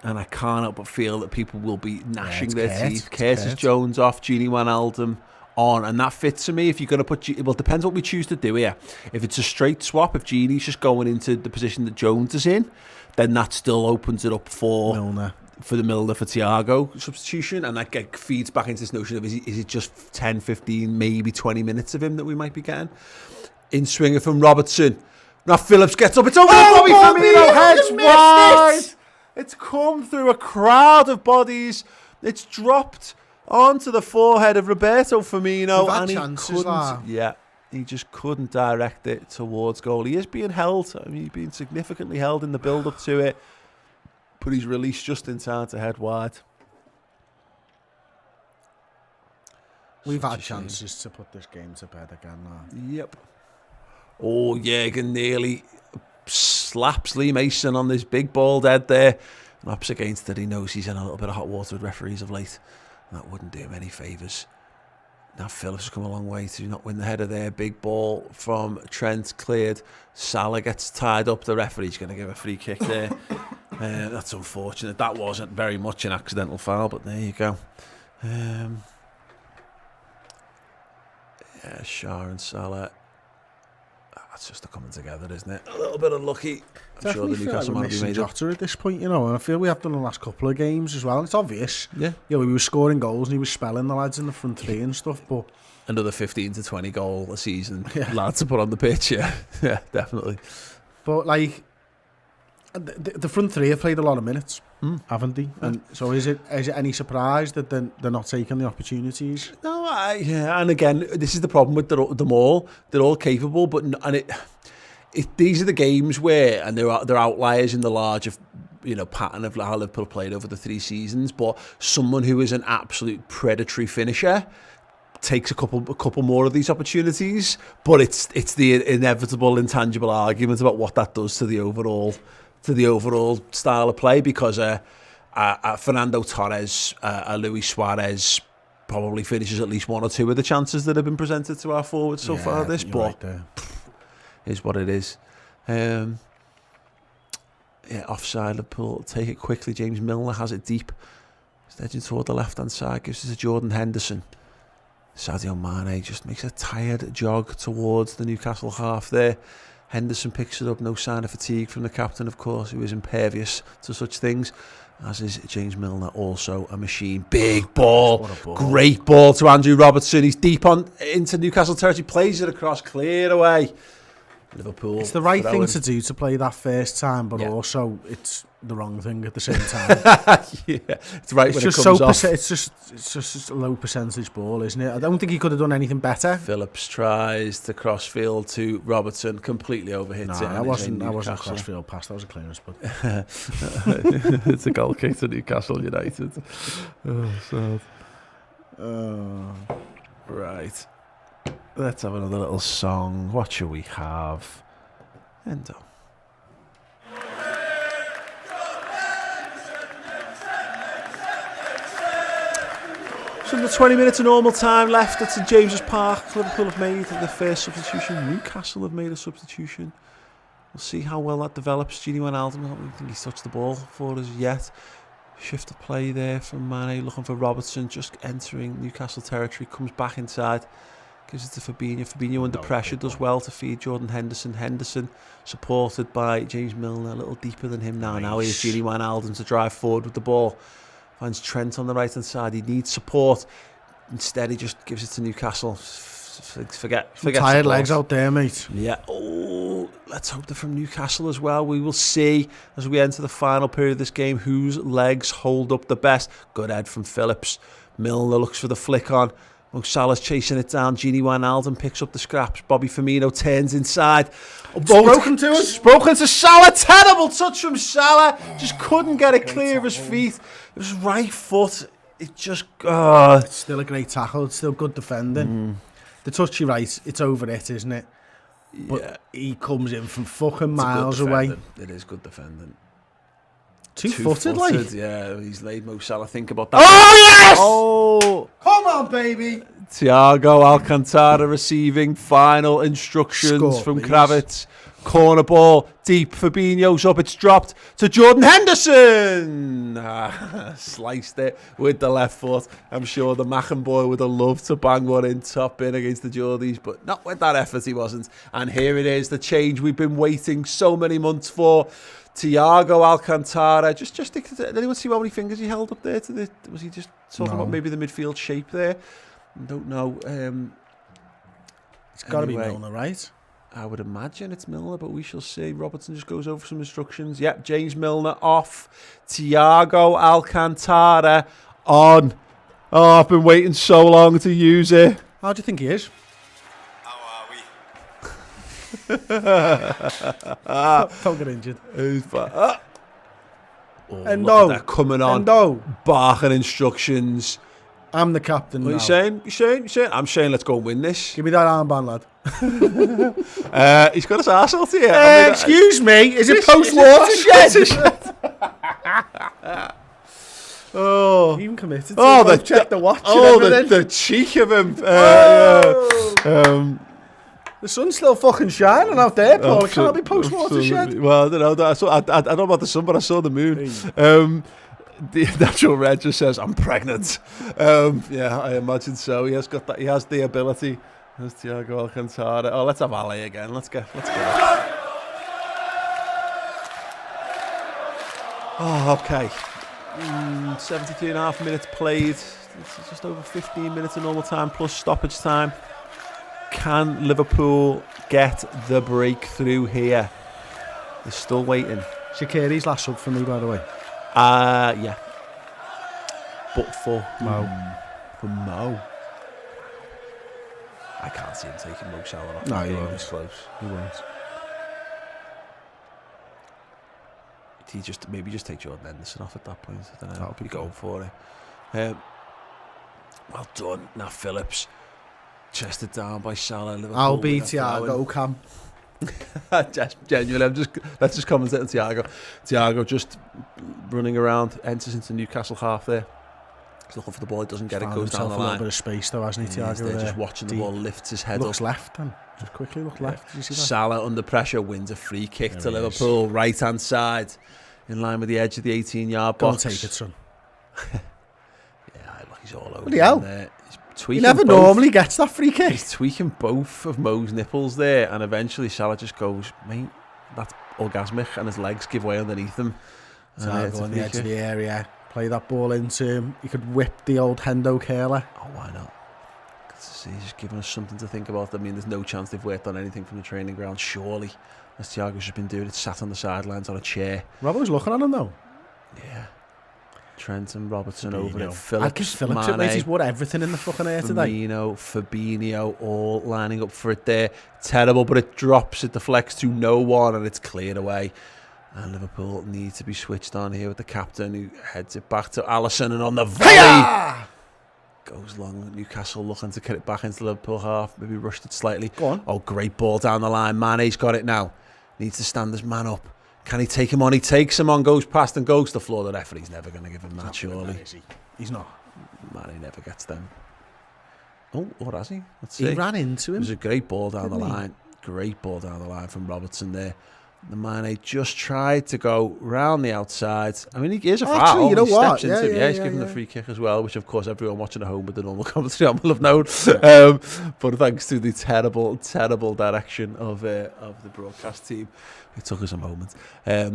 And I can't help but feel that people will be gnashing their teeth. Curtis Jones off, Gini Wijnaldum on, and that fits to me. If you're going to put, well, it depends what we choose to do here. If it's a straight swap, if Gini's just going into the position that Jones is in, then that still opens it up for
Milner.
For the Milner for Thiago substitution, and that feeds back into this notion of is it just 10, 15, maybe 20 minutes of him that we might be getting. In swinger from Robertson. Now Phillips gets up. It's over. Bobby Firmino heads wide. It's come through a crowd of bodies. It's dropped onto the forehead of Roberto Firmino, and he couldn't. Yeah, he just couldn't direct it towards goal. He is being held. I mean, he's being significantly held in the build-up to it, but he's released just in time to head wide.
We've had chances to put this game to bed again now.
Yep. Oh, Jürgen nearly slaps Lee Mason on this big bald head there. And ups against it, he knows he's in a little bit of hot water with referees of late. And that wouldn't do him any favours. Now Phillips has come a long way to not win the header there. Big ball from Trent, cleared. Salah gets tied up. The referee's going to give a free kick there. That's unfortunate. That wasn't very much an accidental foul, but there you go. Yeah, Shah and Salah. That's just a coming together, isn't it? A little bit unlucky. I'm sure the Newcastle man will be made up.
Jota at this point, you know, and I feel we have done the last couple of games as well. And it's obvious.
Yeah.
You know, he was scoring goals and he was spelling the lads in the front three and stuff, but
another 15 to 20 goal a season lads to put on the pitch, yeah. Yeah, definitely.
But like the front three have played a lot of minutes, haven't they? And so is it any surprise that they're not taking the opportunities?
No, yeah, and again, this is the problem with them all. They're all capable, but these are the games where, and they're outliers in the larger, you know, pattern of how Liverpool played over the 3 seasons. But someone who is an absolute predatory finisher takes a couple more of these opportunities. But it's the inevitable, intangible argument about what that does to the overall style of play, because Fernando Torres, Luis Suarez probably finishes at least 1 or 2 of the chances that have been presented to our forwards so far this, but is what it is. Offside. Liverpool take it quickly. James Milner has it deep. He's edging toward the left hand side, gives it to Jordan Henderson. Sadio Mane just makes a tired jog towards the Newcastle half there. Henderson picks it up, no sign of fatigue from the captain, of course, who is impervious to such things, as is James Milner, also a machine. Big ball, great ball to Andrew Robertson. He's deep into Newcastle territory, plays it across, clear away. Liverpool. It's
the right thing to do to play that first time, but also it's the wrong thing at the same time.
It's right when it comes off.
It's just a low percentage ball, isn't it? I don't think he could have done anything better.
Phillips tries to crossfield to Robertson, completely overhits it.
That wasn't crossfield pass. That was a clearance, but
it's a goal kick to Newcastle United. Right. Let's have another little song. What shall we have? Endo. So under 20 minutes of normal time left at St James's Park. Liverpool have made the first substitution. Newcastle have made a substitution. We'll see how well that develops. Gini Wijnaldum, I don't think he's touched the ball for us yet. Shift of play there from Mane, looking for Robertson, just entering Newcastle territory, comes back inside. Gives it to Fabinho. Fabinho under pressure does well to feed Jordan Henderson. Henderson supported by James Milner, a little deeper than him now. Nice. Now here's Gini Wijnaldum to drive forward with the ball. Finds Trent on the right hand side. He needs support. Instead, he just gives it to Newcastle. Forget
tired
support.
legs out there, mate.
Yeah. Oh, let's hope they're from Newcastle as well. We will see as we enter the final period of this game whose legs hold up the best. Good head from Phillips. Milner looks for the flick on. Salah's chasing it down. Gini Wijnaldum picks up the scraps. Bobby Firmino turns inside.
Spoken to
Salah. Terrible touch from Salah. Just couldn't get it clear of his feet. It was right foot. It just...
It's still a great tackle. It's still good defending. The touch, you're right. It's over it, isn't it? But he comes in from fucking miles away.
It is good defending.
Two-footed, like?
Yeah, he's made Mo Salah think about that.
Oh, yes!
Oh!
Come on, baby!
Thiago Alcantara receiving final instructions from
please.
Kravitz. Corner ball, deep. Fabinho's up. It's dropped to Jordan Henderson. Sliced it with the left foot. I'm sure the Mackin boy would have loved to bang one in top in against the Geordies, but not with that effort he wasn't. And here it is, the change we've been waiting so many months for. Thiago Alcantara. Did anyone see how many fingers he held up there? Was he just talking about maybe the midfield shape there? I don't know.
It's got to be Milner, right?
I would imagine it's Milner, but we shall see. Robertson just goes over some instructions. Yep, James Milner off. Thiago Alcantara on. Oh, I've been waiting so long to use it.
How do you think he is? Don't get injured.
They're coming on. Barking instructions.
I'm the captain.
What are you saying? I'm saying let's go and win this.
Give me that armband, lad.
He's got his arse out here.
Excuse me, is it post-watershed?
Oh,
even committed to check the watch.
The cheek of him.
The sun's still fucking shining out there, Paul. It can't be post-watershed.
Well, I don't know. I don't know about the sun, but I saw the moon. The natural red just says, I'm pregnant. Yeah, I imagine so. He has got that. He has the ability. There's Thiago Alcantara. Oh, let's have Ali again. Let's go. Oh, okay. 72.5 minutes played. It's just over 15 minutes of normal time plus stoppage time. Can Liverpool get the breakthrough here? They're still waiting.
Shaqiri's last sub for me, by the way.
Yeah. But for Mo. I can't see him taking Mo Salah off.
No, he won't.
It's close.
He won't.
He maybe just take Jordan Henderson off at that point. I don't know. I'll be going for it. Well done. Now Phillips. Chested down by Salah. Liverpool.
I'll be Thiago, Cam.
Genuinely, let's just commentate on Thiago. Thiago just running around, enters into Newcastle half there. He's looking for the ball, he doesn't get it, goes down the line.
A little bit of space though, hasn't he, Thiago?
He's there just watching the ball, lifts his head
looks
up.
Left then. Just quickly look left. Did you see that?
Salah under pressure wins a free kick to Liverpool, right hand side, in line with the edge of the 18-yard box.
Go and take it, son.
Yeah, look, he's all over.
Bloody hell.
There.
He never normally gets that free kick.
He's tweaking both of Mo's nipples there, and eventually Salah just goes, mate, that's orgasmic, and his legs give way underneath him.
So go on the edge of the area, play that ball into him. He could whip the old Hendo curler.
Oh, why not? He's just giving us something to think about. I mean, there's no chance they've worked on anything from the training ground, surely. As Thiago's just been doing it, sat on the sidelines on a chair.
Robert was looking at him, though.
Yeah. Trent and Robertson over it.
Phillips, I'd give Phillips it, mate. He's won everything in the fucking air today.
Fabinho, all lining up for it there. Terrible, but it drops, it deflects to no one, and it's cleared away. And Liverpool need to be switched on here with the captain, who heads it back to Alisson, and on the volley
Hiya!
Goes long. Newcastle looking to get it back into Liverpool half, maybe rushed it slightly.
Go on.
Oh, great ball down the line. Mane's got it now. Needs to stand this man up. Can he take him on? He takes him on, goes past and goes to the floor. The referee's never going to give him that, surely.
He's not.
Mane never gets them. Oh, what has he? Let's see.
He ran into him.
It was a great ball down the line. Great ball down the line from Robertson there. The Mane just tried to go round the outside. I mean, he is a foul.
Actually, you know
he
what?
Steps into him.
Yeah,
he's given the free kick as well, which of course everyone watching at home with the normal commentary will have known. But thanks to the terrible direction of the broadcast team, it took us a moment.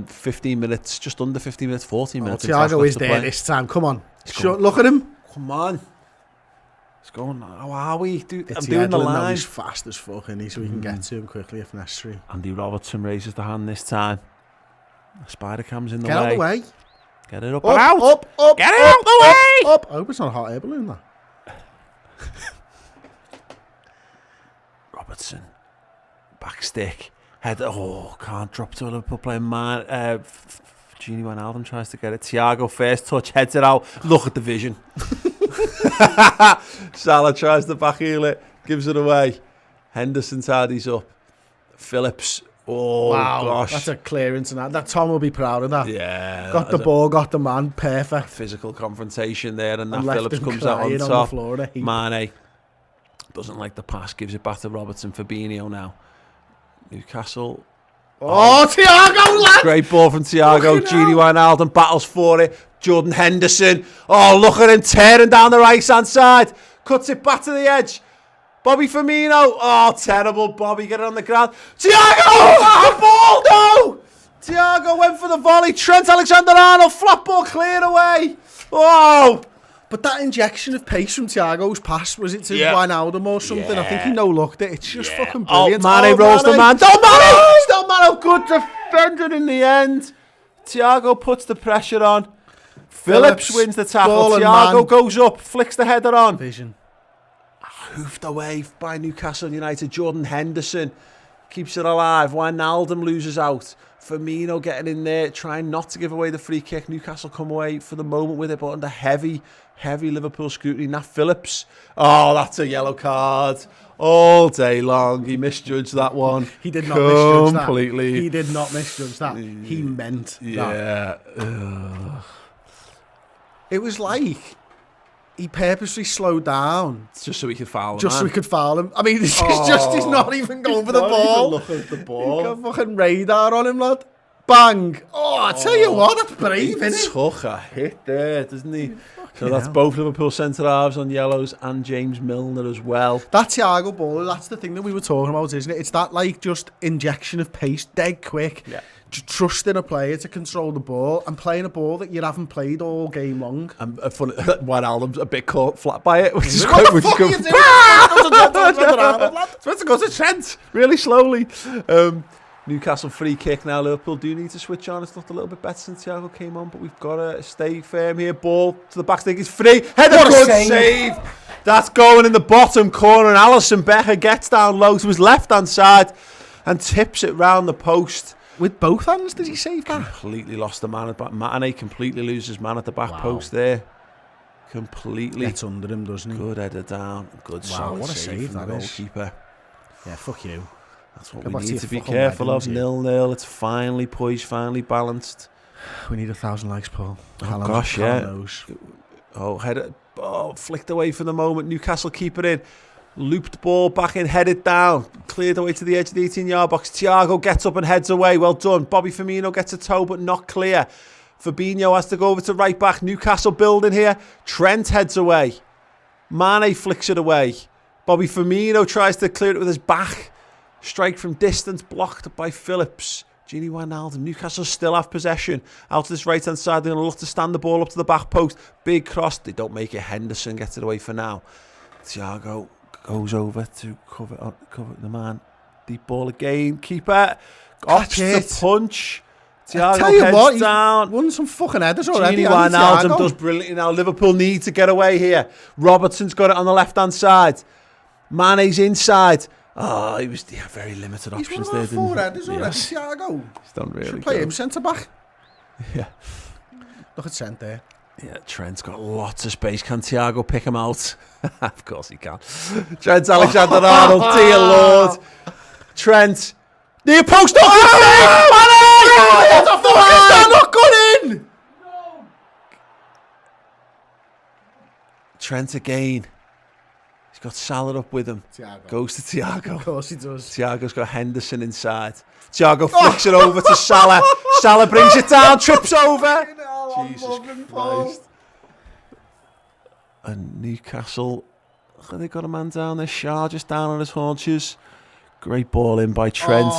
15 minutes, just under 15 minutes, 14 minutes.
Thiago is there this time. Come on. Look at him.
Come on. He's going, how are we? I'm
doing the line. He's fast as fuck, so we can get to him quickly if necessary.
Andy Robertson raises the hand this time. The spider cam's in the way.
Get out of the way.
Get it up and out. Up. Get it out the way.
Up. I hope it's not a hot air balloon, that.
Robertson. Back stick. Head. Oh, can't drop to a Liverpool player. Man. Gini Wijnaldum tries to get it. Thiago first touch. Heads it out. Look at the vision. Salah tries to back heel it, gives it away. Henderson tidies up. Phillips,
wow,
gosh,
that's a clearance, and that Tom will be proud of that.
Yeah,
got the ball, got the man, perfect.
Physical confrontation there, and that Phillips comes out on top.
On the floor,
Mane doesn't like the pass, gives it back to Robertson. Fabinho now. Newcastle
Oh, Thiago, lad!
Great ball from Thiago. Gini Wijnaldum battles for it. Jordan Henderson. Oh, look at him tearing down the right-hand side. Cuts it back to the edge. Bobby Firmino. Oh, terrible. Bobby, get it on the ground. Thiago! Oh, ball, no! Thiago went for the volley. Trent Alexander-Arnold. Flat ball cleared away. Oh!
But that injection of pace from Thiago's pass, was it to Wijnaldum or something? I think he no-looked it. It's just fucking brilliant.
Mane rolls the man. Still Mane. Good defended in the end. Thiago puts the pressure on. Phillips wins the tackle. Thiago goes up, flicks the header on.
Vision.
Hoofed away by Newcastle United. Jordan Henderson keeps it alive. Wijnaldum loses out. Firmino getting in there, trying not to give away the free kick. Newcastle come away for the moment with it, but under heavy Liverpool scrutiny. Nat Phillips. Oh, that's a yellow card. All day long. He misjudged that one.
He did not misjudge that.
Completely.
He did not misjudge that. He meant that. It was like he purposely slowed down.
Just so he could foul him.
Just so he could foul him. I mean, he's not even going for the ball.
Look at the ball.
He's got fucking radar on him, lad. Bang. Oh, I tell you what, that's brave, isn't it?
Took a hit there, doesn't he? So that's both Liverpool centre-halves on yellows and James Milner as well.
That Thiago ball, that's the thing that we were talking about, isn't it? It's that, like, just injection of pace, dead quick. Yeah. Trusting a player to control the ball and playing a ball that you haven't played all game long.
And Wijnaldum's a bit caught flat by it, which is
what
quite...
the fuck are you doing?
It's meant to go to Trent really slowly. Newcastle free kick now. Liverpool do need to switch on. It's looked a little bit better since Thiago came on, but we've got to stay firm here. Ball to the back stick is free. Header, good save. That's going in the bottom corner, and Alisson Becker gets down low to his left-hand side and tips it round the post.
With both hands, did he save that?
Completely lost the man at back. Mane completely loses man at the back post there. Completely.
Gets under him, doesn't he?
Good header down. Good solid
what a
save from
that
the
is.
goalkeeper.
Yeah, fuck you.
That's what we need to be careful of. 0-0. It's finally poised, finally balanced.
We need 1,000 likes, Paul.
Oh, gosh, yeah. Oh, header. Oh, flicked away for the moment. Newcastle keep it in. Looped ball back in, headed down. Cleared away to the edge of the 18-yard box. Thiago gets up and heads away. Well done. Bobby Firmino gets a toe, but not clear. Fabinho has to go over to right back. Newcastle building here. Trent heads away. Mane flicks it away. Bobby Firmino tries to clear it with his back. Strike from distance, blocked by Phillips. Gini Wijnaldum. Newcastle still have possession. Out to this right-hand side, they're going to look to stand the ball up to the back post. Big cross. They don't make it. Henderson gets it away for now. Thiago goes over to cover the man. Deep ball again. Keeper. Off the punch. Thiago heads down.
Won some fucking headers already.
Gini Wijnaldum does brilliantly now. Liverpool need to get away here. Robertson's got it on the left-hand side. Mane's inside. Oh, he had very limited options there, didn't he?
He's won 4 headers already, Thiago.
He's done really
Should play him centre-back.
Yeah.
Look at Trent there.
Yeah, Trent's got lots of space. Can Thiago pick him out? Of course he can. Trent Alexander-Arnold, dear Lord. Trent. Near post.
What the fuck is that not gone in?
No. Trent again. He's got Salah up with him.
Thiago.
Goes to Thiago.
Of course he does.
Thiago's got Henderson inside. Thiago flicks it over to Salah. Salah brings it down, trips over. Jesus Christ. And Newcastle, they got a man down there. Shah just down on his haunches. Great ball in by Trent.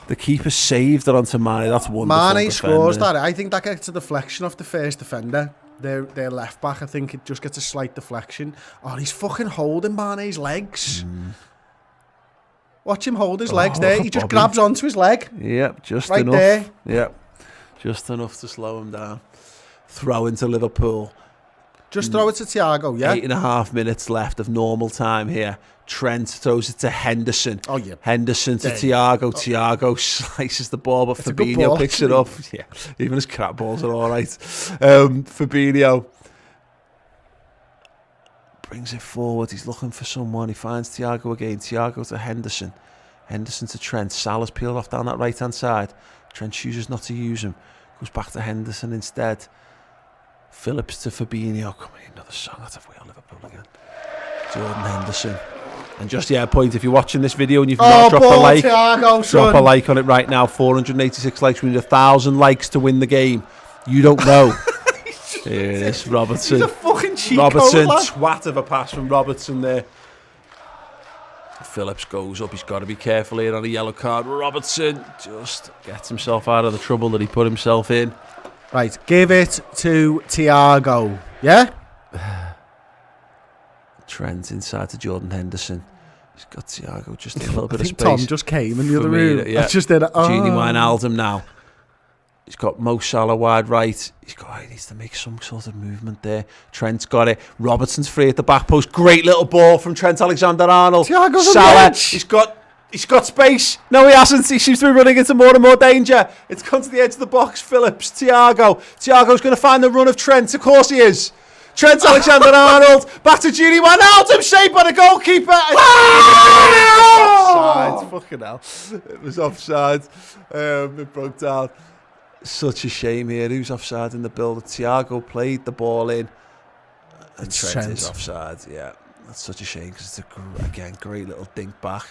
The keeper saved it onto Mane. That's wonderful.
Mane scores that. I think that gets a deflection off the first defender. Their left back, I think it just gets a slight deflection. Oh, he's fucking holding Mane's legs. Watch him hold his legs there. He just grabs onto his leg.
Yep, just
right
enough.
There.
Yep, just enough to slow him down. Throw into Liverpool.
Just throw it to Thiago, yeah?
8.5 minutes left of normal time here. Trent throws it to Henderson.
Oh, yeah.
Henderson to Thiago. Thiago slices the ball, but Fabinho picks it up. Yeah, even his crap balls are all right. Fabinho brings it forward. He's looking for someone. He finds Thiago again. Thiago to Henderson. Henderson to Trent. Salah's peeled off down that right-hand side. Trent chooses not to use him. Goes back to Henderson instead. Phillips to Fabinho. Come on, another song. That's if we are Liverpool again. Jordan Henderson. And just, point, if you're watching this video and you've not dropped a like,
Thiago,
drop a like on it right now. 486 likes. We need 1,000 likes to win the game. You don't know. Here it is, Robertson.
He's a fucking cheat
Robertson,
code,
twat of a pass from Robertson there. Phillips goes up. He's got to be careful here on a yellow card. Robertson just gets himself out of the trouble that he put himself in.
Right, give it to Thiago. Yeah?
Trent inside to Jordan Henderson. He's got Thiago just a little bit of space.
Tom just came in the other room.
Yeah.
I just did it.
Genie Wijnaldum now. He's got Mo Salah wide right. He needs to make some sort of movement there. Trent's got it. Robertson's free at the back post. Great little ball from Trent Alexander-Arnold.
Thiago's
Salah. He's got space. No, he hasn't. He seems to be running into more and more danger. It's come to the edge of the box. Phillips, Thiago's going to find the run of Trent. Of course he is. Trent Alexander-Arnold. Back to Genie Wijnaldum. Saved by the goalkeeper. Offside. Fucking hell. It was offside. It broke down. Such a shame here. Who's offside in the build? Thiago played the ball in. And Trent is offside. Yeah. That's such a shame because it's a great little dink back.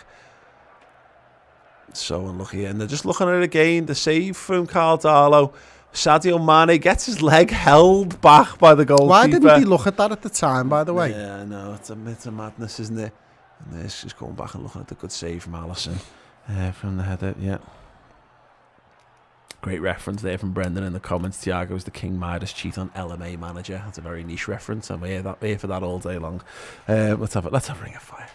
So unlucky. And they're just looking at it again. The save from Carl Darlow. Sadio Mane gets his leg held back by the goalkeeper.
Why didn't he look at that at the time, by the way?
Yeah, I know. It's a madness, isn't it? And this is going back and looking at the good save from Alisson from the header. Yeah. Great reference there from Brendan in the comments. Thiago's the King Midas cheat on LMA manager. That's a very niche reference. I'm here for that all day long. Let's have a Ring of Fire.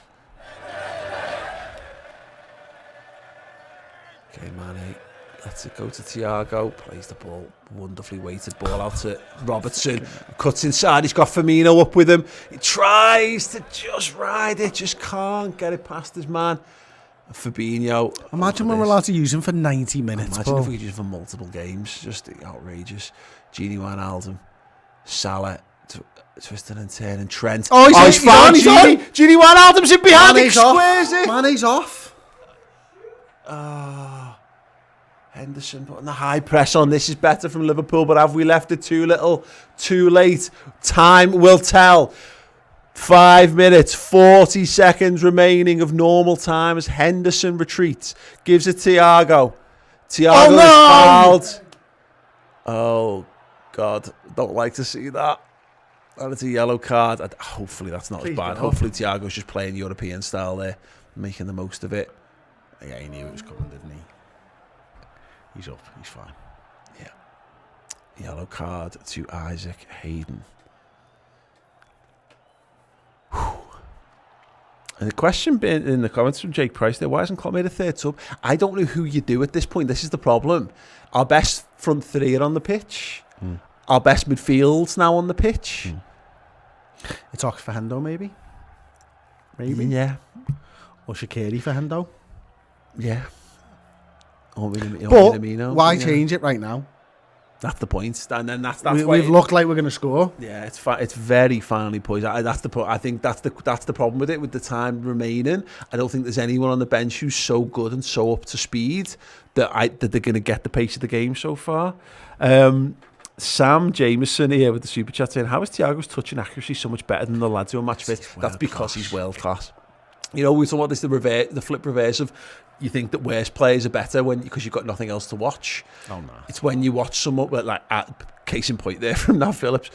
Okay, Mane. Lets it go to Thiago. Plays the ball. Wonderfully weighted ball out to Robertson. Cuts inside. He's got Firmino up with him. He tries to just ride it. Just can't get it past his man. Fabinho.
Imagine when we're allowed to use him for 90 minutes.
Imagine if we could use him for multiple games. Just outrageous. Genie Wijnaldum. Salah. Twisting and turning. Trent.
Oh, he's found
Genie. Genie Wijnaldum's in behind. He squares it.
Mane's off.
Henderson putting the high press on. This is better from Liverpool, but have we left it too little, too late? Time will tell. 5 minutes, 40 seconds remaining of normal time as Henderson retreats. Gives it Thiago. Thiago is fouled. Oh, God. Don't like to see that. And it's a yellow card. Hopefully that's not as bad. Hopefully Thiago's just playing European style there, making the most of it.
Yeah, he knew it was coming, didn't he? He's up. He's fine.
Yeah. Yellow card to Isaac Hayden. And the question in the comments from Jake Price there, why hasn't Klopp made a third sub? I don't know who you do at this point. This is the problem. Our best front three are on the pitch. Our best midfield's now on the pitch.
It's Ox for Hendo, maybe?
Yeah.
Or Shaqiri for Hendo?
Yeah.
But why change it right now?
That's the point, and then that's
we've looked like we're going to score.
Yeah, it's very finely poised. I think that's the problem with it, with the time remaining. I don't think there's anyone on the bench who's so good and so up to speed that they're going to get the pace of the game so far. Sam Jameson here with the super chat saying, "How is Thiago's touch and accuracy so much better than the lads who are match fit?" That's because he's world class. You know, we talk about this, the flip reverse of, you think that worse players are better because you've got nothing else to watch.
Oh, no.
It's when you watch someone, like, case in point there from Nav Phillips,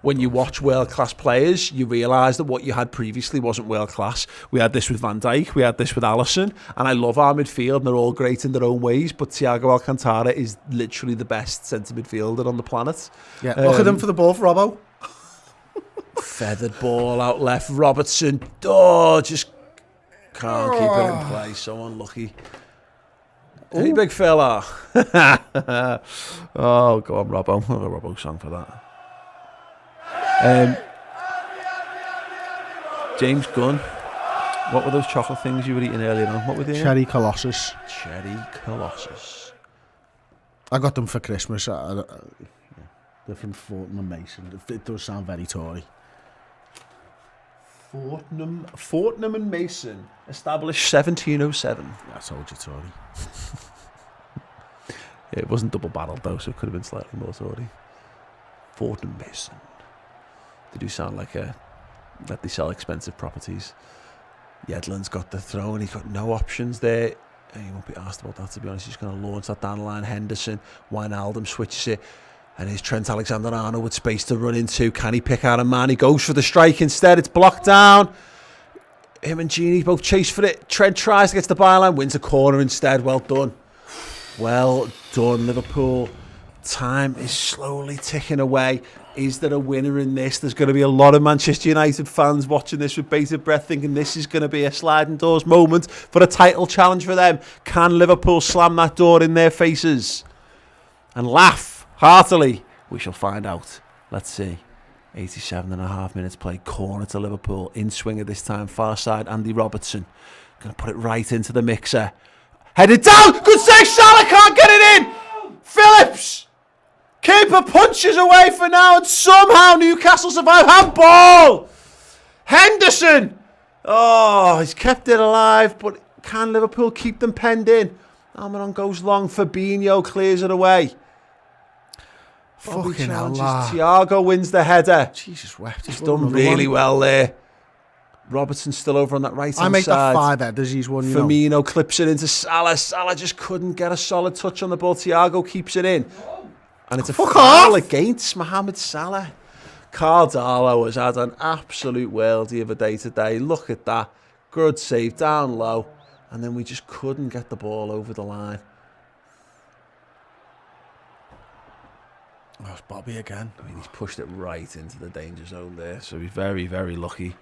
when you watch world-class players, you realise that what you had previously wasn't world-class. We had this with Van Dijk, we had this with Alisson, and I love our midfield, and they're all great in their own ways, but Thiago Alcantara is literally the best centre midfielder on the planet.
Yeah, look at him for the ball for Robbo.
Feathered ball out left. Robertson. Just can't keep it in play. So unlucky. Hey, big fella. Oh, go on, Robbo. I'll have a Robbo song for that. James Gunn. What were those chocolate things you were eating earlier on? What were they?
Cherry Colossus.
Cherry Colossus.
I got them for Christmas. They're from Fortnum and Mason. It does sound very Tory.
Fortnum and Mason, established 1707.
I told you, Tory.
Yeah, it wasn't double barreled though, so it could have been slightly more Tory. Fortnum Mason. They do sound like that they sell expensive properties. Yedlin's got the throw and he's got no options there. He won't be asked about that, to be honest. He's going to launch that down the line. Henderson, Wijnaldum switches it. And here's Trent Alexander-Arnold with space to run into. Can he pick out a man? He goes for the strike instead. It's blocked down. Him and Gini both chase for it. Trent tries to get to the byline, wins a corner instead. Well done. Well done, Liverpool. Time is slowly ticking away. Is there a winner in this? There's going to be a lot of Manchester United fans watching this with bated breath thinking this is going to be a sliding doors moment for a title challenge for them. Can Liverpool slam that door in their faces and laugh heartily? We shall find out. Let's see. 87.5 minutes played. Corner to Liverpool. In swinger this time. Far side, Andy Robertson. Going to put it right into the mixer. Headed down. Good save. Salah can't get it in. Phillips. Keeper punches away for now, and somehow Newcastle survive. Handball! Henderson! Oh, he's kept it alive, but can Liverpool keep them penned in? Almiron goes long. Fabinho clears it away.
Fucking hell.
Thiago wins the header.
Jesus wept.
He's done really well there. Robertson's still over on that right hand side.
I make that 5 headers. He's won.
Firmino clips it into Salah. Salah just couldn't get a solid touch on the ball. Thiago keeps it in. And it's a foul against Mohamed Salah. Carl Darlow has had an absolute worldie of a day today. Look at that. Good save down low. And then we just couldn't get the ball over the line.
Oh, it's Bobby again.
I mean, he's pushed it right into the danger zone there. So he's very, very lucky.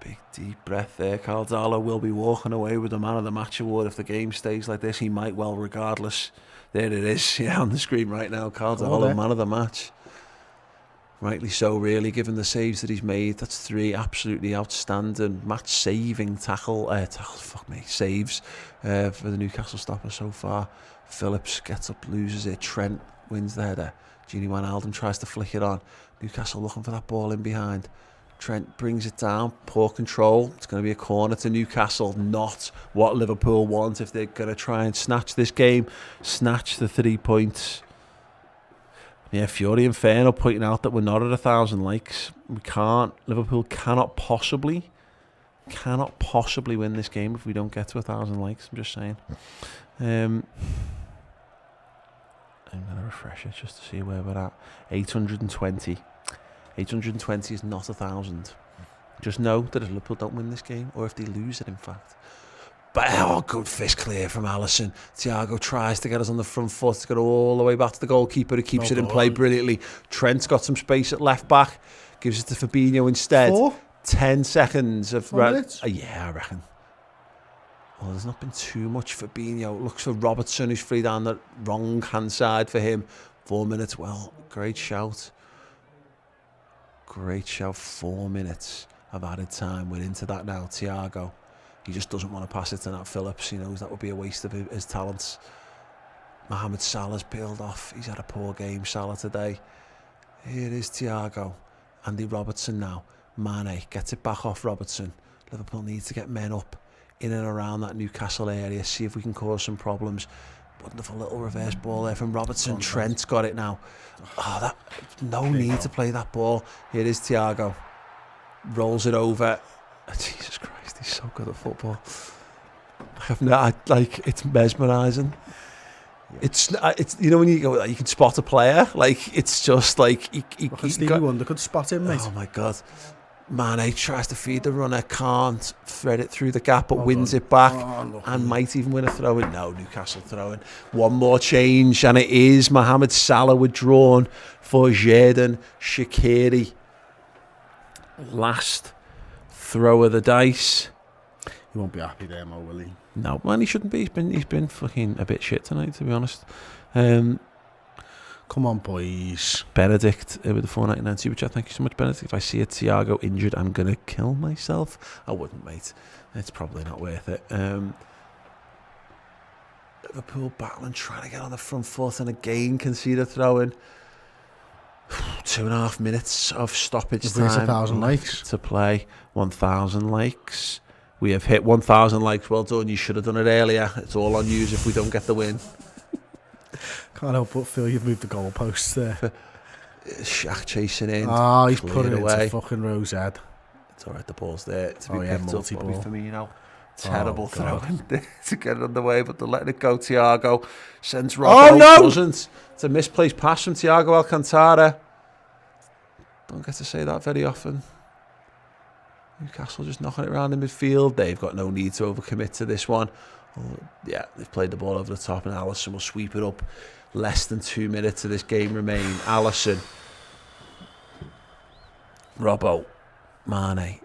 Big deep breath there. Carl Darlow will be walking away with the Man of the Match award if the game stays like this. He might well, regardless. There it is, yeah, on the screen right now. Carl Darlow, Man of the Match. Rightly so, really, given the saves that he's made. That's 3 absolutely outstanding match-saving saves for the Newcastle stopper so far. Phillips gets up, loses it. Trent wins the header. Gini Wijnaldum tries to flick it on. Newcastle looking for that ball in behind. Trent brings it down, poor control. It's going to be a corner to Newcastle. Not what Liverpool want if they're going to try and snatch this game. Snatch the 3 points. Yeah, Fury Inferno pointing out that we're not at 1,000 likes. We can't. Liverpool cannot possibly win this game if we don't get to 1,000 likes. I'm just saying. I'm going to refresh it just to see where we're at. 820. 820 is not 1,000. Just know that if Liverpool don't win this game, or if they lose it, in fact. But, oh, good fist clear from Alisson. Thiago tries to get us on the front foot to go all the way back to the goalkeeper who keeps it in play brilliantly. Trent's got some space at left back. Gives it to Fabinho instead. 10 seconds of... yeah, I reckon. Well, there's not been too much Fabinho. Looks for Robertson, who's free down the wrong hand side for him. 4 minutes. Well, great shout. Great shout. 4 minutes of added time. We're into that now. Thiago. He just doesn't want to pass it to Nat Phillips. He knows that would be a waste of his talents. Mohamed Salah's peeled off. He's had a poor game, Salah, today. Here is Thiago. Andy Robertson now. Mane gets it back off Robertson. Liverpool needs to get men up in and around that Newcastle area. See if we can cause some problems. Wonderful little reverse ball there from Robertson. Trent's got it now. Oh, no need to play that ball. Here is Thiago. Rolls it over. Jesus Christ, he's so good at football. It's mesmerising. It's you know when you go, you can spot a player. Like it's just like
Stevie Wonder could spot him, mate.
Oh my God. Mane tries to feed the runner, can't thread it through the gap, but wins it back and might even win a throw-in. No, Newcastle throw-in. One more change, and it is Mohamed Salah withdrawn for Xherdan Shaqiri. Last throw of the dice.
He won't be happy there, Mo, will he?
No, man, he shouldn't be. He's been fucking a bit shit tonight, to be honest.
Come on, boys.
Benedict with the 4.99 super chat. Thank you so much, Benedict. If I see a Thiago injured, I'm going to kill myself. I wouldn't, mate. It's probably not worth it. Liverpool battling, trying to get on the front foot, and again concede a throw-in. 2.5 minutes of stoppage time.
1,000 likes
to play. 1,000 likes. We have hit 1,000 likes. Well done. You should have done it earlier. It's all on you if we don't get the win.
Can't help but feel you've moved the goalposts there.
Shaq chasing in.
Oh, he's
cleared
putting it
away.
into fucking Rose head.
It's all right, the ball's there to be
Oh, yeah,
picked up.
multi-ball.
Bobby Firmino. Terrible throw
God.
to get it underway, but they're letting it go. Thiago sends Robbo.
Oh, no!
Doesn't. It's a misplaced pass from Thiago Alcantara. Don't get to say that very often. Newcastle just knocking it around in midfield. They've got no need to overcommit to this one. Yeah, they've played the ball over the top, and Alisson will sweep it up. Less than 2 minutes of this game remain. Alisson, Robbo, Mane,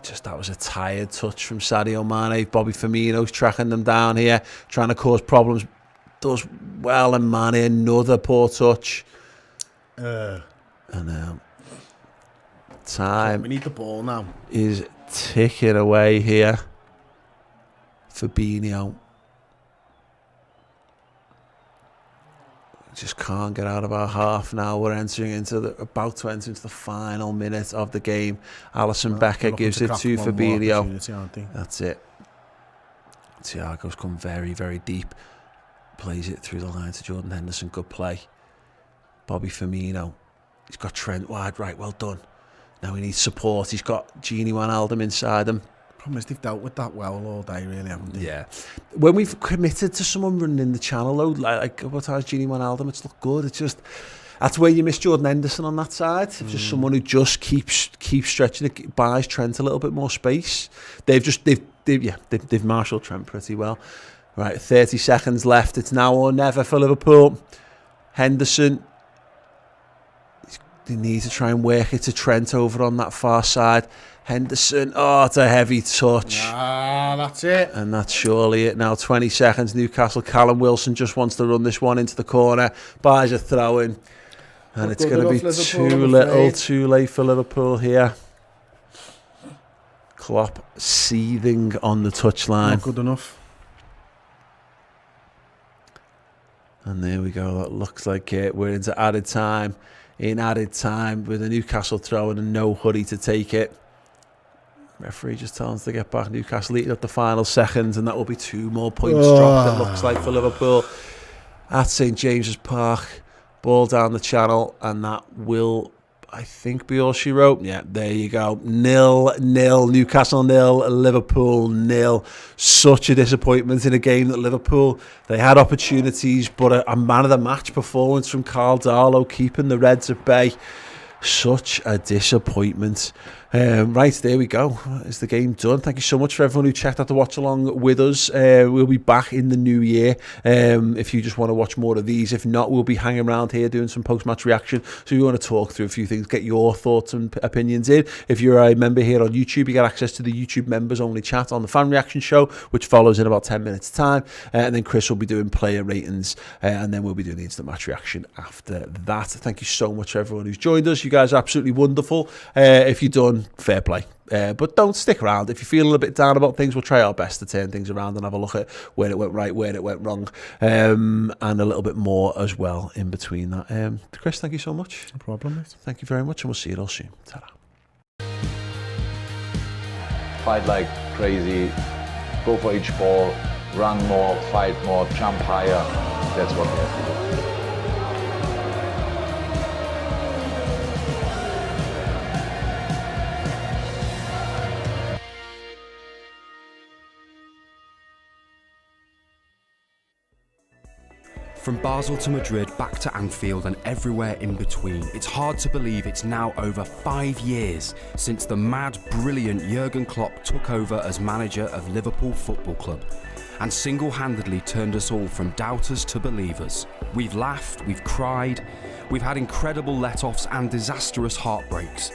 just that was a tired touch from Sadio Mane. Bobby Firmino's tracking them down here, trying to cause problems. Does well, and Mane another poor touch. And time
We need the ball now.
is ticking away here. Fabinho just can't get out of our half now. We're about to enter into the final minute of the game. Alisson Becker gives it to Fabinho. That's it. Thiago's come very, very deep. Plays it through the line to Jordan Henderson. Good play. Bobby Firmino. He's got Trent wide right. Well done. Now he needs support. He's got Gini Wijnaldum inside him.
Problem is they've dealt with that well all day, really, haven't they?
Yeah. When we've committed to someone running in the channel, though, like what has Gini Wijnaldum, it's looked good. It's just that's where you miss Jordan Henderson on that side. Just someone who just keeps stretching it, buys Trent a little bit more space. They've marshalled Trent pretty well. Right, 30 seconds left. It's now or never for Liverpool. Henderson. They need to try and work it to Trent over on that far side. Henderson, it's a heavy touch.
That's it.
And that's surely it now. 20 seconds, Newcastle. Callum Wilson just wants to run this one into the corner. Buys a throw in. And it's going to be too little, too late for Liverpool here. Klopp seething on the touchline.
Not good enough.
And there we go. That looks like it. We're into added time. In added time with a Newcastle throw and no hurry to take it. Referee just tells us to get back. Newcastle eating up the final seconds, and that will be 2 more points dropped, it looks like, for Liverpool at St James's Park. Ball down the channel, and that will, I think, be all she wrote. Yeah, there you go. 0-0. Newcastle 0, Liverpool 0. Such a disappointment in a game that Liverpool, they had opportunities, but a man of the match performance from Carl Darlow, keeping the Reds at bay. Such a disappointment. Right, there we go. Is the game done? Thank you so much for everyone who checked out the watch along with us. We'll be back in the new year if you just want to watch more of these. If not, we'll be hanging around here doing some post-match reaction. So we want to talk through a few things, get your thoughts and opinions in. If you're a member here on YouTube, you get access to the YouTube members only chat on the fan reaction show, which follows in about 10 minutes time. And then Chris will be doing player ratings, and then we'll be doing the instant match reaction after that. Thank you so much for everyone who's joined us. You guys are absolutely wonderful. If you're done, fair play. But don't stick around. If you're feeling a bit down about things, we'll try our best to turn things around and have a look at where it went right, where it went wrong, and a little bit more as well in between that. Chris, thank you so much.
No problem, mate.
Thank you very much, and we'll see you all soon. Ta-ra.
Fight like crazy, go for each ball, run more, fight more, jump higher. That's what we have to do.
From Basel to Madrid, back to Anfield and everywhere in between, it's hard to believe it's now over 5 years since the mad, brilliant Jurgen Klopp took over as manager of Liverpool Football Club and single-handedly turned us all from doubters to believers. We've laughed, we've cried, we've had incredible let-offs and disastrous heartbreaks.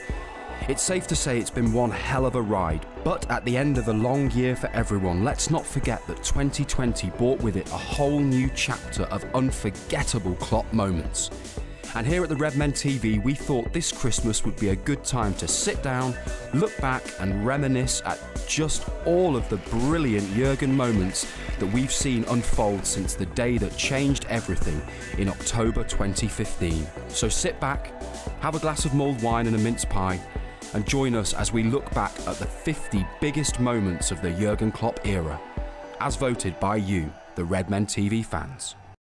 It's safe to say it's been one hell of a ride, but at the end of a long year for everyone, let's not forget that 2020 brought with it a whole new chapter of unforgettable Klopp moments. And here at the Redmen TV, we thought this Christmas would be a good time to sit down, look back and reminisce at just all of the brilliant Jurgen moments that we've seen unfold since the day that changed everything in October 2015. So sit back, have a glass of mulled wine and a mince pie, and join us as we look back at the 50 biggest moments of the Jurgen Klopp era, as voted by you, the Redmen TV fans.